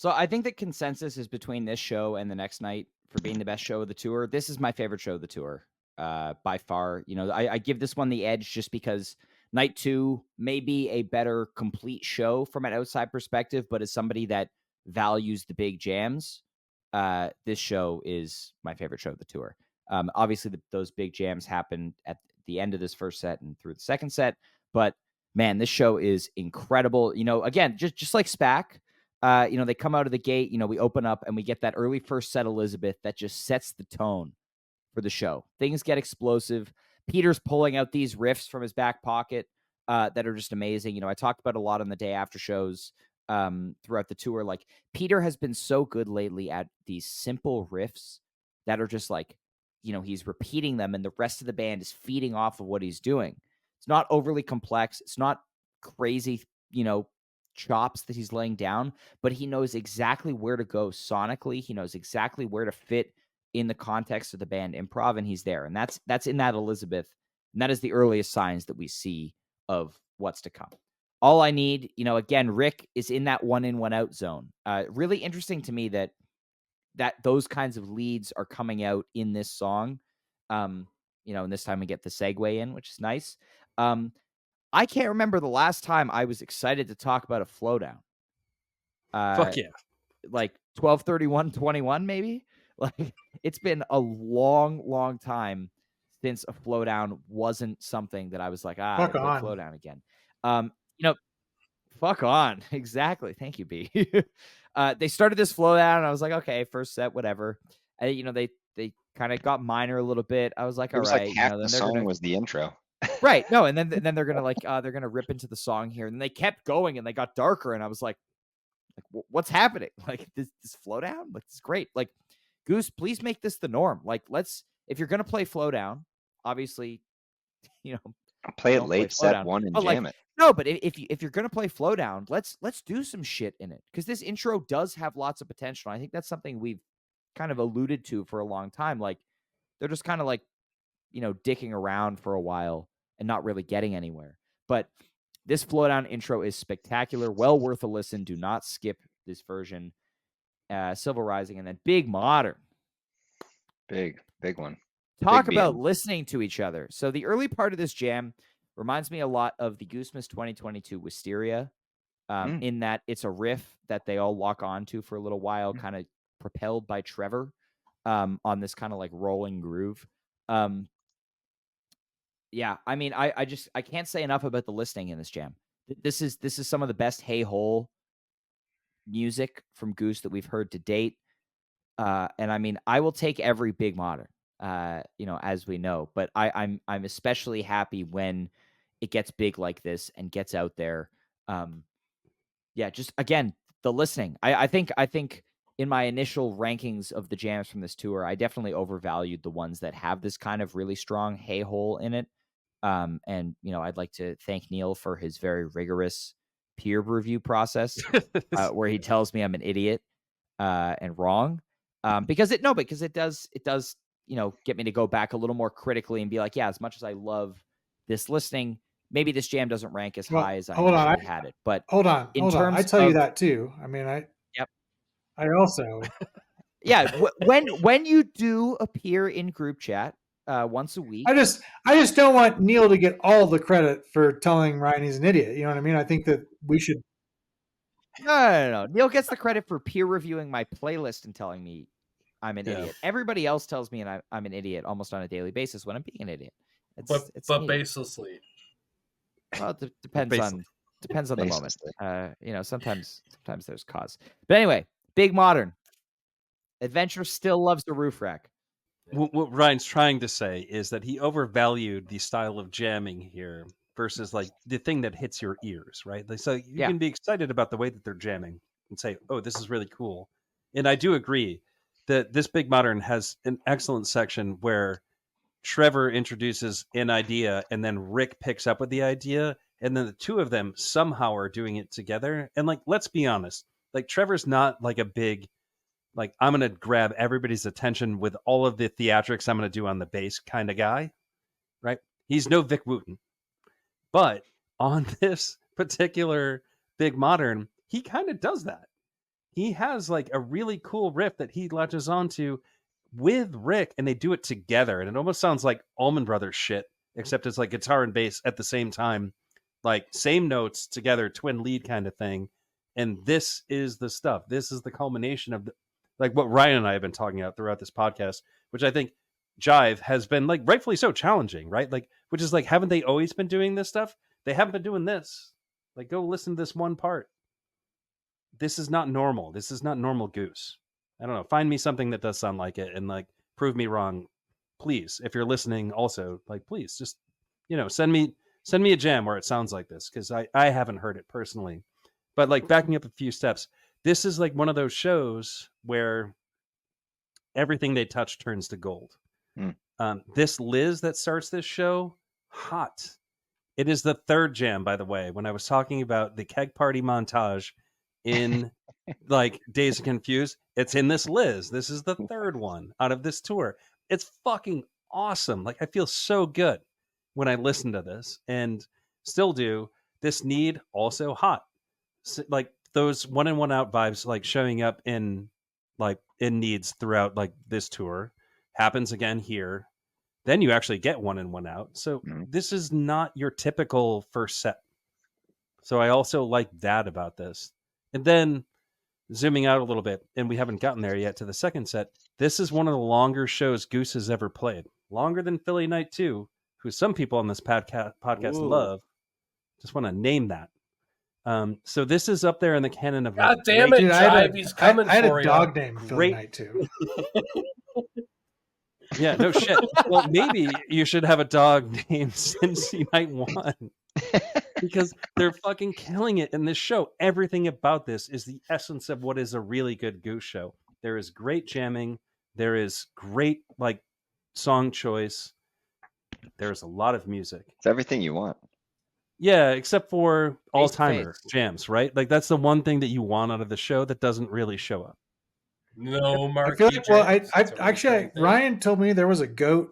I think the consensus is between this show and the next night for being the best show of the tour. This is my favorite show of the tour, by far. You know, I give this one the edge just because night 2 may be a better complete show from an outside perspective, but as somebody that values the big jams, this show is my favorite show of the tour. Obviously, those big jams happen at the end of this first set and through the second set, but man, this show is incredible. You know, again, just like SPAC, you know, they come out of the gate, you know, we open up and we get that early first set Elizabeth that just sets the tone for the show. Things get explosive. Peter's pulling out these riffs from his back pocket that are just amazing. You know, I talked about a lot on the day after shows throughout the tour. Like, Peter has been so good lately at these simple riffs that are just like, you know, he's repeating them and the rest of the band is feeding off of what he's doing. It's not overly complex. It's not crazy, you know, chops that he's laying down, but he knows exactly where to go sonically. He knows exactly where to fit in the context of the band improv, and he's there. And that's in that Elizabeth, and that is the earliest signs that we see of what's to come. All I Need, you know, again, Rick is in that one in, one out zone. Really interesting to me that those kinds of leads are coming out in this song. You know, and this time we get the segue in, which is nice. I can't remember the last time I was excited to talk about a flow down. Fuck yeah. Like 12/31/21, maybe. Like, it's been a long time since a flow down wasn't something that I was like, Fuck they're on. flow down again. You know, fuck on. Exactly. Thank you, B. They started this flow down, and I was like, okay, first set, whatever. You know, they kind of got minor a little bit. I was like, it all was right, like half you know, the then they're song gonna was the intro. right. No, and then they're gonna like they're gonna rip into the song here, and they kept going, and they got darker, and I was like what's happening? Like, this flow down, like, this is great. Like, Goose, please make this the norm. Like, if you're gonna play flow down, obviously, you know, Play it don't play late, flow set down. one, and But, like, jam it. no, but if you're gonna play flow down, let's do some shit in it, because this intro does have lots of potential. I think that's something we've kind of alluded to for a long time. Like, they're just kind of like, you know, dicking around for a while and not really getting anywhere. But this flow down intro is spectacular, well worth a listen. Do not skip this version. Civil Rising, and then Big Modern. Big one. Talk Big about BM. listening to each other. So the early part of this jam reminds me a lot of the Goosemas 2022 Wisteria, in that it's a riff that they all lock onto for a little while, kind of propelled by Trevor, on this kind of like rolling groove. Yeah, I mean, I can't say enough about the listening in this jam. This is some of the best Hey Hole music from Goose that we've heard to date. And I mean, I will take every Big Modern, you know, as we know, but I'm especially happy when it gets big like this and gets out there. Yeah, just again, the listening. I think in my initial rankings of the jams from this tour, I definitely overvalued the ones that have this kind of really strong hey hole in it. And you know, I'd like to thank Neil for his very rigorous peer review process, where he tells me I'm an idiot and wrong. Because it does, you know, get me to go back a little more critically and be like, yeah, as much as I love this listening, maybe this jam doesn't rank as high as I initially had it. But hold on. I tell you that too. I mean, Yep. I also yeah, when you do appear in group chat once a week, I just don't want Neil to get all the credit for telling Ryan he's an idiot. You know what I mean? I think that we should. No. Neil gets the credit for peer reviewing my playlist and telling me I'm an idiot. Everybody else tells me I'm an idiot almost on a daily basis when I'm being an idiot. But baselessly. Well, it depends on the moment. You know, sometimes there's cause. But anyway, Big Modern. Adventure still loves the roof rack. what Ryan's trying to say is that he overvalued the style of jamming here versus like the thing that hits your ears, right? Like, so you can be excited about the way that they're jamming and say, "Oh, this is really cool." And I do agree that this Big Modern has an excellent section where Trevor introduces an idea and then Rick picks up with the idea, and then the two of them somehow are doing it together. And like, let's be honest, like Trevor's not like a big like I'm gonna grab everybody's attention with all of the theatrics I'm gonna do on the bass kind of guy, right? He's no Vic Wooten, but on this particular Big Modern, he kind of does that. He has like a really cool riff that he latches onto with Rick, and they do it together, and it almost sounds like Allman Brothers shit, except it's like guitar and bass at the same time, like same notes together, twin lead kind of thing. And this is the stuff. This is the culmination of like what Ryan and I have been talking about throughout this podcast, which I think Jive has been like rightfully so challenging, right? Like, which is like, haven't they always been doing this stuff? They haven't been doing this. Like, go listen to this one part. This is not normal. This is not normal Goose. I don't know. Find me something that does sound like it and like prove me wrong, please. If you're listening, also like please just send me a jam where it sounds like this because I haven't heard it personally. But like backing up a few steps, this is like one of those shows where everything they touch turns to gold. This Liz that starts this show, hot. It is the third jam, by the way. When I was talking about the keg party montage in like Days of Confused, it's in this Liz. This is the third one out of this tour. It's fucking awesome. Like I feel so good when I listen to this and still do. This Need, also hot. So, like those one in one out vibes like showing up in Needs throughout like this tour happens again here. Then you actually get one in one out. So this is not your typical first set. So I also like that about this. And then zooming out a little bit, and we haven't gotten there yet to the second set. This is one of the longer shows Goose has ever played. Longer than Philly Night 2, who some people on this podcast love. Just want to name that. So this is up there in the canon of God damn it, dude, Jive, he's coming I had for a you. dog named Philly Night 2. Yeah, no shit. Well, maybe you should have a dog named Cincy Night 1. Because they're fucking killing it in this show. Everything about this is the essence of what is a really good Goose show. There is great jamming. There is great like song choice. There's a lot of music. It's everything you want. Yeah, except for all-timer jams, right? Like that's the one thing that you want out of the show that doesn't really show up. No, Mark. Ryan told me there was a goat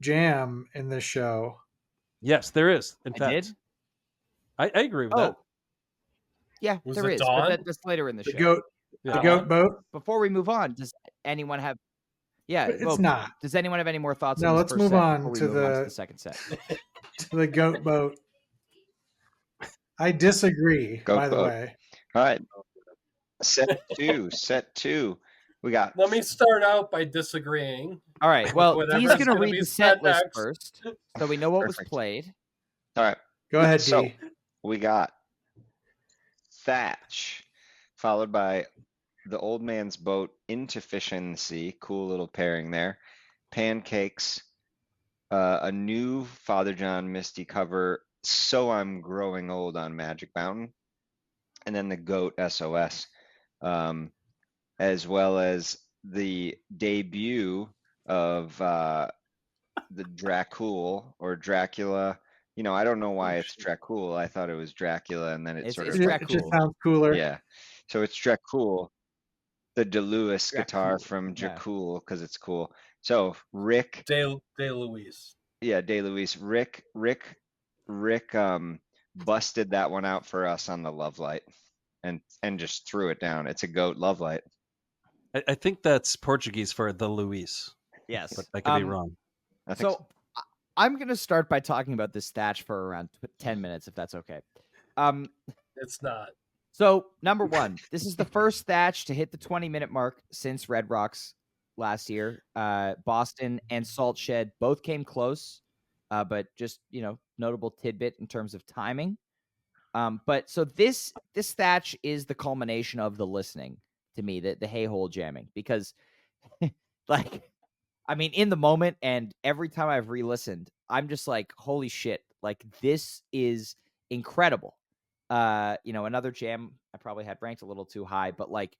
jam in this show. Yes, there is. In fact, I agree with that. Yeah, there is. But that's later in the show. The goat boat. Before we move on, does anyone have? Yeah, it's not. Does anyone have any more thoughts? No, on let's move on to the second set. To the goat boat. I disagree. By the way. All right. Set two. We got. Let me start out by disagreeing. All right. Well, he's going to read the set list first, so we know what was played. All right. Go ahead, So D. we got Thatch, followed by The Old Man's Boat into Fish in the Sea. Cool little pairing there. Pancakes, a new Father John Misty cover, So I'm Growing Old on Magic Mountain, and then the Goat SOS, as well as the debut of the Dracul or Dracula. I don't know why it's Dracul. I thought it was Dracula, and then it just sounds cooler. Yeah, so it's Dracul, the DeLewis guitar from Dracul because it's cool. So Rick DeLewis. Yeah, DeLewis. Rick busted that one out for us on the Love Light and just threw it down. It's a goat Love Light. I think that's Portuguese for the Luis. Yes, but I could be wrong. So I'm going to start by talking about this Thatch for around 10 minutes, if that's okay. It's not. So, number one, this is the first Thatch to hit the 20-minute mark since Red Rocks last year. Boston and Salt Shed both came close, but just, notable tidbit in terms of timing. But so this Thatch is the culmination of the listening to me, the hey hole jamming, because like I mean, in the moment, and every time I've re-listened, I'm just like, holy shit, like this is incredible. Another jam I probably had ranked a little too high, but like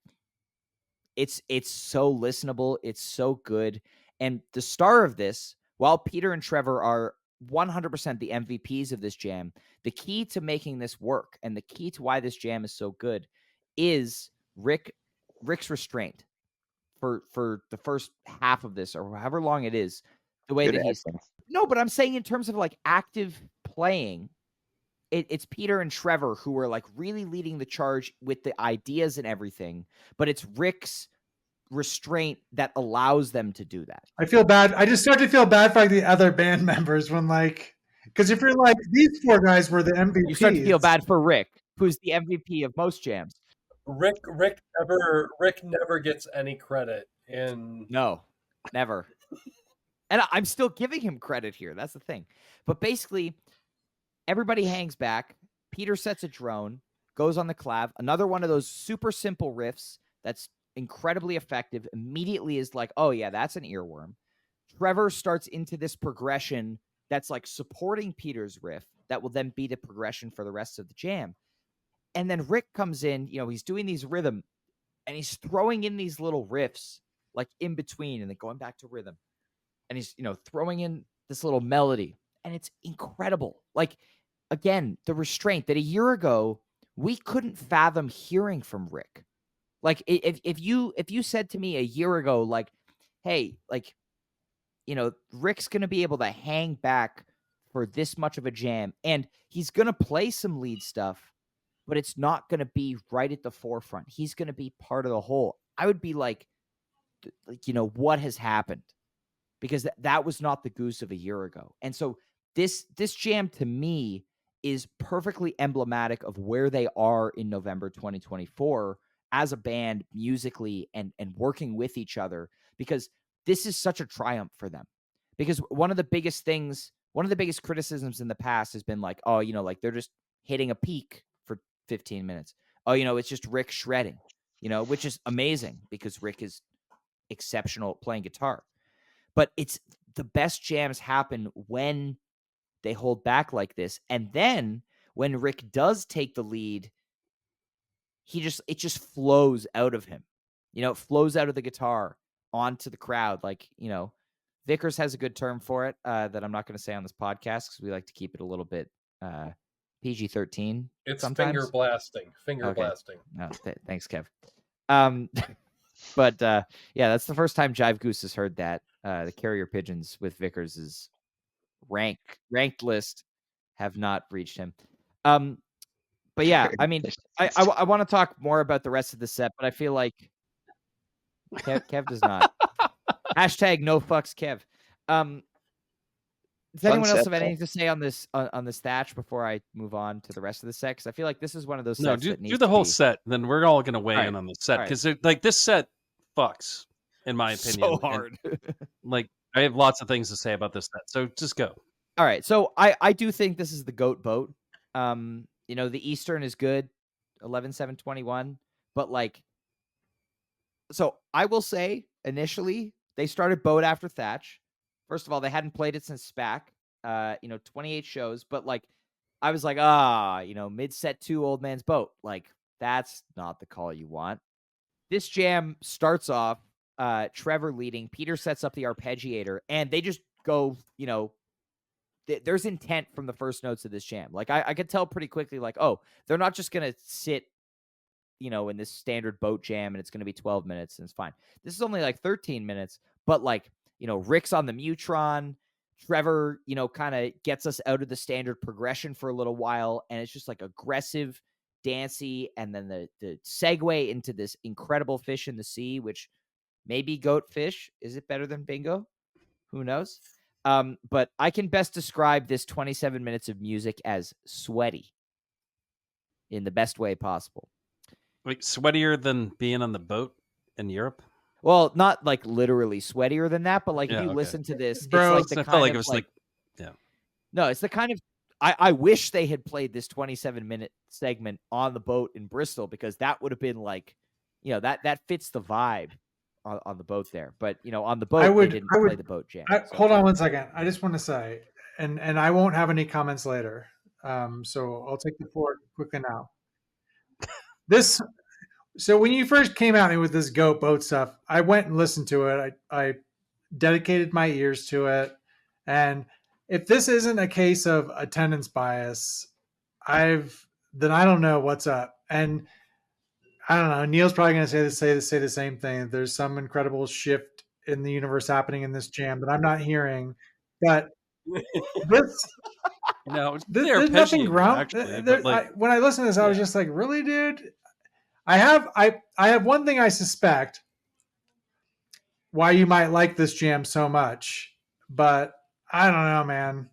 it's so listenable, it's so good. And the star of this, while Peter and Trevor are 100% the MVPs of this jam, the key to making this work and the key to why this jam is so good is Rick's restraint for the first half of this, or however long it is, the way Good that he's acting. no, but I'm saying in terms of like active playing, it's Peter and Trevor who are like really leading the charge with the ideas and everything, but it's Rick's restraint that allows them to do that. I feel bad. I just start to feel bad for like the other band members when like, because if you're like, these four guys were the MVPs. You start to feel bad for Rick, who's the MVP of most jams. Rick never gets any credit in. No, never. And I'm still giving him credit here. That's the thing. But basically, everybody hangs back. Peter sets a drone, goes on the clav. Another one of those super simple riffs that's incredibly effective. Immediately is like, oh yeah, that's an earworm. Trevor starts into this progression that's like supporting Peter's riff that will then be the progression for the rest of the jam. And then Rick comes in, he's doing these rhythm and he's throwing in these little riffs like in between and then going back to rhythm. And he's, throwing in this little melody and it's incredible. Like, again, the restraint that a year ago we couldn't fathom hearing from Rick. Like if you said to me a year ago, like, hey, like, Rick's going to be able to hang back for this much of a jam and he's going to play some lead stuff, but it's not going to be right at the forefront. He's going to be part of the whole. I would be like, what has happened? Because that was not the Goose of a year ago. And so this jam to me is perfectly emblematic of where they are in November 2024 as a band musically and working with each other, because this is such a triumph for them. Because one of the biggest criticisms in the past has been like, oh, like they're just hitting a peak for 15 minutes. Oh, it's just Rick shredding, which is amazing because Rick is exceptional at playing guitar. But it's the best jams happen when they hold back like this. And then when Rick does take the lead, it just flows out of him. It flows out of the guitar onto the crowd. Like, Vickers has a good term for it that I'm not going to say on this podcast because we like to keep it a little bit PG-13. It's sometimes. Finger blasting. Blasting. No, thanks, Kev. But yeah, that's the first time Jive Goose has heard that. The Carrier Pigeons with Vickers' ranked list have not reached him. But yeah, I mean, I want to talk more about the rest of the set, but I feel like Kev does not. Hashtag no fucks Kev. Does anyone else have anything to say on this Thatch before I move on to the rest of the set? Because I feel like this is one of those sets that needs do the whole be... set, then we're all going to weigh in on the set because like this set fucks, in my opinion, so hard. Like I have lots of things to say about this set, so just go. All right, so I do think this is the GOAT boat. The Eastern is good, 11-7-21, but like, so I will say initially they started boat after Thatch. First of all, they hadn't played it since SPAC, 28 shows, but like, I was like, mid-set 2 Old Man's Boat. Like, that's not the call you want. This jam starts off, Trevor leading, Peter sets up the arpeggiator, and they just go, there's intent from the first notes of this jam. Like, I could tell pretty quickly, like, oh, they're not just going to sit, in this standard boat jam, and it's going to be 12 minutes, and it's fine. This is only like 13 minutes, but like, Rick's on the Mutron. Trevor, kind of gets us out of the standard progression for a little while, and it's just like aggressive, dancey, and then the segue into this incredible Fish in the Sea, which maybe Goat Fish. Is it better than Bingo? Who knows? But I can best describe this 27 minutes of music as sweaty in the best way possible. Like sweatier than being on the boat in Europe? Well, not like literally sweatier than that, but like if you listen to this, Bro, it's like the I felt like it was like yeah. No, it's the kind of I wish they had played this 27-minute segment on the boat in Bristol, because that would have been like, that fits the vibe on the boat there. But on the boat they didn't play the boat jam. Hold on one second. I just want to say, and I won't have any comments later. So I'll take the floor quickly now. So when you first came at me with this goat boat stuff, I went and listened to it. I dedicated my ears to it. And if this isn't a case of attendance bias, then I don't know what's up. And I don't know. Neil's probably going to say the same thing. There's some incredible shift in the universe happening in this jam that I'm not hearing. But this, there's nothing ground. When I listen to this, I was just like, really, dude? I have one thing I suspect why you might like this jam so much, but I don't know, man.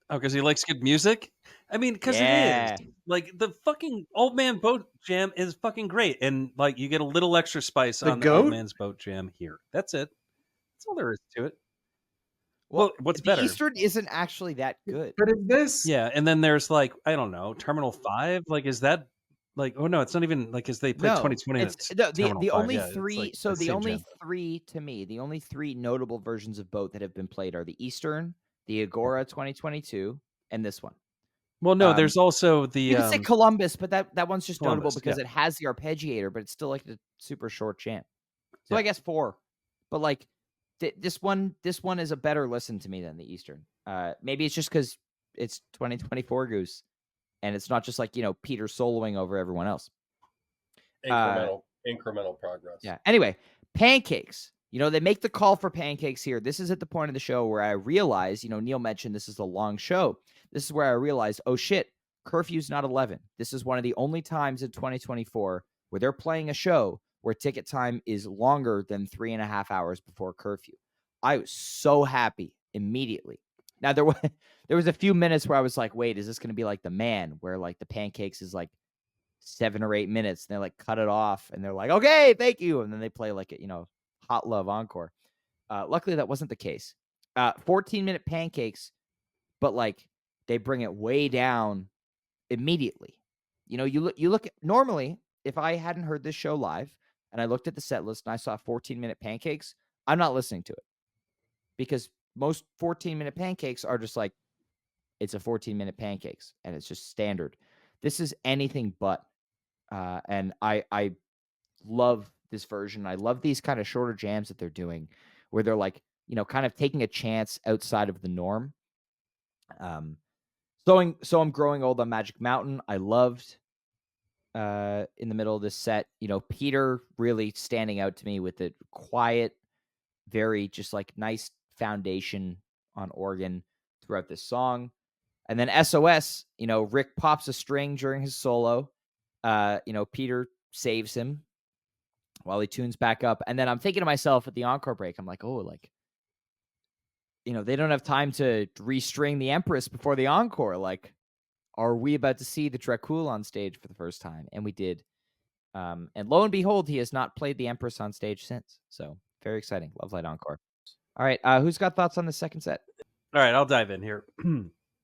Because he likes good music? I mean, because it is. Like, the fucking Old Man Boat Jam is fucking great. And, like, you get a little extra spice on the Old Man's Boat Jam here. That's it. That's all there is to it. Well, what's better? The Eastern isn't actually that good. But is this... Yeah, and then there's, like, I don't know, Terminal 5? Like, is that... Like, oh no, it's not even like, as they played 2020. The only three. So the only three, to me, the only three notable versions of boat that have been played are the Eastern, the Agora 2022, and this one. Well, no, there's also the. You can say Columbus, but that one's just notable because it has the arpeggiator, but it's still like a super short jam. So I guess 4, but like this one is a better listen to me than the Eastern. Maybe it's just because it's 2024 Goose. And it's not just like, Peter soloing over everyone else. Incremental progress. Yeah. Anyway, pancakes. They make the call for pancakes here. This is at the point of the show where I realize, Neil mentioned this is a long show. This is where I realized, oh shit, curfew's not 11. This is one of the only times in 2024 where they're playing a show where ticket time is longer than 3.5 hours before curfew. I was so happy immediately. Now, there was a few minutes where I was like, wait, is this going to be like The Man, where like the pancakes is like 7 or 8 minutes, and they like cut it off, and they're like, okay, thank you. And then they play like, Hot Love Encore. Luckily, that wasn't the case. 14-minute pancakes, but like they bring it way down immediately. You look at, normally, if I hadn't heard this show live and I looked at the set list and I saw 14-minute pancakes, I'm not listening to it because most 14-minute pancakes are just like, it's a 14-minute pancakes, and it's just standard. This is anything but. And I love this version. I love these kind of shorter jams that they're doing where they're like, kind of taking a chance outside of the norm. So I'm growing old on Magic Mountain. I loved in the middle of this set, Peter really standing out to me with the quiet, very just like nice foundation on organ throughout this song. And then SOS, Rick pops a string during his solo. Peter saves him while he tunes back up. And then I'm thinking to myself at the encore break, I'm like, oh, like, they don't have time to restring the Empress before the encore. Like, are we about to see the Dracul on stage for the first time? And we did. And lo and behold, he has not played the Empress on stage since. So very exciting. Love Light Encore. All right. Who's got thoughts on the second set? All right. I'll dive in here.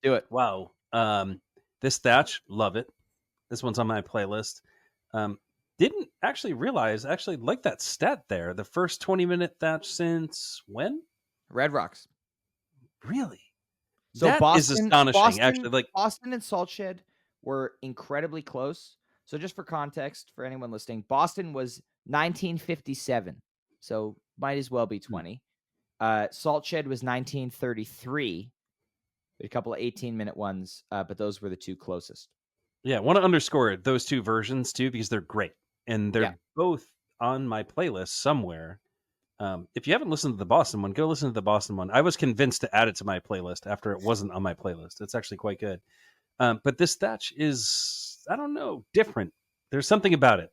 Do it. Wow. This Thatch, love it. This one's on my playlist. Didn't actually realize, like that stat there. The first 20-minute Thatch since when? Red Rocks. Really? So that Boston is astonishing, actually. Like Boston and Salt Shed were incredibly close. So just for context, for anyone listening, Boston was 1957. So might as well be 20. Salt Shed was 1933. A couple of 18-minute ones, but those were the two closest. Yeah, I want to underscore those two versions too, because they're great. And they're both on my playlist somewhere. If you haven't listened to the Boston one, go listen to the Boston one. I was convinced to add it to my playlist after it wasn't on my playlist. It's actually quite good. But this Thatch is, I don't know, different. There's something about it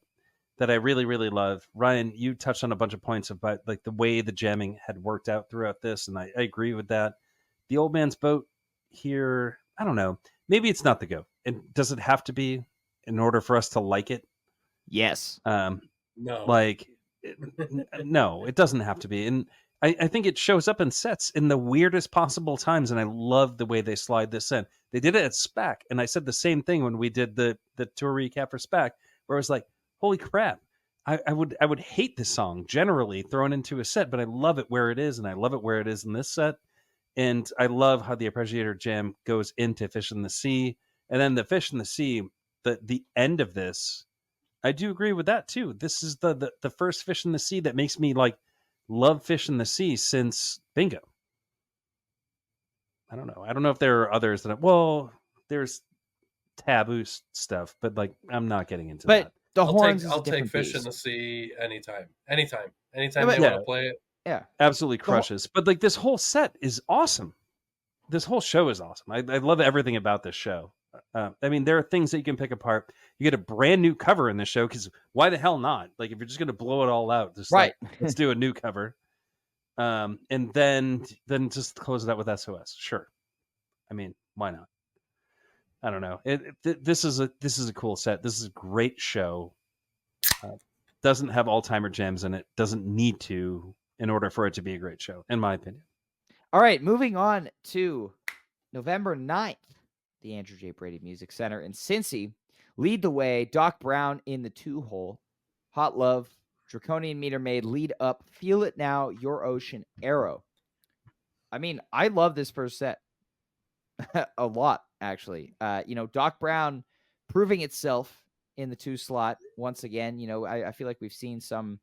that I really, really love. Ryan, you touched on a bunch of points about like the way the jamming had worked out throughout this, and I agree with that. The Old Man's Boat here, I don't know. Maybe it's not the go. And does it have to be in order for us to like it? Yes. No. Like, no, it doesn't have to be. And I think it shows up in sets in the weirdest possible times, and I love the way they slide this in. They did it at SPAC, and I said the same thing when we did the tour recap for SPAC, where I was like, holy crap, I would hate this song generally thrown into a set, but I love it where it is, and I love it where it is in this set. And I love how the Appreciator Jam goes into Fish in the Sea, and then the Fish in the Sea, the end of this. I do agree with that too. This is the first Fish in the Sea that makes me like love Fish in the Sea since Bingo. I don't know. I don't know if there are others that there's taboo stuff, but like I'm not getting into But that. the I'll horns take is a I'll take different Fish in beast. the Sea anytime Yeah, they but- want to play it. Yeah, Absolutely crushes. But like this whole set is awesome. This whole show is awesome. I love everything about this show. I mean, there are things that you can pick apart. You get a brand new cover in this show because why the hell not? Like, if you're just going to blow it all out, just right. like, let's do a new cover. And then just close it out with SOS. Sure. I mean, why not? I don't know. This is a cool set. This is a great show. Doesn't have all-timer gems in it. Doesn't need to in order for it to be a great show, in my opinion. All right, moving on to November 9th, the Andrew J. Brady Music Center in Cincy. Lead the way, Doc Brown in the 2-hole. Hot Love, Draconian Meter Maid, Lead Up, Feel It Now, Your Ocean, Arrow. I mean, I love this first set a lot, actually. Doc Brown proving itself in the 2 slot once again. I feel like we've seen some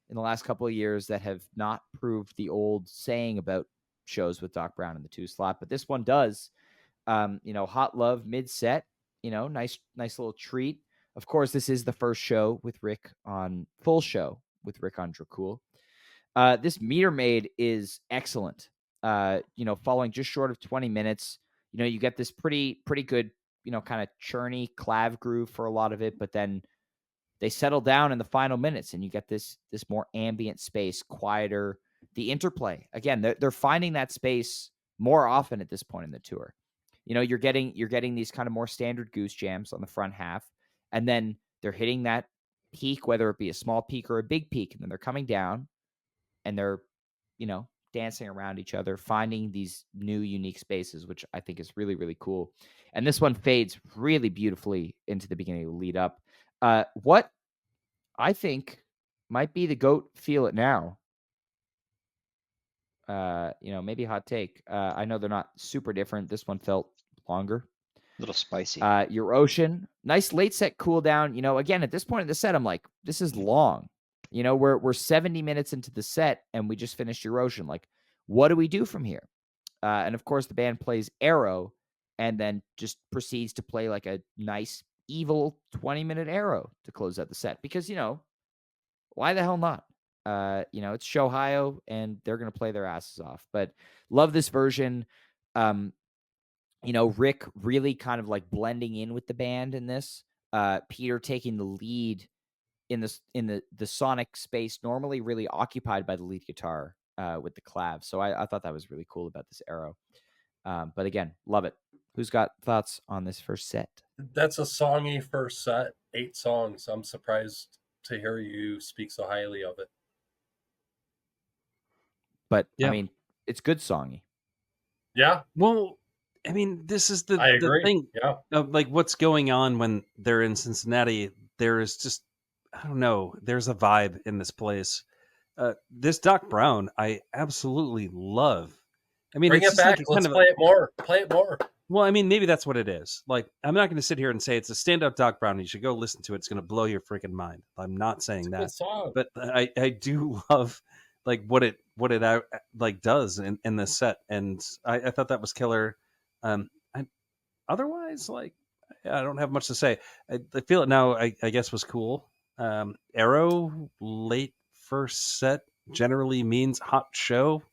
in the last couple of years that have not proved the old saying about shows with Doc Brown in the 2 slot, but this one does. Hot Love mid-set, nice little treat. Of course, this is the first show with Rick on Dracul. This Meter Maid is excellent. Following just short of 20 minutes, you get this pretty good, kind of churny clav groove for a lot of it, but then they settle down in the final minutes and you get this more ambient space, quieter. The interplay, again, they're finding that space more often at this point in the tour. You're getting these kind of more standard Goose jams on the front half, and then they're hitting that peak, whether it be a small peak or a big peak, and then they're coming down and they're, dancing around each other, finding these new unique spaces, which I think is really, really cool. And this one fades really beautifully into the beginning of the lead up. What I think might be the GOAT Feel It Now. Maybe hot take. I know they're not super different. This one felt longer. A little spicy. Your Ocean, nice late set cool down. Again, at this point in the set, I'm like, this is long. We're 70 minutes into the set and we just finished Your Ocean. Like, what do we do from here? And of course, the band plays Arrow and then just proceeds to play like a nice, evil 20-minute Arrow to close out the set. Because, why the hell not? It's Shohio and they're going to play their asses off. But love this version. Rick really kind of like blending in with the band in this. Peter taking the lead in the sonic space, normally really occupied by the lead guitar with the clav. So I thought that was really cool about this Arrow. But again, love it. Who's got thoughts on this first set? That's a songy first set, 8 songs. I'm surprised to hear you speak so highly of it. But Yeah. I mean, it's good songy. Yeah. Well, I mean, this is I agree. the thing. Yeah. Of like what's going on when they're in Cincinnati. There is just, I don't know. There's a vibe in this place. This Doc Brown, I absolutely love. I mean, Bring it's it just back. like Let's play it more. Play it more. Well, I mean, maybe that's what it is. Like, I'm not going to sit here and say it's a stand-up Doc Brown. You should go listen to it. It's going to blow your freaking mind. I'm not saying It's a that, good song. but I do love like what it like does in this set, and I thought that was killer. Otherwise, like, I don't have much to say. I Feel It Now, I guess, was cool. Arrow late first set generally means hot show,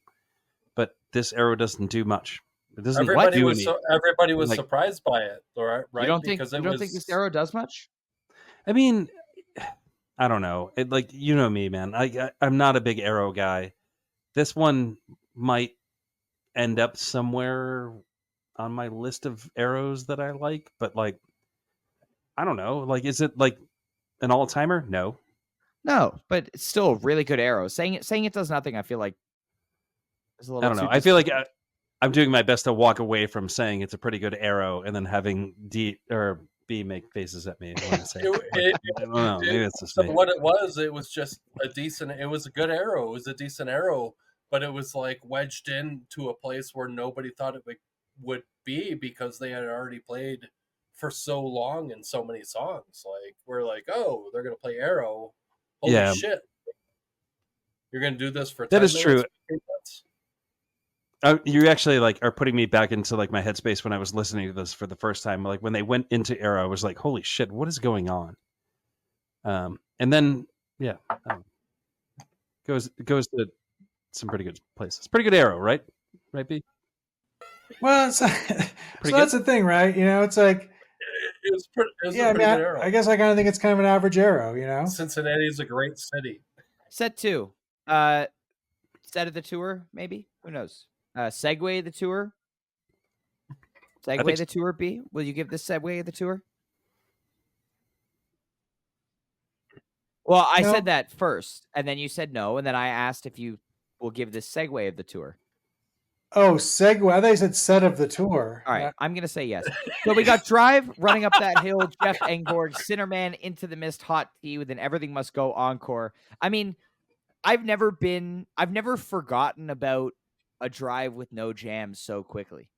but this Arrow doesn't do much. It doesn't Everybody do was any. everybody was like- surprised by it, right? You don't think Because you don't think this Arrow does much? I mean, I don't know. Like, you know me, man. I'm not a big Arrow guy. This one might end up somewhere on my list of Arrows that I like, but like, I don't know. Like, is it like an all timer? No. No, but it's still a really good Arrow. Saying it does nothing, I feel like is a little. I don't know. I feel like I'm doing my best to walk away from saying it's a pretty good Arrow and then having B make faces at me when I say It, it, I don't know. Maybe it's just so me. what it was just a decent. It was a good arrow. It was a decent arrow, but it was like wedged into a place where nobody thought it would be because they had already played for so long and so many songs. Like we're like, oh, they're gonna play arrow. Holy Yeah. shit! You're gonna do this for 10 That is minutes? true. You actually like are putting me back into like my headspace when I was listening to this for the first time. Like when they went into Arrow, I was like, "Holy shit, what is going on?" And then goes to some pretty good places. Pretty good Arrow, right? Right, B? Well, so that's the thing, right? You know, it's like It was a yeah. I pretty mean, good arrow. I guess I kind of think it's kind of an average arrow. You know, Cincinnati is a great city. Set 2. Set of the tour, maybe? Who knows? Segue the tour? Segue the tour, B? Will you give this segue the tour? Well, I said that first, and then you said no, and then I asked if you will give this segue of the tour. Oh, segue. I thought you said set of the tour. All right, I'm going to say yes. So we got Drive, Running Up That Hill, Jeff Engborg, Sinnerman, Into the Mist, Hot Tea, with an Everything Must Go encore. I mean, I've never forgotten about a drive with no jams so quickly.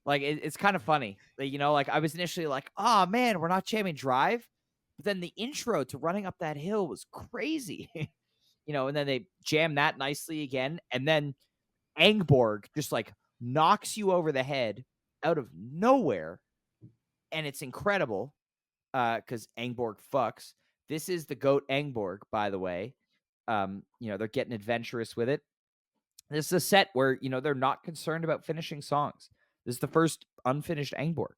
Like, it's kind of funny. Like, you know, like I was initially like, oh man, we're not jamming Drive. But then the intro to Running Up That Hill was crazy. You know, and then they jam that nicely again. And then Engborg just like knocks you over the head out of nowhere. And it's incredible because Engborg fucks. This is the GOAT Engborg, by the way. You know, they're getting adventurous with it. This is a set where, you know, they're not concerned about finishing songs. This is the first unfinished Engborg.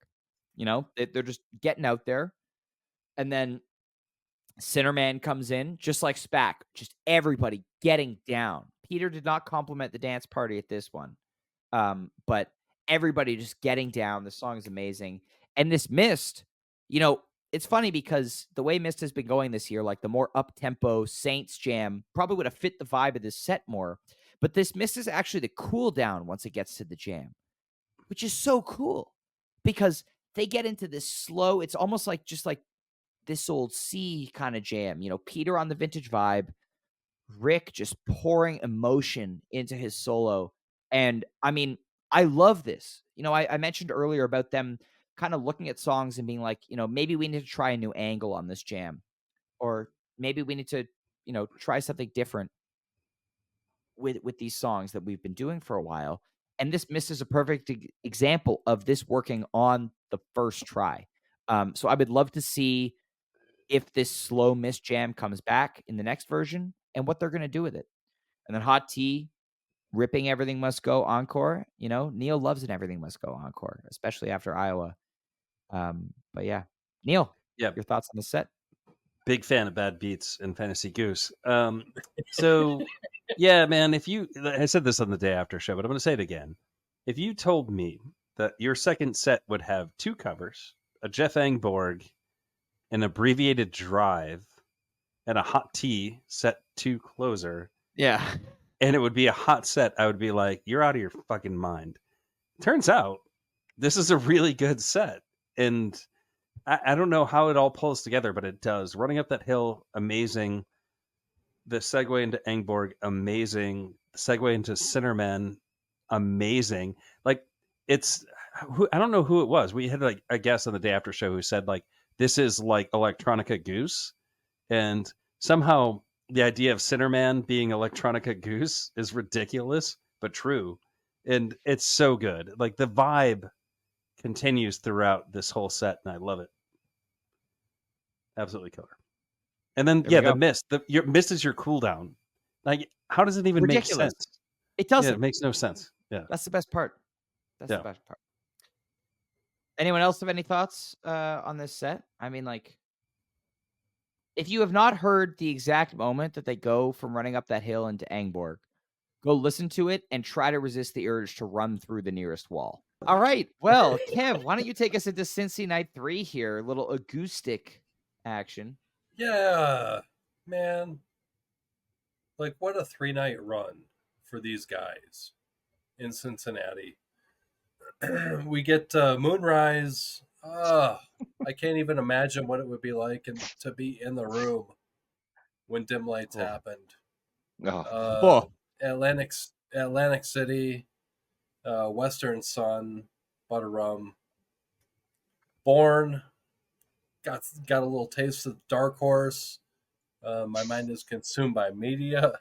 You know, they're just getting out there. And then Sinnerman comes in, just like Spack, just everybody getting down. Peter did not compliment the dance party at this one. But everybody just getting down. The song is amazing. And this Mist, you know, it's funny because the way Mist has been going this year, like the more up-tempo Saints jam probably would have fit the vibe of this set more. But this Mist is actually the cool down once it gets to the jam, which is so cool because they get into this slow, it's almost like just like this old C kind of jam, you know, Peter on the vintage vibe, Rick just pouring emotion into his solo. And I mean, I love this. You know, I mentioned earlier about them kind of looking at songs and being like, you know, maybe we need to try a new angle on this jam, or maybe we need to, you know, try something different with these songs that we've been doing for a while. And this Mist is a perfect example of this working on the first try. So I would love to see if this slow Mist jam comes back in the next version and what they're going to do with it. And then Hot Tea, ripping Everything Must Go encore. You know, Neil loves an Everything Must Go encore, especially after Iowa. But yeah, Neil, your thoughts on the set? Big fan of Bad Beats and Fantasy Goose. So yeah, man, I said this on the day after show, but I'm going to say it again. If you told me that your second set would have 2 covers, a Jeff Engborg, an abbreviated Drive, and a Hot Tea set 2 closer, yeah, and it would be a hot set, I would be like, you're out of your fucking mind. Turns out this is a really good set, and I don't know how it all pulls together, but it does. Running Up That Hill, amazing. The segue into Engborg, amazing. The segue into Sinnerman, amazing. Like, I don't know who it was. We had like a guest on the day after show who said like, this is like electronica Goose, and somehow the idea of Sinnerman being electronica Goose is ridiculous but true, and it's so good. Like the vibe continues throughout this whole set, and I love it. Absolutely killer. And then the Mist. Your Mist is your cooldown. Like, how does it even make sense? It doesn't. Yeah, it makes no sense. Yeah, that's the best part. That's the best part. Anyone else have any thoughts on this set? I mean, like, if you have not heard the exact moment that they go from Running Up That Hill into Engborg, go listen to it and try to resist the urge to run through the nearest wall. All right. Well, Kev, why don't you take us into Cincy Night 3 here? A little acoustic action. Yeah, man. Like, what a 3-night run for these guys in Cincinnati. We get Moonrise I can't even imagine what it would be like to be in the room when Dim Lights Oh. happened. Oh. Atlantic City, Western Sun, Butter Rum, Born. Got a little taste of Dark Horse. My mind is consumed by media.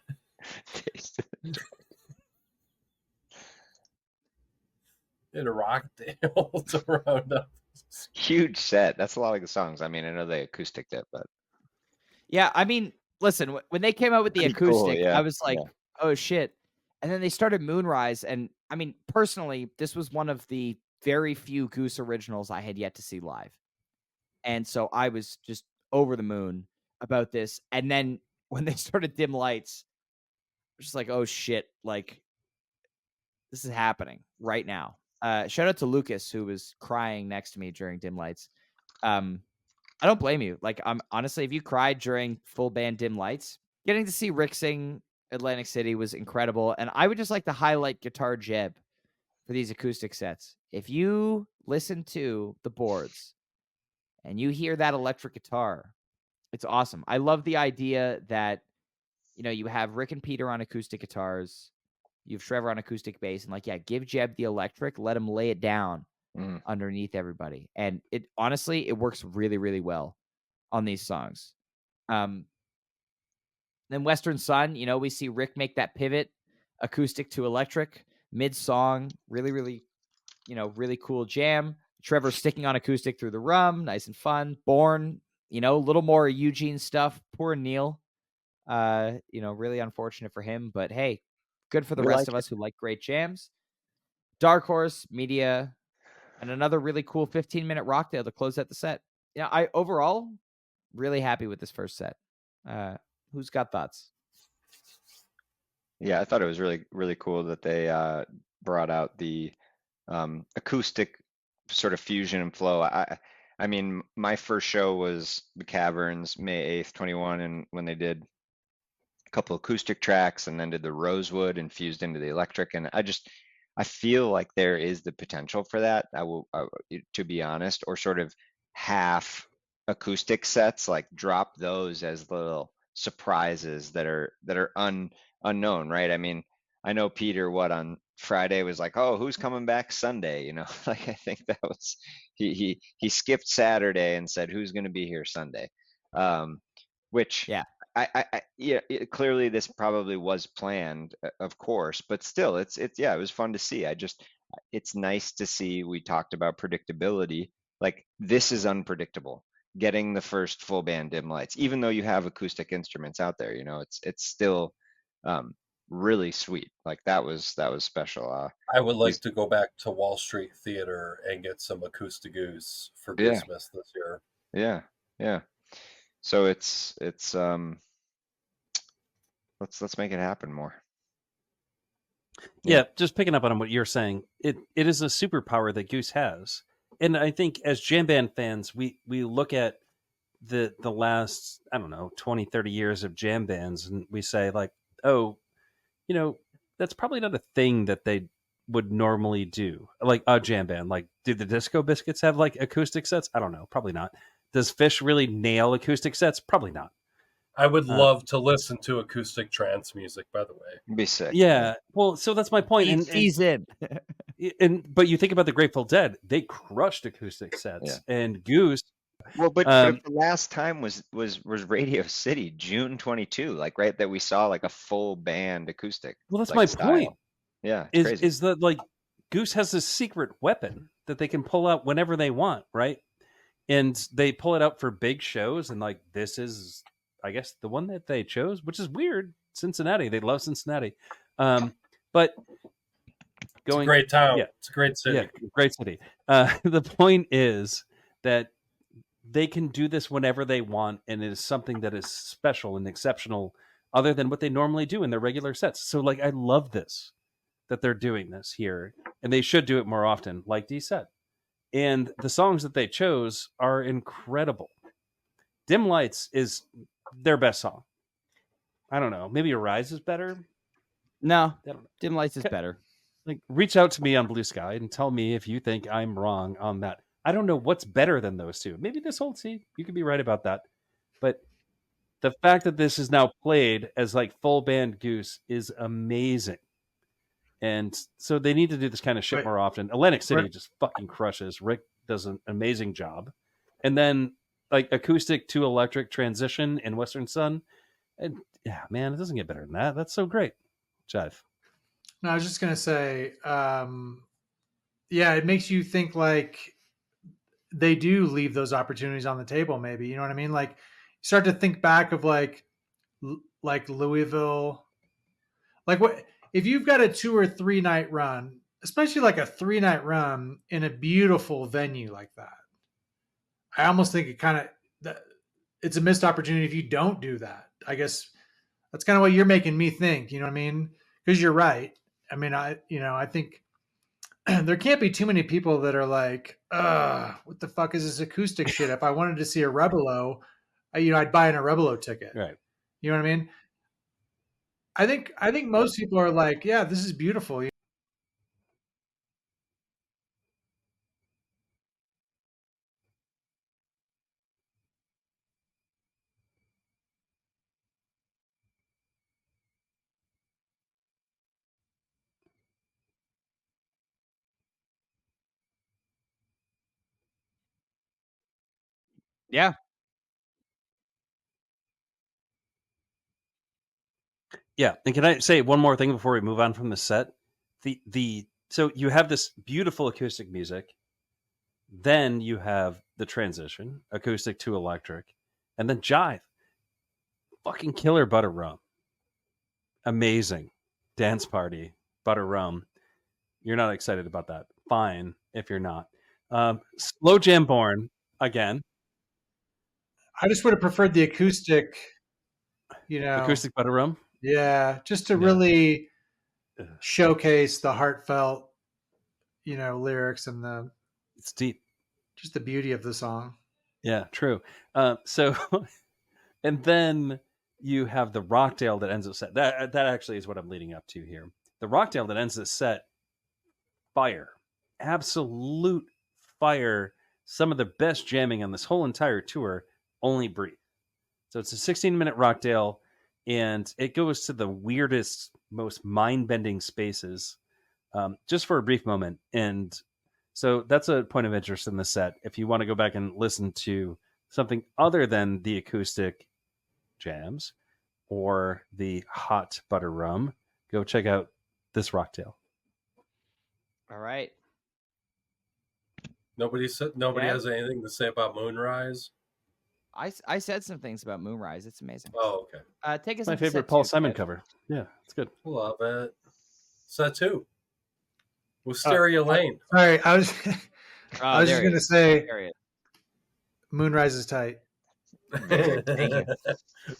In Rockdale to round up. Huge set. That's a lot of the songs. I mean, I know they acousticed it, but Yeah, I mean, listen, when they came out with the pretty cool, acoustic, yeah, I was like, yeah. oh shit. And then they started Moonrise. And I mean, personally, this was one of the very few Goose originals I had yet to see live. And so I was just over the moon about this. And then when they started Dim Lights, I was just like, oh shit, like this is happening right now. Shout out to Lucas, who was crying next to me during Dim Lights. I don't blame you. Like, I'm honestly, if you cried during full band Dim Lights, getting to see Rick sing Atlantic City was incredible. And I would just like to highlight Guitar Jeb for these acoustic sets. If you listen to the boards and you hear that electric guitar, it's awesome. I love the idea that, you know, you have Rick and Peter on acoustic guitars, you have Trevor on acoustic bass, and like, yeah, give Jeb the electric, let him lay it down underneath everybody. And it honestly, it works really, really well on these songs. Then Western Sun, you know, we see Rick make that pivot, acoustic to electric, mid-song, really, really, you know, really cool jam. Trevor sticking on acoustic through the rum, nice and fun. Born, you know, a little more Eugene stuff. Poor Neil. You know, really unfortunate for him, but hey, good for the rest of us who like great jams. Dark Horse, Media, and another really cool 15-minute Rockdale to close out the set. Yeah, I overall really happy with this first set. Who's got thoughts? Yeah, I thought it was really, really cool that they brought out the acoustic sort of fusion and flow. I mean, my first show was the Caverns, May 8th, 21, and when they did a couple acoustic tracks and then did the Rosewood infused into the electric, and I feel like there is the potential for that. To be honest, or sort of half acoustic sets, like drop those as little surprises that are unknown, right? I mean, I know Peter on Friday was like, oh, who's coming back Sunday? You know, like I think that was he skipped Saturday and said who's going to be here Sunday, which Yeah. Yeah, clearly this probably was planned, of course, but still, yeah, it was fun to see. It's nice to see. We talked about predictability. Like this is unpredictable. Getting the first full band Dim Lights, even though you have acoustic instruments out there, you know, it's still really sweet. Like that was special. I would like to go back to Wall Street Theater and get some acoustic Goose for Yeah. Christmas this year. Yeah. So it's let's make it happen more. Yeah, just picking up on what you're saying, it is a superpower that Goose has. And I think as jam band fans, we look at the last, I don't know, 20, 30 years of jam bands and we say like, oh, you know, that's probably not a thing that they would normally do. Like a jam band, like do the Disco Biscuits have like acoustic sets? I don't know, probably not. Does Fish really nail acoustic sets? Probably not. I would love to listen to acoustic trance music, by the way. It'd be sick. Yeah. Well, so that's my point. He's in. But you think about the Grateful Dead, they crushed acoustic sets. Yeah. And Goose. Well, but if the last time was Radio City, June 22, like right, that we saw like a full band acoustic. Well, that's like, my style. point. Yeah, it's crazy. Is that like Goose has this secret weapon that they can pull out whenever they want, right? And they pull it out for big shows, and like this is, I guess, the one that they chose, which is weird. Cincinnati, they love Cincinnati, but it's a great town. Yeah, it's a great city. Yeah, great city. The point is that they can do this whenever they want, and it is something that is special and exceptional, other than what they normally do in their regular sets. So, like, I love this that they're doing this here, and they should do it more often, like Dee said. And the songs that they chose are incredible. Dim Lights is their best song. I don't know. Maybe Arise is better. No, Dim Lights is better. Like, reach out to me on Blue Sky and tell me if you think I'm wrong on that. I don't know what's better than those two. Maybe this whole scene, you could be right about that. But the fact that this is now played as like full band Goose is amazing. And so they need to do this kind of shit more often. Atlantic City just fucking crushes. Rick does an amazing job. And then like acoustic to electric transition in Western Sun. And yeah, man, it doesn't get better than that. That's so great. Jive. No, I was just gonna say, yeah, it makes you think like they do leave those opportunities on the table. Maybe, you know what I mean? Like, you start to think back of like Louisville, like what if you've got a 2 or 3 night run, especially like a 3 night run in a beautiful venue like that. I almost think it kind of it's a missed opportunity if you don't do that. I guess that's kind of what you're making me think. You know what I mean? Because you're right. I mean, I think there can't be too many people that are like, what the fuck is this acoustic shit? If I wanted to see a Rebelo, I'd buy an Rebelo ticket. Right. You know what I mean? I think most people are like, yeah, this is beautiful. Yeah. Yeah. And can I say one more thing before we move on from the set? So you have this beautiful acoustic music, then you have the transition, acoustic to electric, and then jive. Fucking killer butter rum. Amazing. Dance party, butter rum. You're not excited about that. Fine if you're not. Slow Jam Born again. I just would have preferred the acoustic, Acoustic butter rum. Yeah, just to Yeah. really showcase the heartfelt, lyrics and It's deep. just the beauty of the song. Yeah, true. So, and then you have the Rockdale that ends the set. That actually is what I'm leading up to here. The Rockdale that ends the set, fire, absolute fire. Some of the best jamming on this whole entire tour. Only Breathe. So it's a 16-minute Rockdale, and it goes to the weirdest, most mind-bending spaces, just for a brief moment. And so that's a point of interest in the set. If you want to go back and listen to something other than the acoustic jams or the hot butter rum, go check out this Rockdale. All right. Nobody has anything to say about Moonrise. I said some things about Moonrise. It's amazing. Oh, okay. Take us. My favorite Paul Simon cover. Yeah, it's good. Love it. Set 2. Wisteria Lane. Sorry, I was just gonna say Moonrise is tight. Thank you.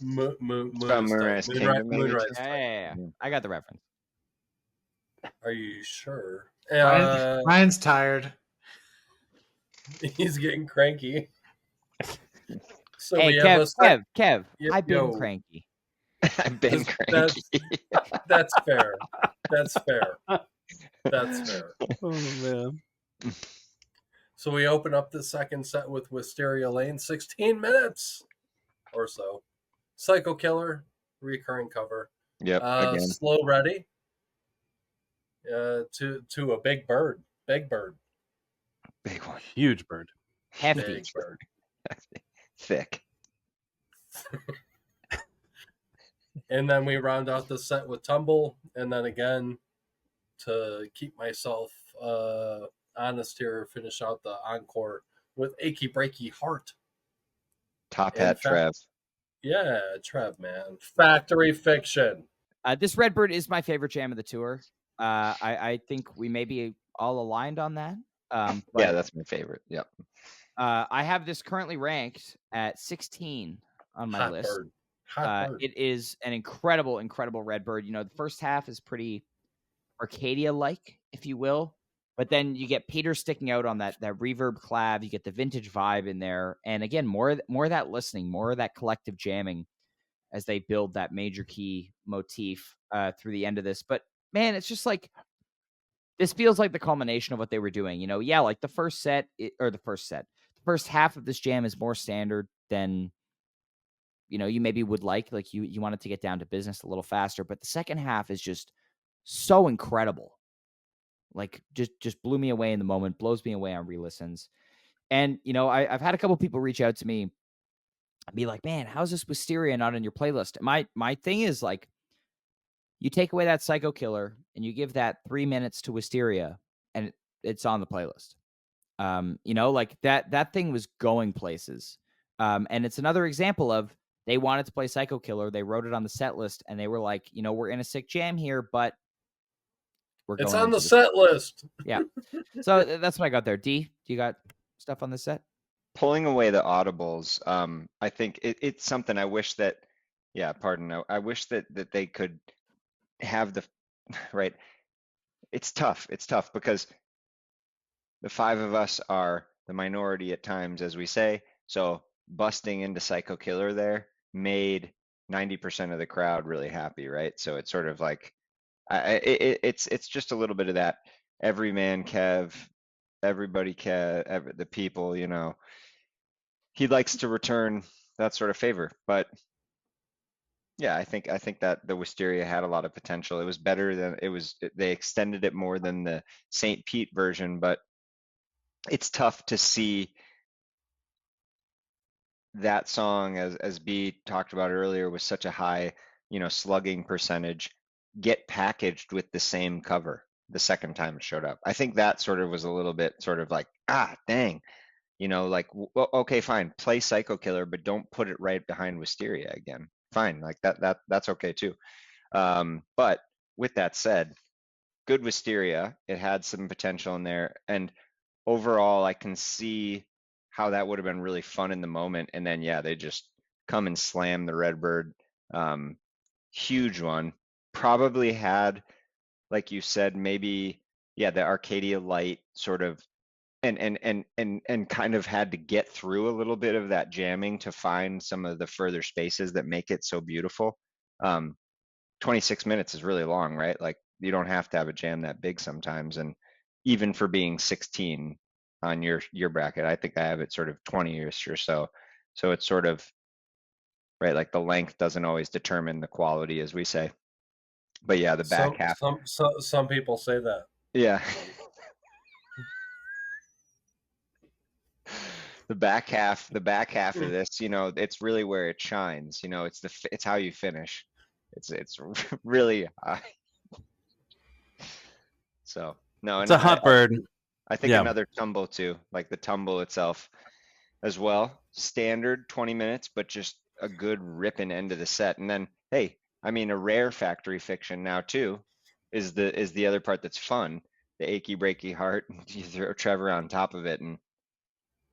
Moonrise. Yeah. I got the reference. Are you sure? Ryan's tired. He's getting cranky. So hey, Kev. I've been cranky. I've been cranky. That's fair. That's fair. Oh man. So we open up the second set with Wisteria Lane, 16 minutes or so. Psycho Killer, recurring cover. Yep. Again. Slow Ready. To a big bird. Big bird. Big one. Huge bird. Hefty. Big bird. Thick. And then we round out the set with Tumble, and then again, to keep myself honest here, finish out the encore with Achy Breaky Heart. Top hat Trev. Yeah, Trev, man. Factory Fiction. This Redbird is my favorite jam of the tour. I think we may be all aligned on that. Yeah, that's my favorite. Yep. I have this currently ranked at 16 on my list. Bird. It is an incredible Redbird. The first half is pretty Arcadia-like, if you will. But then you get Peter sticking out on that reverb clav. You get the vintage vibe in there. And again, more of that listening, more of that collective jamming as they build that major key motif through the end of this. But man, it's just like this feels like the culmination of what they were doing. Yeah, like the first half of this jam is more standard than you maybe would like you wanted to get down to business a little faster, but the second half is just so incredible. Like just blew me away in the moment, blows me away on re-listens. And I've had a couple people reach out to me and be like, man, how's this Wisteria not on your playlist? My thing is like, you take away that Psycho Killer and you give that 3 minutes to Wisteria and it's on the playlist. Like that thing was going places. And it's another example of, they wanted to play Psycho Killer. They wrote it on the set list and they were like, we're in a sick jam here, but it's on the set list. Yeah. So that's what I got there. D, do you got stuff on the set? Pulling away the audibles, I think it's something I wish that, I wish that they could have the, right. It's tough because the five of us are the minority at times, as we say. So busting into Psycho Killer there made 90% of the crowd really happy, right? So it's sort of like, it's just a little bit of that every man Kev, everybody Kev, the people, he likes to return that sort of favor. But yeah, I think that the Wisteria had a lot of potential. It was better than they extended it more than the St. Pete version, but it's tough to see that song, as B talked about earlier, with such a high, slugging percentage, get packaged with the same cover the second time it showed up. I think that sort of was a little bit sort of like, dang, like, well, okay, fine, play Psycho Killer, but don't put it right behind Wisteria again. Fine, like that's okay too. But with that said, good Wisteria, it had some potential in there, and overall, I can see how that would have been really fun in the moment. And then, yeah, they just come and slam the Redbird. Huge one. Probably had, like you said, maybe, the Arcadia Light sort of, and kind of had to get through a little bit of that jamming to find some of the further spaces that make it so beautiful. 26 minutes is really long, right? Like, you don't have to have a jam that big sometimes. And even for being 16 on your bracket, I think I have it sort of 20ish or so. So it's sort of, right, like the length doesn't always determine the quality, as we say. But yeah, the back half. Some people say that. Yeah. The back half of this, it's really where it shines. It's how you finish. It's really high. So no, it's a hot bird. I think another tumble too, like the tumble itself as well. Standard 20 minutes, but just a good ripping end of the set. And then, hey, I mean, a rare Factory Fiction now too is the other part that's fun. The achy breaky heart, you throw Trevor on top of it, and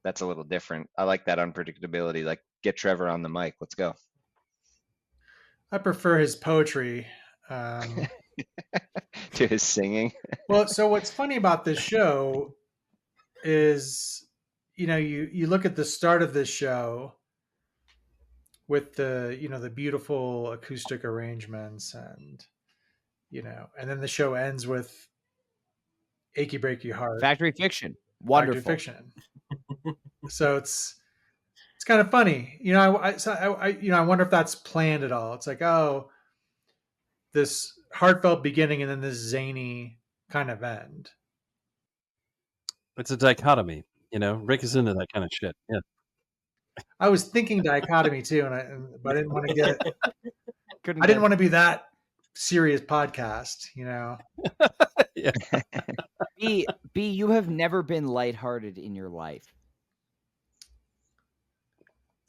that's a little different. I like that unpredictability. Like, get Trevor on the mic. Let's go. I prefer his poetry to his singing. Well, so what's funny about this show is, you look at the start of this show with the, the beautiful acoustic arrangements and, and then the show ends with Achy Breaky Heart. Factory Fiction. Wonderful. Factory Fiction. So it's kind of funny. I wonder if that's planned at all. It's like, oh, this heartfelt beginning and then this zany kind of end. It's a dichotomy, Rick is into that kind of shit. Yeah. I was thinking dichotomy too, but I didn't want to get. I didn't want to be that serious podcast, Yeah. B, you have never been lighthearted in your life.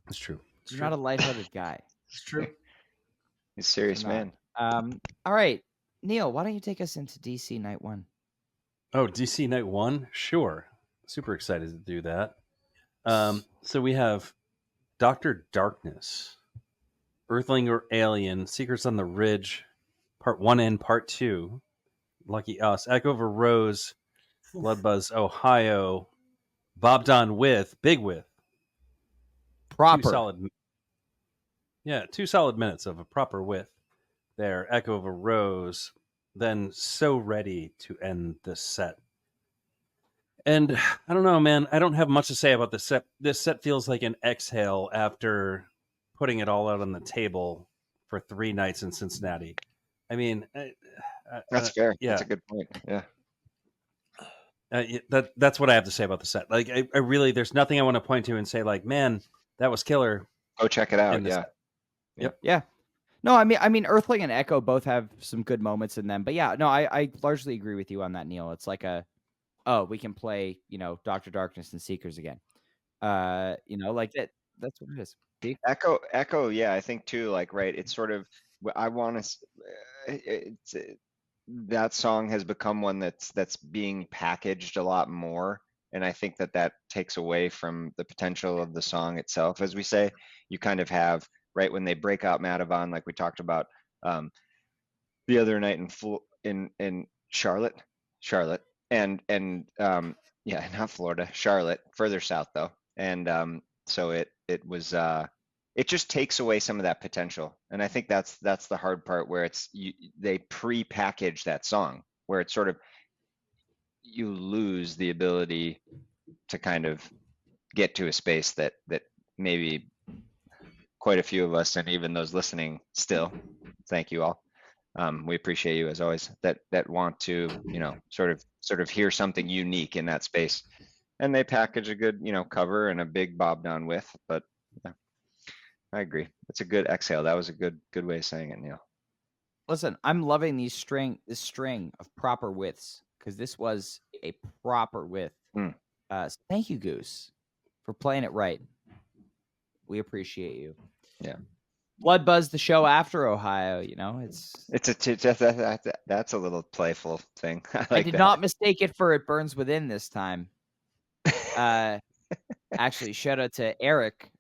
It's true. You're not a lighthearted guy. It's true. He's a serious man. All right, Neil, why don't you take us into DC Night 1? Oh, DC Night 1? Sure. Super excited to do that. So we have Dr. Darkness, Earthling or Alien, Secrets on the Ridge, Part 1 and Part 2, Lucky Us, Echo of a Rose, Bloodbuzz, Ohio, Bob Don with, Big With. Proper. Two solid minutes of a proper width there. Echo of a Rose, then so ready to end this set. And I don't know, man. I don't have much to say about this set. This set feels like an exhale after putting it all out on the table for 3 nights in Cincinnati. I mean, That's fair. yeah, That's a good point. Yeah. that's what I have to say about the set. Like, I really, there's nothing I want to point to and say like, man, that was killer. Go check it out. in this Yeah. set. Yep. Yeah. No, I mean, Earthling and Echo both have some good moments in them, but yeah, no, I largely agree with you on that, Neil. It's like we can play, Dr. Darkness and Seekers again. Like that's what it is. See? Echo. Yeah. I think too, like, right. It's sort of, I want to, it's, that song has become one that's being packaged a lot more. And I think that takes away from the potential of the song itself. As we say, you kind of have, right, when they break out Madavon, like we talked about the other night in Charlotte, and yeah, not Florida, Charlotte, further south though. And so it was it just takes away some of that potential. And I think that's the hard part, where they pre-package that song, where it's sort of, you lose the ability to kind of get to a space that maybe quite a few of us, and even those listening still, thank you all, we appreciate you as always, that want to, sort of hear something unique in that space. And they package a good, cover and a big bob down with. But yeah, I agree, it's a good exhale. That was a good way of saying it, Neil. Listen, I'm loving this string of proper widths, because this was a proper width. So thank you, Goose, for playing it right. We appreciate you. Yeah. Blood Buzz, the show after Ohio, that's a little playful thing. I did not mistake it for It Burns Within this time. Actually, shout out to Eric,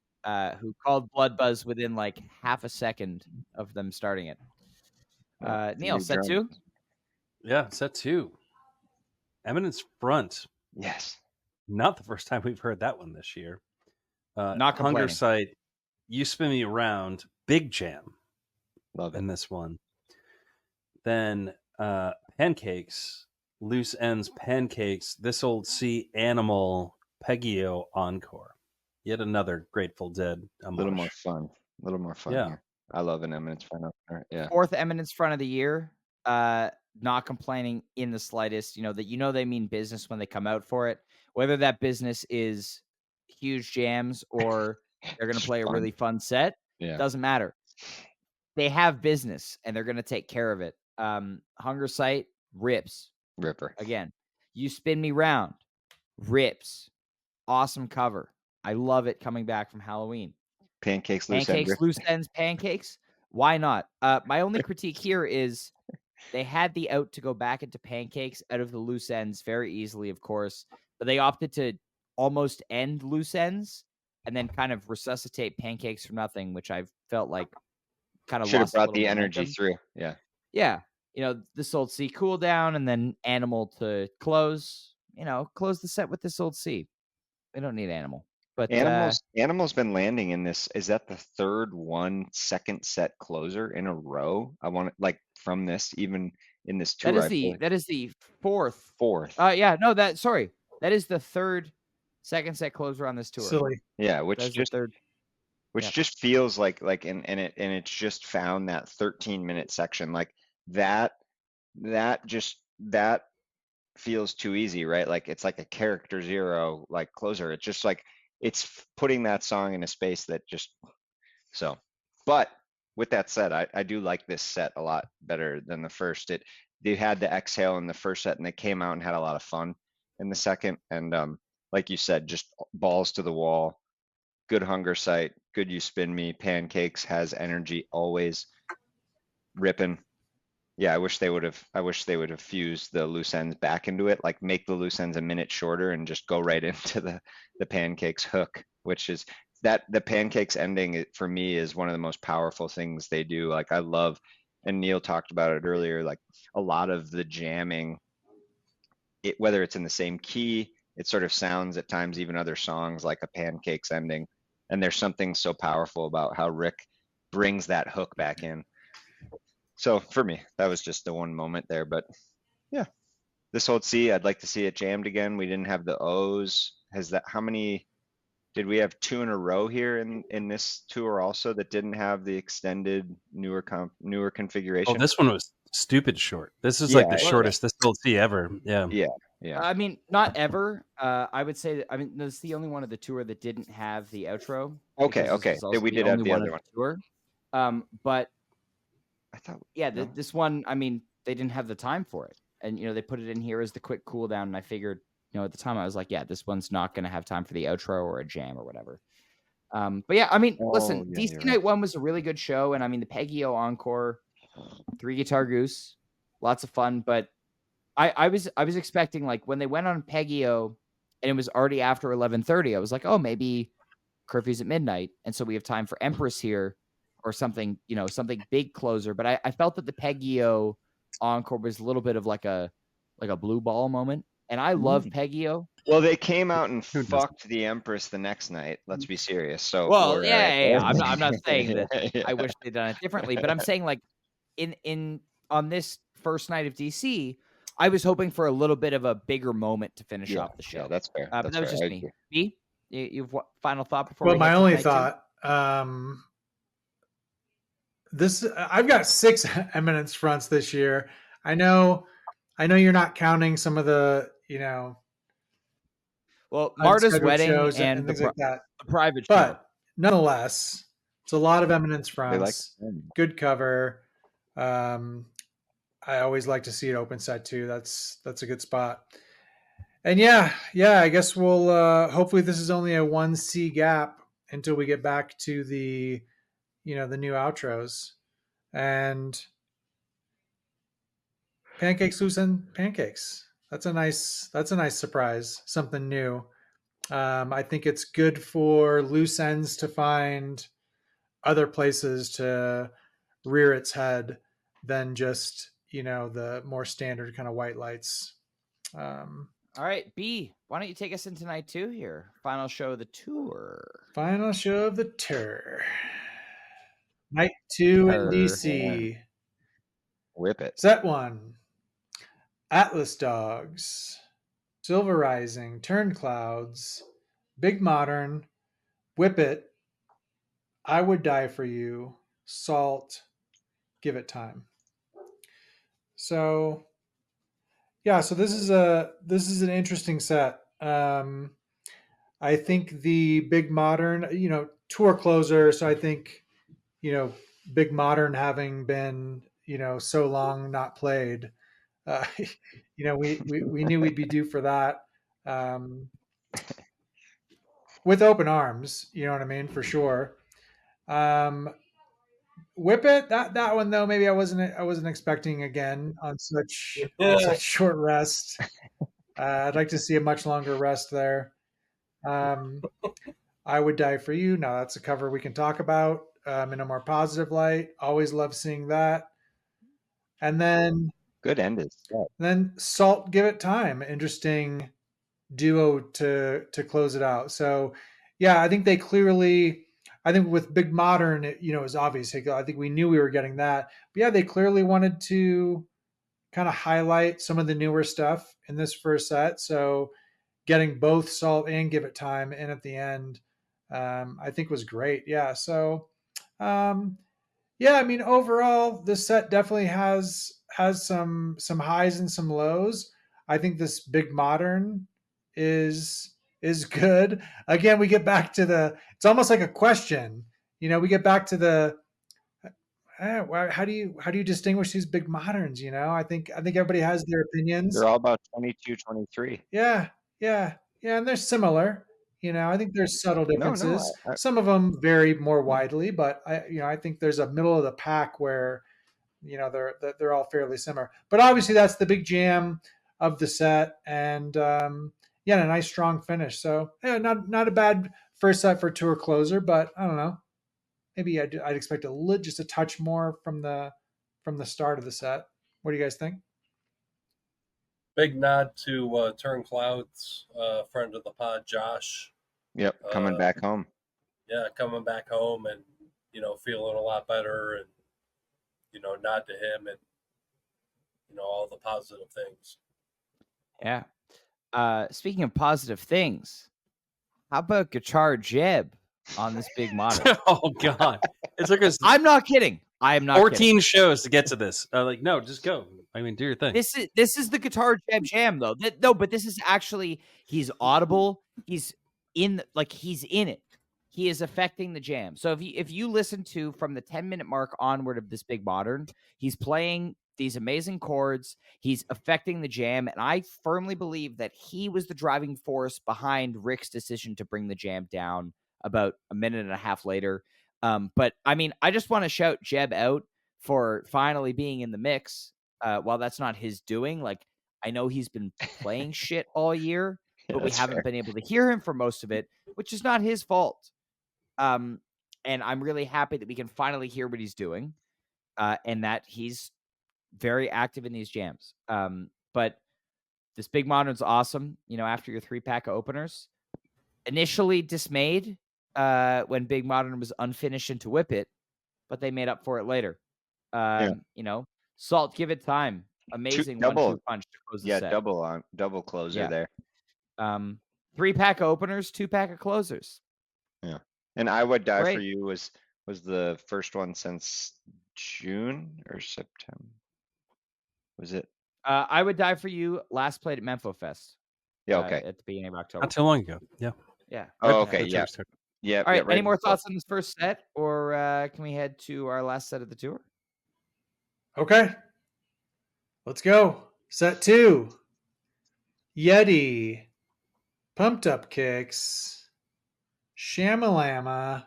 who called Blood Buzz within like half a second of them starting it. Neil, set 2? Yeah, set 2. Eminence Front. Yes. Not the first time we've heard that one this year. Not Hunger complaining. Sight, You Spin Me Around, big jam. Love it. In this one. Then Pancakes, Loose Ends Pancakes, This Old Sea Animal, Peggio Encore. Yet another Grateful Dead homage. A little more fun Yeah. here. I love an Eminence Front opener. Yeah. 4th Eminence Front of the year. Not complaining in the slightest. They mean business when they come out for it. Whether that business is huge jams or they're going to play a really fun set, doesn't matter. They have business and they're going to take care of it. Hunger Sight rips. Ripper. Again, You Spin Me Round rips. Awesome cover. I love it coming back from Halloween. Pancakes, Loose Ends, Pancakes. Why not? My only critique here is they had the out to go back into Pancakes out of the Loose Ends very easily, of course, but they opted to almost end Loose Ends and then kind of resuscitate Pancakes from nothing, which I felt like kind of should have lost brought the momentum. energy through. Yeah. Yeah. This Old Sea cool down and then Animal to close. Close the set with This Old Sea. We don't need Animal. But Animal's been landing in this. Is that the third second set closer in a row? I want it, like, from this, even in this tour. That is the fourth. Fourth. Yeah, no, that is the third second set closer on this tour. Silly. Yeah, which Yeah. just feels like and it's just found that 13-minute section, like that feels too easy, right? Like it's like a character zero, like, closer. It's just like it's putting that song in a space that just so. But with that said, I do like this set a lot better than the first. They had the exhale in the first set and they came out and had a lot of fun in the second. And like you said, just balls to the wall. Good Hunger Sight, good You Spin Me. Pancakes has energy always. Ripping. Yeah, I wish they would have fused the loose ends back into it, like make the loose ends a minute shorter and just go right into the Pancakes hook, which is that the Pancakes ending for me is one of the most powerful things they do. Like, I love, and Neil talked about it earlier, like a lot of the jamming, whether it's in the same key, it sort of sounds at times even other songs like a Pancakes ending. And there's something so powerful about how Rick brings that hook back in. So for me, that was just the one moment there. But yeah, this whole C, I'd like to see it jammed again. We didn't have the O's. How many did we have 2 in a row here in this tour also that didn't have the extended newer Oh, configuration? this one was stupid short. This is like the Yeah, shortest this old C ever. Yeah. yeah. I mean, not ever. I would say that, I mean, this is the only one of the tour that didn't have the outro. Okay, because this okay. was also We the did have only the one other of one. the tour. But I thought, yeah, no? this one, I mean, they didn't have the time for it. And, they put it in here as the quick cool down. And I figured, at the time I was like, yeah, this one's not going to have time for the outro or a jam or whatever. But yeah, I mean, listen, Oh, yeah, DC you're Night right. 1 was a really good show. And I mean, the Peggy-O encore, 3 guitar Goose, lots of fun. But I was expecting, like, when they went on Peggy-O and it was already after 11:30, I was like, oh, maybe curfew's at midnight. And so we have time for Empress here or something, something big closer. But I felt that the Peggy-O encore was a little bit of like a blue ball moment. And I love Peggy-O. Well, they came out and Who doesn't? fucked the Empress the next night. Let's be serious. So Well, we're yeah. I'm not saying that Yeah. I wish they'd done it differently, but I'm saying, like, in on this first night of DC, I was hoping for a little bit of a bigger moment to finish off the show. Yeah, that's fair. But That's that was fair. just I me. agree. B, you've what final thought before Well, we my head to only night 2? thought, I've got 6 Eminence fronts this year. I know you're not counting some of the, Well, Marta's unscheduled wedding shows and and things like that. the private show. But nonetheless, it's a lot of Eminence They like fronts, good cover. I always like to see it open set too. That's a good spot. And yeah, I guess we'll hopefully this is only a 1C gap until we get back to the the new outros. And pancakes, loose end pancakes. That's a nice surprise, something new. I think it's good for loose ends to find other places to rear its head than just the more standard kind of white lights. All right, B, why don't you take us into night 2 here? Final show of the tour. Final show of the tour. Night 2 in Tour. DC. Whip it. Set 1. Atlas Dogs. Silver Rising. Turn Clouds. Big Modern. Whip It. I Would Die for You. Salt. Give It Time. So yeah, so this is an interesting set. I think the Big Modern, tour closer. So I think, Big Modern having been, so long not played, uh, we knew we'd be due for that, with open arms. You know what I mean, for sure. Um, Whip It, that one though, maybe I wasn't expecting again on such short rest. I'd like to see a much longer rest there. I Would Die for You. Now that's a cover we can talk about in a more positive light. Always love seeing that. And Good end is set. then Salt, Give It Time. Interesting duo to close it out. So yeah, I think they clearly. I think with Big Modern, it was obvious. I think we knew we were getting that. But yeah, they clearly wanted to kind of highlight some of the newer stuff in this first set. So getting both Salt and Give It Time in at the end, I think was great. Yeah. So, yeah, I mean, overall, this set definitely has some highs and some lows. I think this Big Modern is good. Again, we get back to it's almost like a question. We get back to how do you distinguish these Big Moderns? I think everybody has their opinions. They're all about 22, 23. Yeah, and they're similar. I think there's subtle No, differences. I, Some of them vary more widely, but I think there's a middle of the pack where they're all fairly similar. But obviously, that's the big jam of the set, and yeah, a nice strong finish. So yeah, not a bad first set for tour closer, but I don't know. Maybe I'd expect just a touch more from the start of the set. What do you guys think? Big nod to Turn Clouds, friend of the pod, Josh. yep, coming back home. Yeah, coming back home and feeling a lot better, and nod to him and all the positive things. Yeah. Speaking of positive things, how about Guitar Jeb on this Big Modern? Oh God, it took us. I'm not kidding. I am not 14 kidding. shows to get to this. No, just go. I mean, do your thing. This is the Guitar Jam though. But this is actually, he's audible. He's in it. He is affecting the jam. So if you listen to from the 10-minute mark onward of this Big Modern, he's playing these amazing chords. He's affecting the jam, and I firmly believe that he was the driving force behind Rick's decision to bring the jam down about a minute and a half later. But I mean, I just want to shout Jeb out for finally being in the mix. While that's not his doing, like, I know he's been playing shit all year, but we haven't been able to hear him for most of it, which is not his fault. And I'm really happy that we can finally hear what he's doing, and that he's very active in these jams. But this Big Modern's awesome. After your 3-pack of openers, initially dismayed when Big Modern was unfinished into Whip It, but they made up for it later. Salt, Give It Time. Amazing 1-2 punch to close the set. Double closer there. 3-pack of openers, 2-pack of closers. Yeah. And I Would Die for You was the first one since June or September. Was it? I Would Die for You last played at Memphis Fest. Yeah, okay. At the beginning of October. Not too long ago. Yeah. Yeah. Oh, okay. Yeah. Yeah. All right. Any more thoughts on this first set, or can we head to our last set of the tour? Okay. Let's go. Set 2. Yeti. Pumped Up Kicks. Shamalama.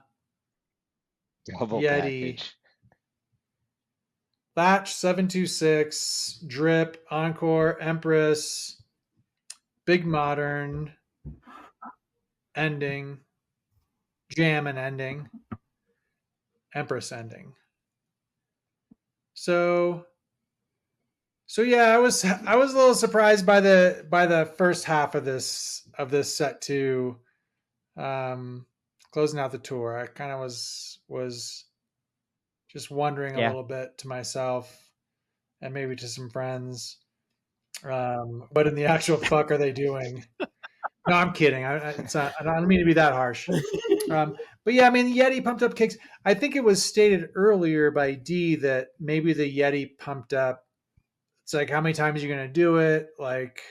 Double Yeti. package. Thatch 726. Drip. Encore. Empress. Big Modern. Ending. Jam and ending. Empress ending. So yeah, I was a little surprised by the first half of this set 2, closing out the tour. I kind of was just wondering a little bit to myself and maybe to some friends, what in the actual fuck are they doing? No, I'm kidding. I don't mean to be that harsh. But yeah, I mean, the Yeti Pumped Up Kicks, I think it was stated earlier by D that maybe the Yeti Pumped Up, it's like, how many times are you going to do it? Like,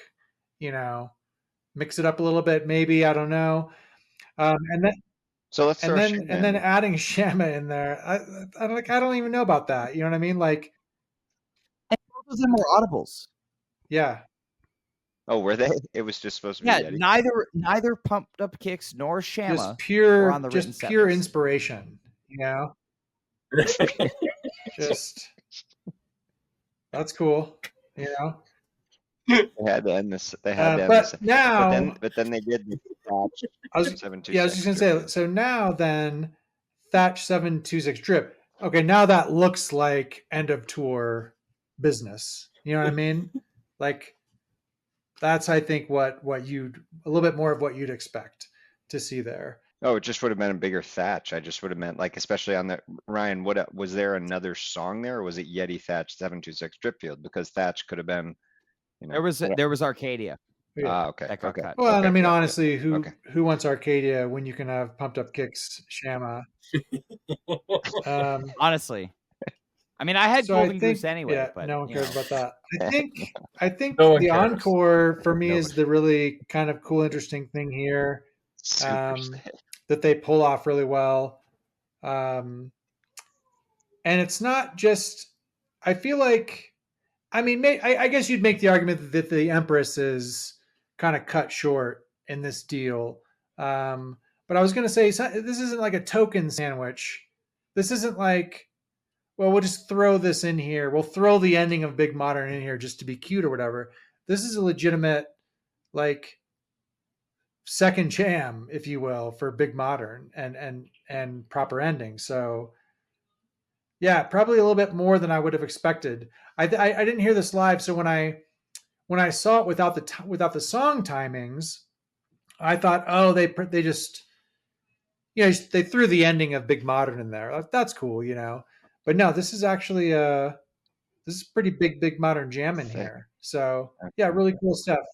mix it up a little bit, maybe, I don't know. And then, so let's and then adding Shama in there. I don't even know about that. You know what I mean? Like, and both of them were audibles. Yeah. Oh, were they? It was just supposed to be Yeti. Neither Pumped Up Kicks nor Shama just pure, were on the written set list. Inspiration, just that's cool, They had to end this. They had to end this. Now, but then they did. I was just gonna say. So now then, Thatch 726 Drip. Okay, now that looks like end of tour business. You know what I mean? Like, that's, I think, what you'd a little bit more of what you'd expect to see there. Oh, it just would have been a bigger Thatch. I just would have meant, like, especially on the Ryan. What was there another song there, or was it Yeti Thatch 726 Dripfield? Because Thatch could have been. There was Arcadia. Yeah. Okay. That got cut. Well, okay. I mean, honestly, who wants Arcadia when you can have Pumped Up Kicks, Shama? Honestly, I mean, I had Golden Goose anyway. Yeah, but no one cares about that. I think the encore for me is the really kind of cool, interesting thing here, that they pull off really well. And it's not just. I feel like. I mean, I guess you'd make the argument that the Empress is kind of cut short in this deal. But I was going to say, this isn't like a token sandwich. This isn't like, well, we'll just throw this in here. We'll throw the ending of Big Modern in here just to be cute or whatever. This is a legitimate, like, second jam, if you will, for Big Modern and proper ending. So, yeah, probably a little bit more than I would have expected. I didn't hear this live, so when I saw it without the song timings, I thought, oh, they just they threw the ending of Big Modern in there. That's cool, But no, this is actually this is pretty big modern jam in Sick. here. So yeah, really cool stuff.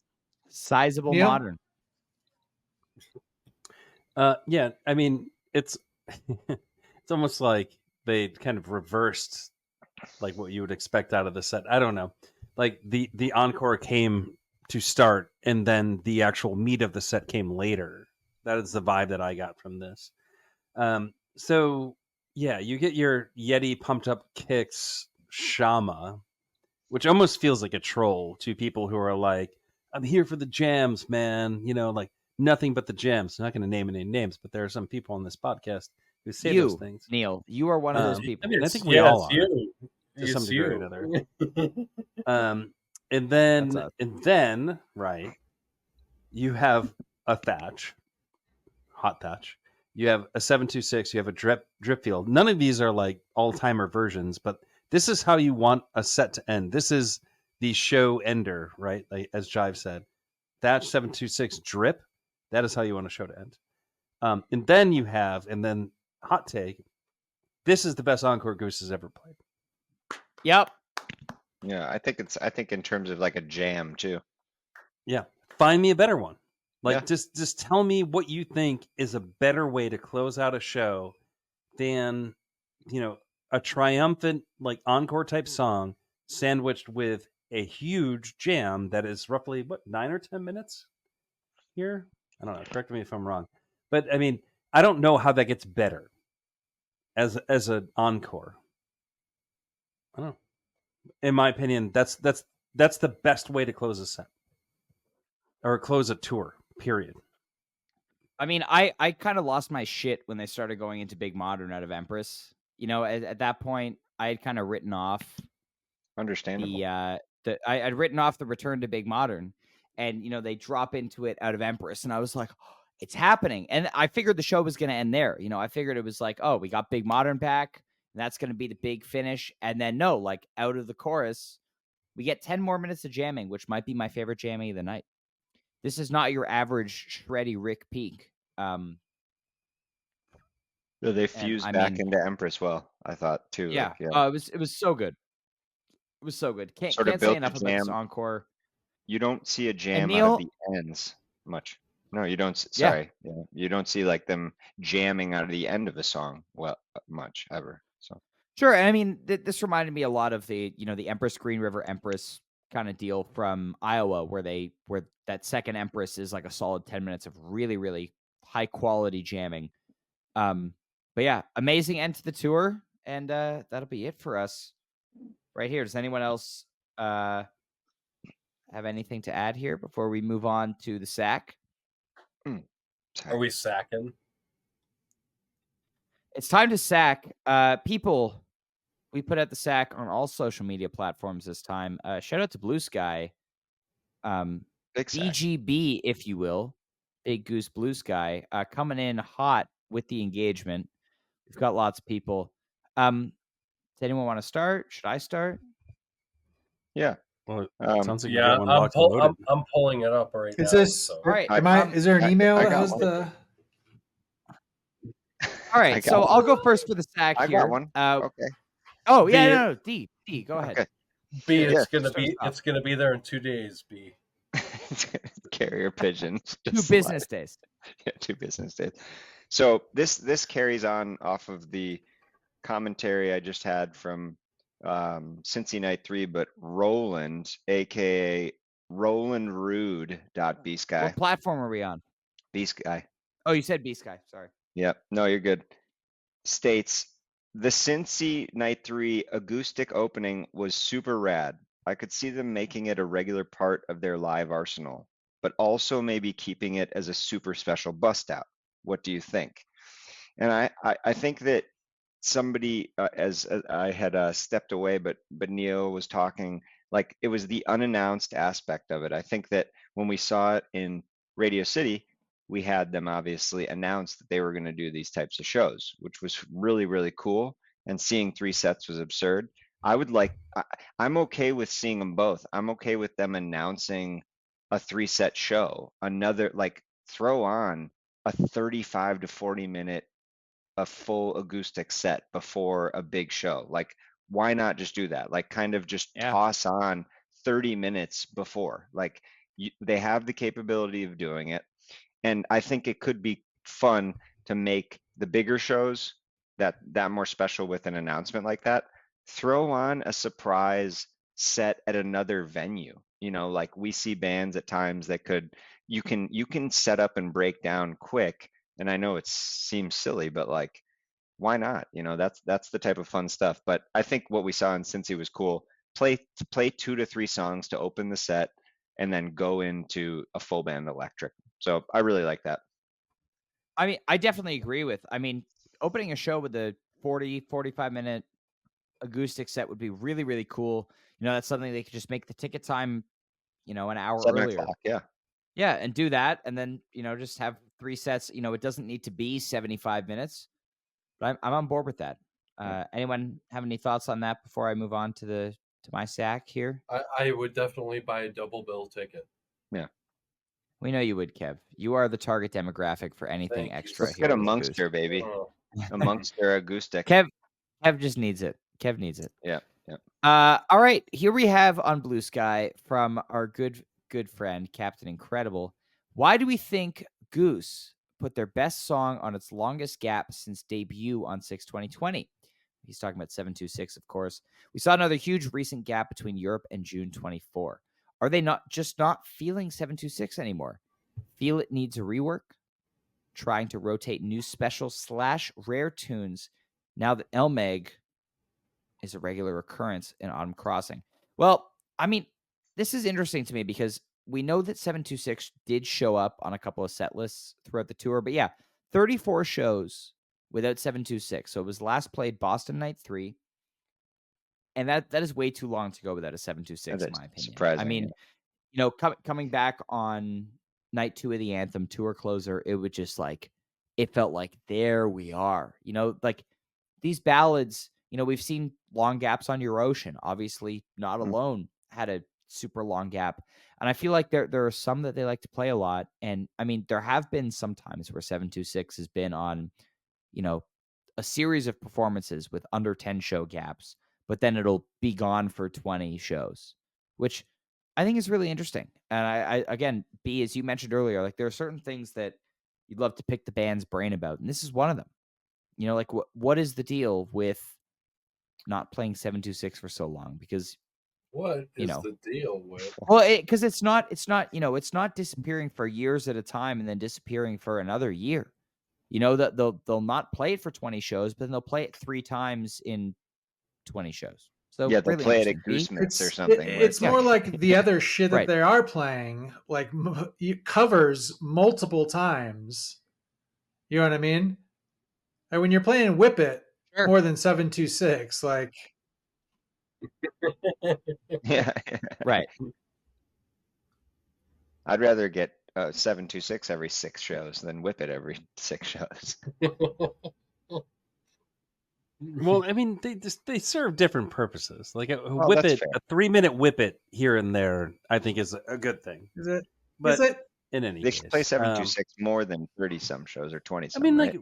Sizable Neil? modern. Yeah, I mean, it's it's almost like they kind of reversed like what you would expect out of the set. I don't know. Like the encore came to start, and then the actual meat of the set came later. That is the vibe that I got from this. So yeah, you get your Yeti pumped up kicks Shama, which almost feels like a troll to people who are like, I'm here for the jams, man. You know, like nothing but the jams. I'm not going to name any names, but there are some people on this podcast who say those things. Neil, you are one of those people. I mean, I think we all are you. to some It's degree or you. another. And That's then, right, you have a Thatch, hot Thatch. You have a 726. You have a drip field. None of these are like all timer versions, but this is how you want a set to end. This is the show ender, right? Like, as Jive said, Thatch 726 drip. That is how you want a show to end. And then you have, and then hot take. This is the best encore Goose has ever played. Yep. Yeah, I think in terms of like a jam too. Yeah. Find me a better one. Like Yeah. just tell me what you think is a better way to close out a show than, you know, a triumphant like encore type song sandwiched with a huge jam that is roughly what 9 or 10 minutes here. I don't know. Correct me if I'm wrong, but I mean, I don't know how that gets better as an encore. I don't know. In my opinion, that's the best way to close a set or close a tour. Period. I mean, I kind of lost my shit when they started going into Big Modern out of Empress. You know, at that point, I had kind of written off Understandable. I'd written off the return to Big Modern, and you know they drop into it out of Empress, and I was like, oh, it's happening, and I figured the show was going to end there. You know, I figured it was like, oh, we got Big Modern back, and that's going to be the big finish, and then no, like out of the chorus, we get 10 more minutes of jamming, which might be my favorite jamming of the night. This is not your average shreddy Rick Peak. They fused back into Empress well, I thought too. Yeah, like, it was so good. It was so good. Can't Sort of say built enough the about this jam. encore. You don't see a And jam out of Neil, the ends much. No, you don't. yeah, Sorry, yeah, you don't see like them jamming out of the end of a song much ever. So sure. And I mean, this reminded me a lot of the the Empress Green River Empress kind of deal from Iowa, where that second Empress is like a solid 10 minutes of really high quality jamming. But yeah, amazing end to the tour, and that'll be it for us right here. Does anyone else have anything to add here before we move on to the sack? Are we sacking? It's time to sack. People, we put out the sack on all social media platforms this time. Shout out to Blue Sky. big sack. BGB, if you will. Big Goose Blue Sky. Coming in hot with the engagement. We've got lots of people. Does anyone want to start? Should I start? Yeah. Well, sounds like Yeah, I'm pulling it up right now. Is this So. All right. is there an email I that got has one. the All right, so I'll go first for the sack I here. got one. Okay. Oh yeah, no, D, go ahead. Okay. B, Yeah. it's gonna be there in 2 days. B. Carrier pigeons. 2 business days. Yeah, 2 business days. So this carries on off of the commentary I just had from Cincy Night 3, but Roland, aka Roland Rude B Sky. What platform are we on? B Sky. Oh, you said B Sky. Sorry. Yep. No, you're good. States the Cincy Night 3 acoustic opening was super rad. I could see them making it a regular part of their live arsenal, but also maybe keeping it as a super special bust out. What do you think? And I think that somebody as I had stepped away, but Neo was talking, like it was the unannounced aspect of it. I think that when we saw it in Radio City, we had them obviously announce that they were going to do these types of shows, which was really cool. And seeing 3 sets was absurd. I'm okay with seeing them both. I'm okay with them announcing a 3-set show, another, like throw on a 35 to 40 minute a full acoustic set before a big show. Like, why not just do that? Like, kind of just Yeah. toss on 30 minutes before. Like, they have the capability of doing it. And I think it could be fun to make the bigger shows that more special with an announcement like that. Throw on a surprise set at another venue. You know, like we see bands at times that could you can set up and break down quick. And I know it seems silly, but like why not? You know, that's the type of fun stuff. But I think what we saw in Cincy was cool. Play 2 to 3 songs to open the set and then go into a full band electric. So I really like that. I mean, I definitely agree with. I mean, opening a show with a 45-minute acoustic set would be really, really cool. You know, that's something they could just make the ticket time, you know, an hour 7 earlier. o'clock, yeah. Yeah, and do that, and then, you know, just have 3 sets. You know, it doesn't need to be 75 minutes, but I'm on board with that. Anyone have any thoughts on that before I move on to my sack here? I would definitely buy a double bill ticket. Yeah. We know you would, Kev. You are the target demographic for anything Thank you. extra Let's here. get a with Monster, Goose. baby. Oh. A Monster acoustic. Kev just needs it. Kev needs it. Yeah, yeah. All right, here we have on Blue Sky from our good friend Captain Incredible. Why do we think Goose put their best song on its longest gap since debut on 6/20/20? He's talking about 726, of course. We saw another huge recent gap between Europe and June 24. Are they not feeling 726 anymore? Feel it needs a rework? Trying to rotate new special / rare tunes now that Elmeg is a regular occurrence in Autumn Crossing. Well, I mean, this is interesting to me because we know that 726 did show up on a couple of set lists throughout the tour, but yeah, 34 shows without 726. So it was last played Boston Night 3. And that is way too long to go without a 726, in my opinion. Surprising. I mean, you know, coming back on night 2 of the Anthem tour closer, it would just like, it felt like there we are. You know, like these ballads, you know, we've seen long gaps on Your Ocean. Obviously, Not Alone had a super long gap. And I feel like there are some that they like to play a lot. And I mean, there have been some times where 726 has been on, you know, a series of performances with under 10 show gaps, but then it'll be gone for 20 shows, which I think is really interesting. And I again, B, as you mentioned earlier, like there are certain things that you'd love to pick the band's brain about. And this is one of them. You know, like what is the deal with not playing 726 for so long? Because what is the deal with? Well, because it's not, you know, it's not disappearing for years at a time and then disappearing for another year. You know, that they'll not play it for 20 shows, but then they'll play it 3 times in 20 shows. So yeah, they'll really play it at Goose Mitts or something. It's more like the other shit that they are playing, like covers multiple times. You know what I mean? And when you're playing Whip It more than 726, like yeah, right. I'd rather get 726 every 6 shows than Whip It every 6 shows. Well, I mean, they serve different purposes. Like a Whip It, a 3-minute Whip It here and there, I think is a good thing. Is it? But is it? In any They case, should play 726 more than 30 some shows or 20 some. I mean, right?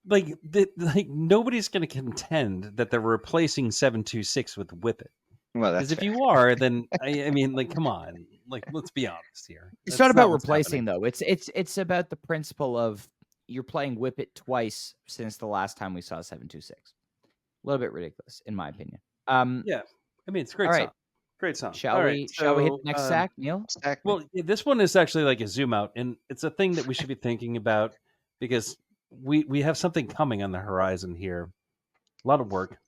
like nobody's going to contend that they're replacing 726 with Whip It. Well, that's because if you are, then I mean, like, come on, like, let's be honest here. It's not about replacing though. It's about the principle of you're playing Whip It twice since the last time we saw 726. A little bit ridiculous, in my opinion. Yeah, I mean, it's a great song. Great song. Shall we hit the next sack, Neil? Well, this one is actually like a zoom out, and it's a thing that we should be thinking about because we have something coming on the horizon here. A lot of work.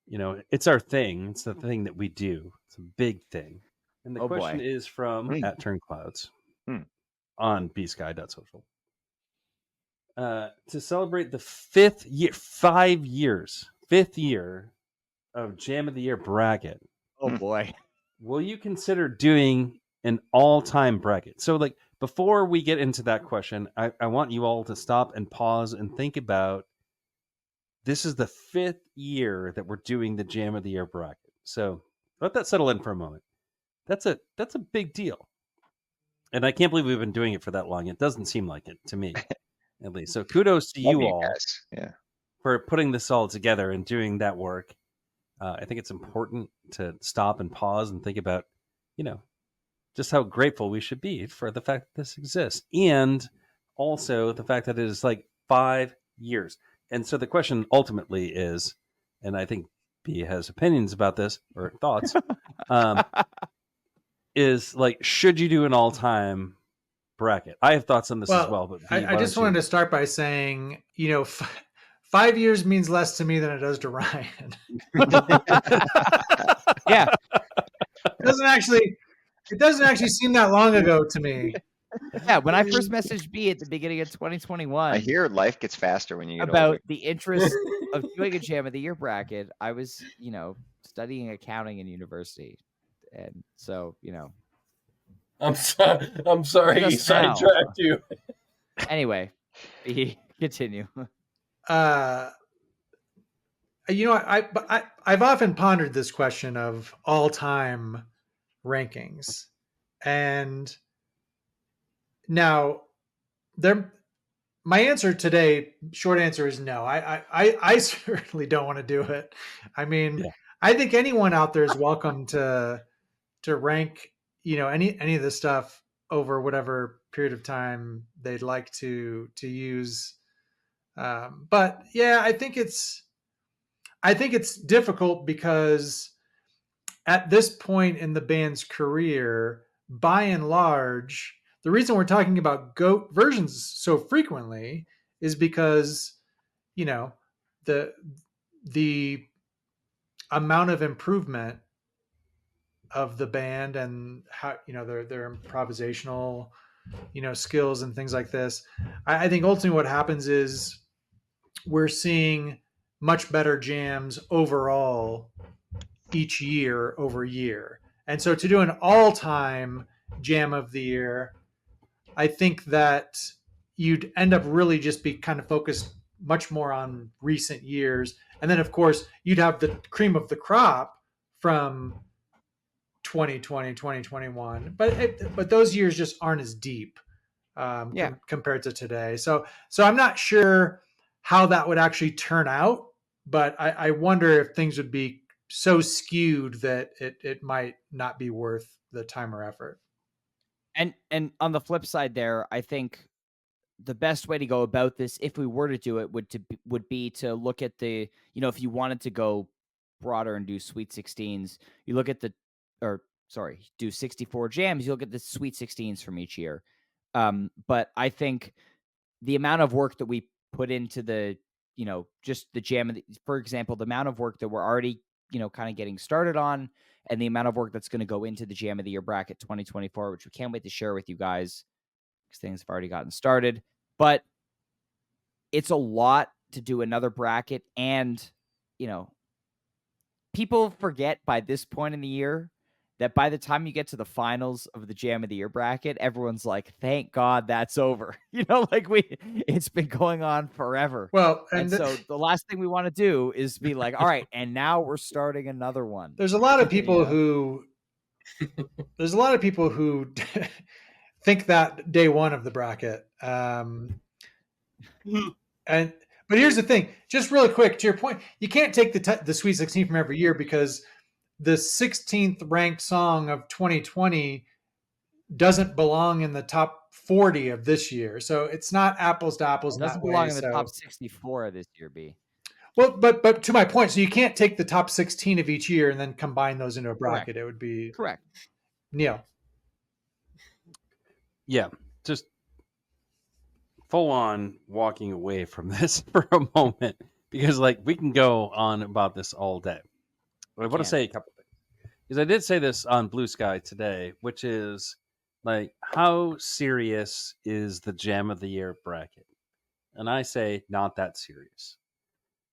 You know, it's our thing. It's the thing that we do. It's a big thing. And the question is from at Turnclouds on bsky.social. To celebrate the 5th year of Jam of the Year bracket. Oh boy. Will you consider doing an all-time bracket? So, like, before we get into that question, I want you all to stop and pause and think about this is the 5th year that we're doing the Jam of the Year bracket. So let that settle in for a moment. That's a big deal. And I can't believe we've been doing it for that long. It doesn't seem like it to me. at least. So kudos to Love you all guys. Yeah. for putting this all together and doing that work. I think it's important to stop and pause and think about, just how grateful we should be for the fact that this exists, and also the fact that it is like 5 years. And so the question ultimately is, and I think B has opinions about this or thoughts, is like, should you do an all-time bracket? I have thoughts on this as well, but B, I just wanted to start by saying, 5 years means less to me than it does to Ryan. Yeah. It doesn't actually seem that long ago to me. Yeah, when I first messaged B at the beginning of 2021, I hear life gets faster when you get about older. the interest of doing a Jam of the Year bracket. I was, studying accounting in university, and so, I'm sorry he Just now. sidetracked you. Anyway, B, continue. I've often pondered this question of all-time rankings, and now my answer today, short answer, is no. I certainly don't want to do it. I mean, Yeah. I think anyone out there is welcome to rank, any of this stuff over whatever period of time they'd like to use. But yeah, I think it's difficult because at this point in the band's career, by and large, the reason we're talking about GOAT versions so frequently is because, the amount of improvement of the band and how, their improvisational, skills and things like this. I think ultimately what happens is we're seeing much better jams overall each year over year. And so to do an all-time jam of the year, I think that you'd end up really just be kind of focused much more on recent years. And then of course you'd have the cream of the crop from 2020, 2021, but those years just aren't as deep compared to today. So I'm not sure how that would actually turn out, but I wonder if things would be so skewed that it might not be worth the time or effort. And on the flip side there, I think the best way to go about this, if we were to do it, would be to look at the, if you wanted to go broader and do Sweet 16s, you look at do 64 jams, you look at the Sweet 16s from each year. But I think the amount of work that we put into the, just the jam, for example, the amount of work that we're already, kind of getting started on, and the amount of work that's going to go into the Jam of the Year bracket 2024, which we can't wait to share with you guys because things have already gotten started. But it's a lot to do another bracket, and, people forget by this point in the year that by the time you get to the finals of the Jam of the Year bracket, everyone's like, thank God that's over. It's been going on forever. Well, and so the last thing we want to do is be like, all right, and now we're starting another one. There's a lot of people who think that day one of the bracket. But here's the thing, just really quick to your point, you can't take the Sweet 16 from every year because the 16th ranked song of 2020 doesn't belong in the top 40 of this year. So it's not apples to apples. It doesn't belong in the top 64 of this year, B. Well, but to my point, so you can't take the top 16 of each year and then combine those into a bracket. Correct. It would be correct. Neil. Yeah, just full on walking away from this for a moment because we can go on about this all day. I want to say a couple things because I did say this on Blue Sky today, which is how serious is the Jam of the Year bracket? And I say not that serious.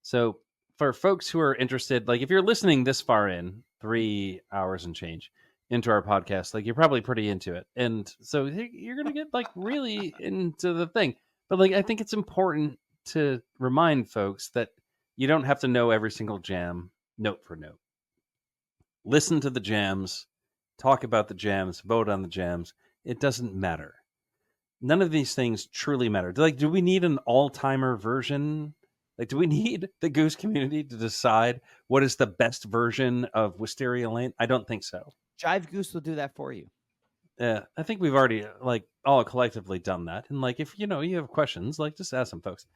So for folks who are interested, if you're listening this far in, 3 hours and change into our podcast, you're probably pretty into it. And so you're going to get really into the thing. But I think it's important to remind folks that you don't have to know every single jam note for note. Listen to the jams, talk about the jams, vote on the jams. It doesn't matter. none of these things truly matter. Like, do we need an all-timer version? Like, do we need the Goose community to decide what is the best version of Wisteria Lane? I don't think so. Jive Goose will do that for you. Yeah, I think we've already like all collectively done that. And like, if you have questions, like just ask them, folks.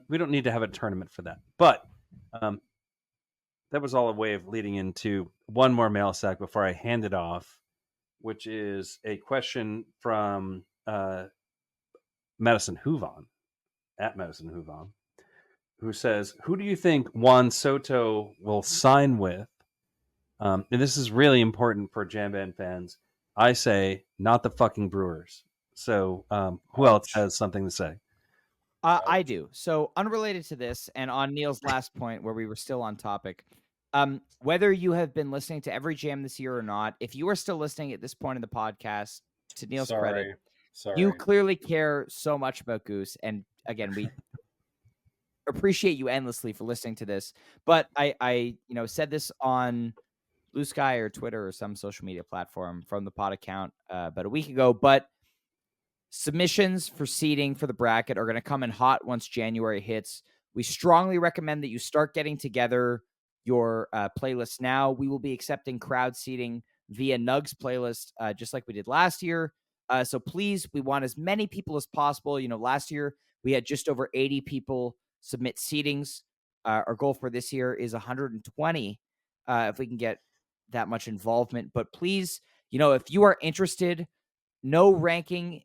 We don't need to have a tournament for that. But that was all a way of leading into one more mail sack before I hand it off, which is a question from Madison Huvon, at Madison Huvon, who says, "Who do you think Juan Soto will sign with?" And this is really important for jam band fans. I say, not the fucking Brewers. So, who else has something to say? I do. So, unrelated to this, and on Neil's last point where we were still on topic, whether you have been listening to every jam this year or not, if you are still listening at this point in the podcast, to Neil's credit, you clearly care so much about Goose. And again, we appreciate you endlessly for listening to this. But I said this on Blue Sky or Twitter or some social media platform from the pod account about a week ago. But submissions for seeding for the bracket are going to come in hot once January hits. We strongly recommend that you start getting together your playlist now. We will be accepting crowd seating via Nugs playlist, just like we did last year. So please, we want as many people as possible. Last year we had just over 80 people submit seedings. Our goal for this year is 120 if we can get that much involvement. But please, if you are interested, no ranking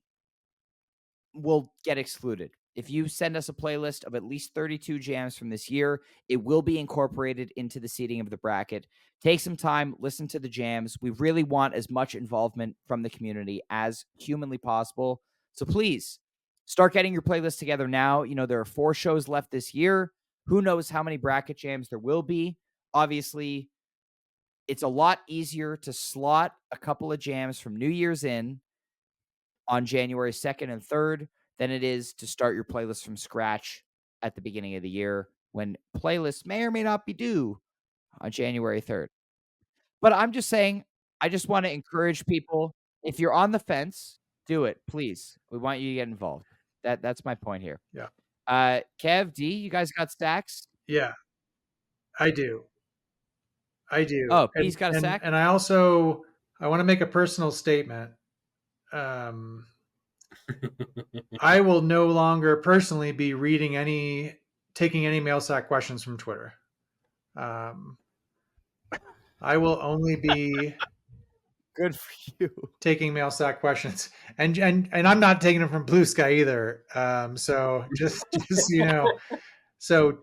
will get excluded. If you send us a playlist of at least 32 jams from this year, it will be incorporated into the seating of the bracket. Take some time, listen to the jams. We really want as much involvement from the community as humanly possible. So please start getting your playlist together now. There are 4 shows left this year. Who knows how many bracket jams there will be? Obviously, it's a lot easier to slot a couple of jams from New Year's in on January 2nd and 3rd than it is to start your playlist from scratch at the beginning of the year when playlists may or may not be due on January 3rd. But I'm just saying, I just want to encourage people, if you're on the fence, do it, please. We want you to get involved. That's my point here. Yeah. Kev, D, you guys got stacks? Yeah, I do. Oh, P's got a sack? And I want to make a personal statement. I will no longer personally be taking any mail sack questions from Twitter. I will only be good for you taking mail sack questions, and I'm not taking them from Blue Sky either. So just so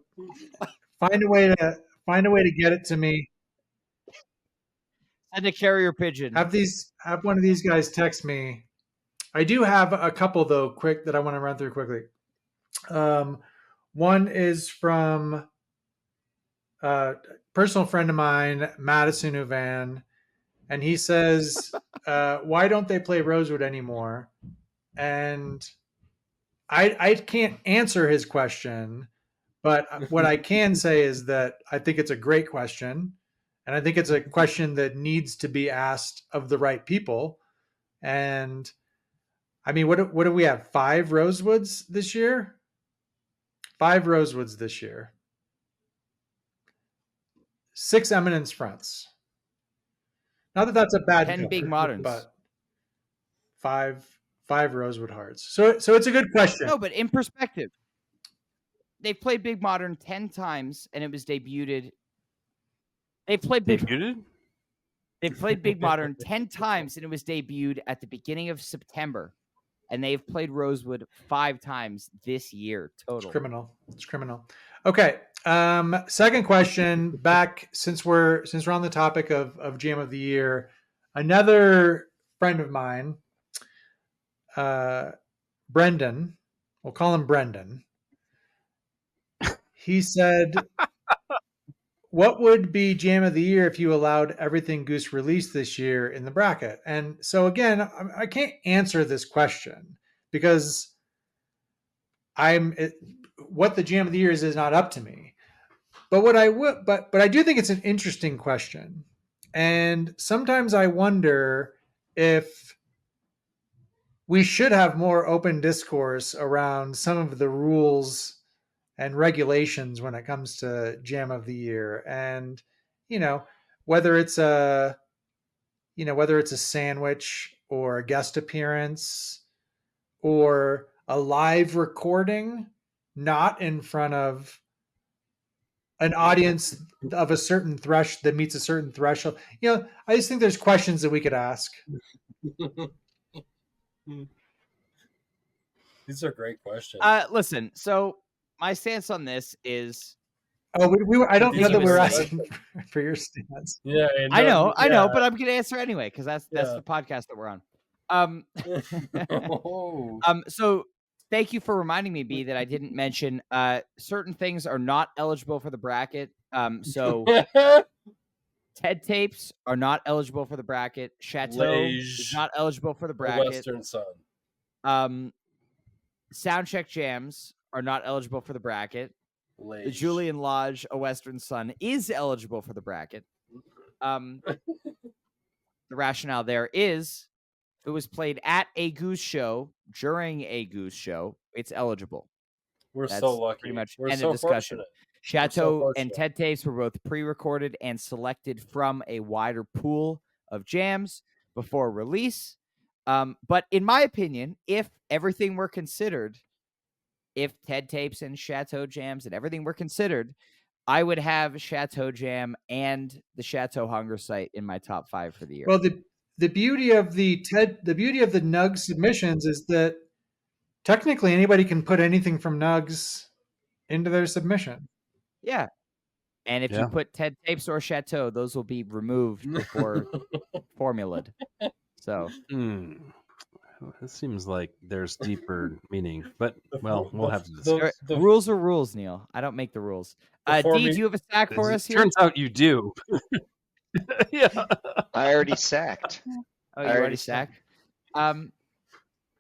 find a way to get it to me. Send a carrier pigeon. Have one of these guys text me. I do have a couple though, quick, that I want to run through quickly. One is from a personal friend of mine, Madison Uvan, and he says, "Why don't they play Rosewood anymore?" And I can't answer his question, but what I can say is that I think it's a great question, and I think it's a question that needs to be asked of the right people. And I mean, what do we have? 5 Rosewoods this year? 5 Rosewoods this year. 6 Eminence Fronts. Not that that's a bad 10 big moderns, but 5 Rosewood Hearts. So it's a good question. No, but in perspective, they've played Big Modern 10 times and it was debuted. They've played Big Modern 10 times and it was debuted at the beginning of September. And they've played Rosewood 5 times this year total. It's criminal. Okay. Second question. Back since we're on the topic of Jam of the Year, another friend of mine, Brendan. We'll call him Brendan. He said, "What would be Jam of the Year if you allowed everything Goose released this year in the bracket?" And so again, I can't answer this question because what the Jam of the Year is not up to me. But what I would, but I do think it's an interesting question, and sometimes I wonder if we should have more open discourse around some of the rules and regulations when it comes to Jam of the Year, and you know whether it's a whether it's a sandwich or a guest appearance or a live recording, not in front of an audience of a certain that meets a certain threshold. I just think there's questions that we could ask. These are great questions. Listen, so my stance on this is. Oh, I don't know that we were asking questions. for your stance. Yeah, I know, but I'm going to answer anyway because that's the podcast that we're on. So thank you for reminding me, B, that I didn't mention certain things are not eligible for the bracket. So TED tapes are not eligible for the bracket. Chateau is not eligible for the bracket. Western Sun. Soundcheck jams are not eligible for the bracket. The Julian Lodge, A Western Sun, is eligible for the bracket. The rationale there is if it was played at a Goose show during a Goose show, it's eligible. That's so lucky. Pretty much We're end so of discussion. Fortunate. Chateau and TED tapes were both pre-recorded and selected from a wider pool of jams before release. But in my opinion, if everything were considered, if TED tapes and Chateau jams and everything were considered, I would have Chateau Jam and the Chateau Hunger Site in my top 5 for the year. Well, the beauty of the Nug submissions is that technically anybody can put anything from Nugs into their submission. Yeah. And if you put TED tapes or Chateau, those will be removed before formulaed. So it seems like there's deeper meaning, but we'll have to discuss. The rules are rules, Neil. I don't make the rules. D, do you have a sack for us here? Turns out you do. Yeah. I already sacked. Oh, you already sacked?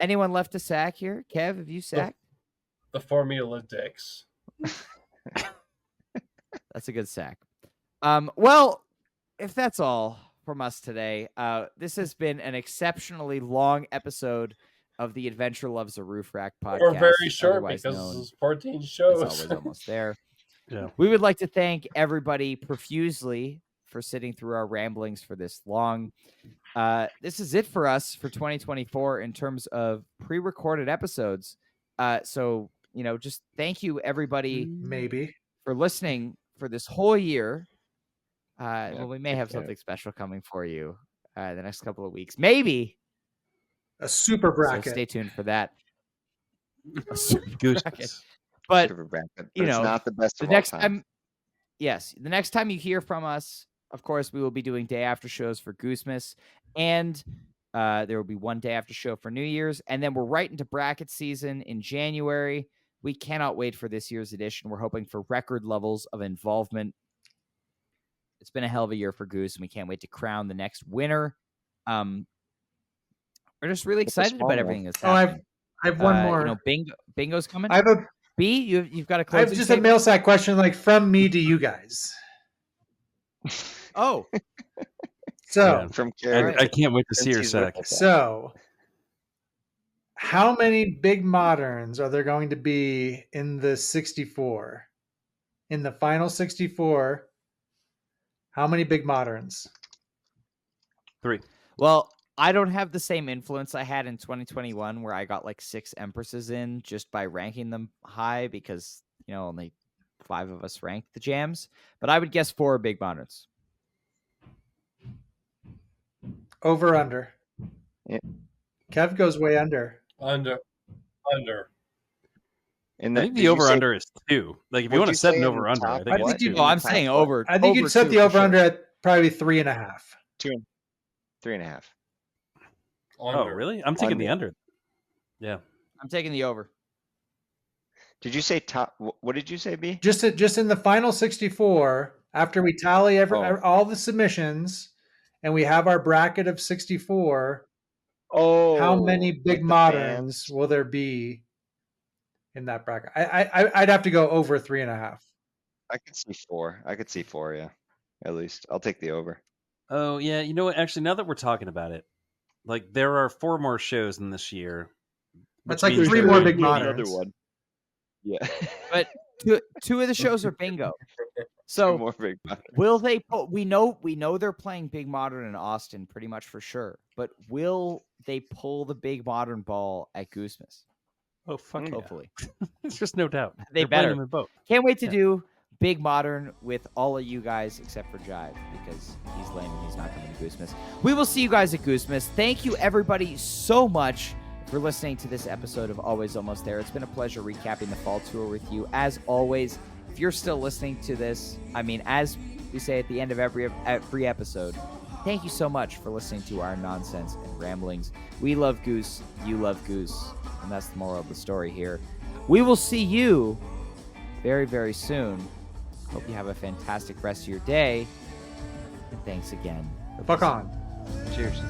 Anyone left a sack here? Kev, have you sacked? The Formula Dix. That's a good sack. Well, if that's all from us today, this has been an exceptionally long episode of the Adventure Loves a Roof Rack podcast. Or very short because it's 14 shows. It's always almost there. Yeah. We would like to thank everybody profusely for sitting through our ramblings for this long. This is it for us for 2024 in terms of pre-recorded episodes. So, just thank you everybody for listening for this whole year. Well, we may have something special coming for you the next couple of weeks. Maybe a super bracket. So stay tuned for that. A super bracket. But it's not the best of the next all time. Yes, the next time you hear from us, of course, we will be doing day after shows for Goosemas, and there will be one day after show for New Year's, and then we're right into bracket season in January. We cannot wait for this year's edition. We're hoping for record levels of involvement. It's been a hell of a year for Goose, and we can't wait to crown the next winner. We're just really excited about everything that's happening. I have one more. Bingo's coming. I have a B. You've got a closing I have just statement? A mail sack question, like from me to you guys. Oh, so from Karen, I can't wait to see your sack. So, how many big moderns are there going to be in the 64? In the final 64, how many big moderns? 3. Well, I don't have the same influence I had in 2021 where I got like 6 Empresses in just by ranking them high because, only 5 of us ranked the jams. But I would guess 4 big moderns. Over, under. Yeah. Kev goes way under. Under. I think the over-under is 2. Like, if you want to set an over-under, I think I'm saying over. I think you'd set the over-under at probably 3.5. 3.5. Oh, really? I'm taking the under. Yeah. I'm taking the over. Did you say top? What did you say, B? Just in the final 64, after we tally all the submissions, and we have our bracket of 64. How many big moderns will there be in that bracket? I'd have to go over 3.5. I could see 4. Yeah, at least I'll take the over. Oh yeah, you know what? Actually, now that we're talking about it, Like there are 4 more shows in this year. That's which like means 3 there more will big be- moderns. Yeah. But two of the shows are bingo. Two So more big moderns. will they pull? We know they're playing Big Modern in Austin pretty much for sure. But will they pull the Big Modern ball at Goosemas? Oh fuck! Hopefully, There's just no doubt. they They're playing better. them in both. Can't wait to do Big Modern with all of you guys except for Jive because he's lame and he's not coming to Goosemas. We will see you guys at Goosemas. Thank you everybody so much for listening to this episode of Always Almost There. It's been a pleasure recapping the fall tour with you. As always, if you're still listening to this, I mean, as we say at the end of every episode, thank you so much for listening to our nonsense and ramblings. We love Goose, you love Goose, and that's the moral of the story here. We will see you very, very soon. Hope you have a fantastic rest of your day. And thanks again. Fuck on. Cheers.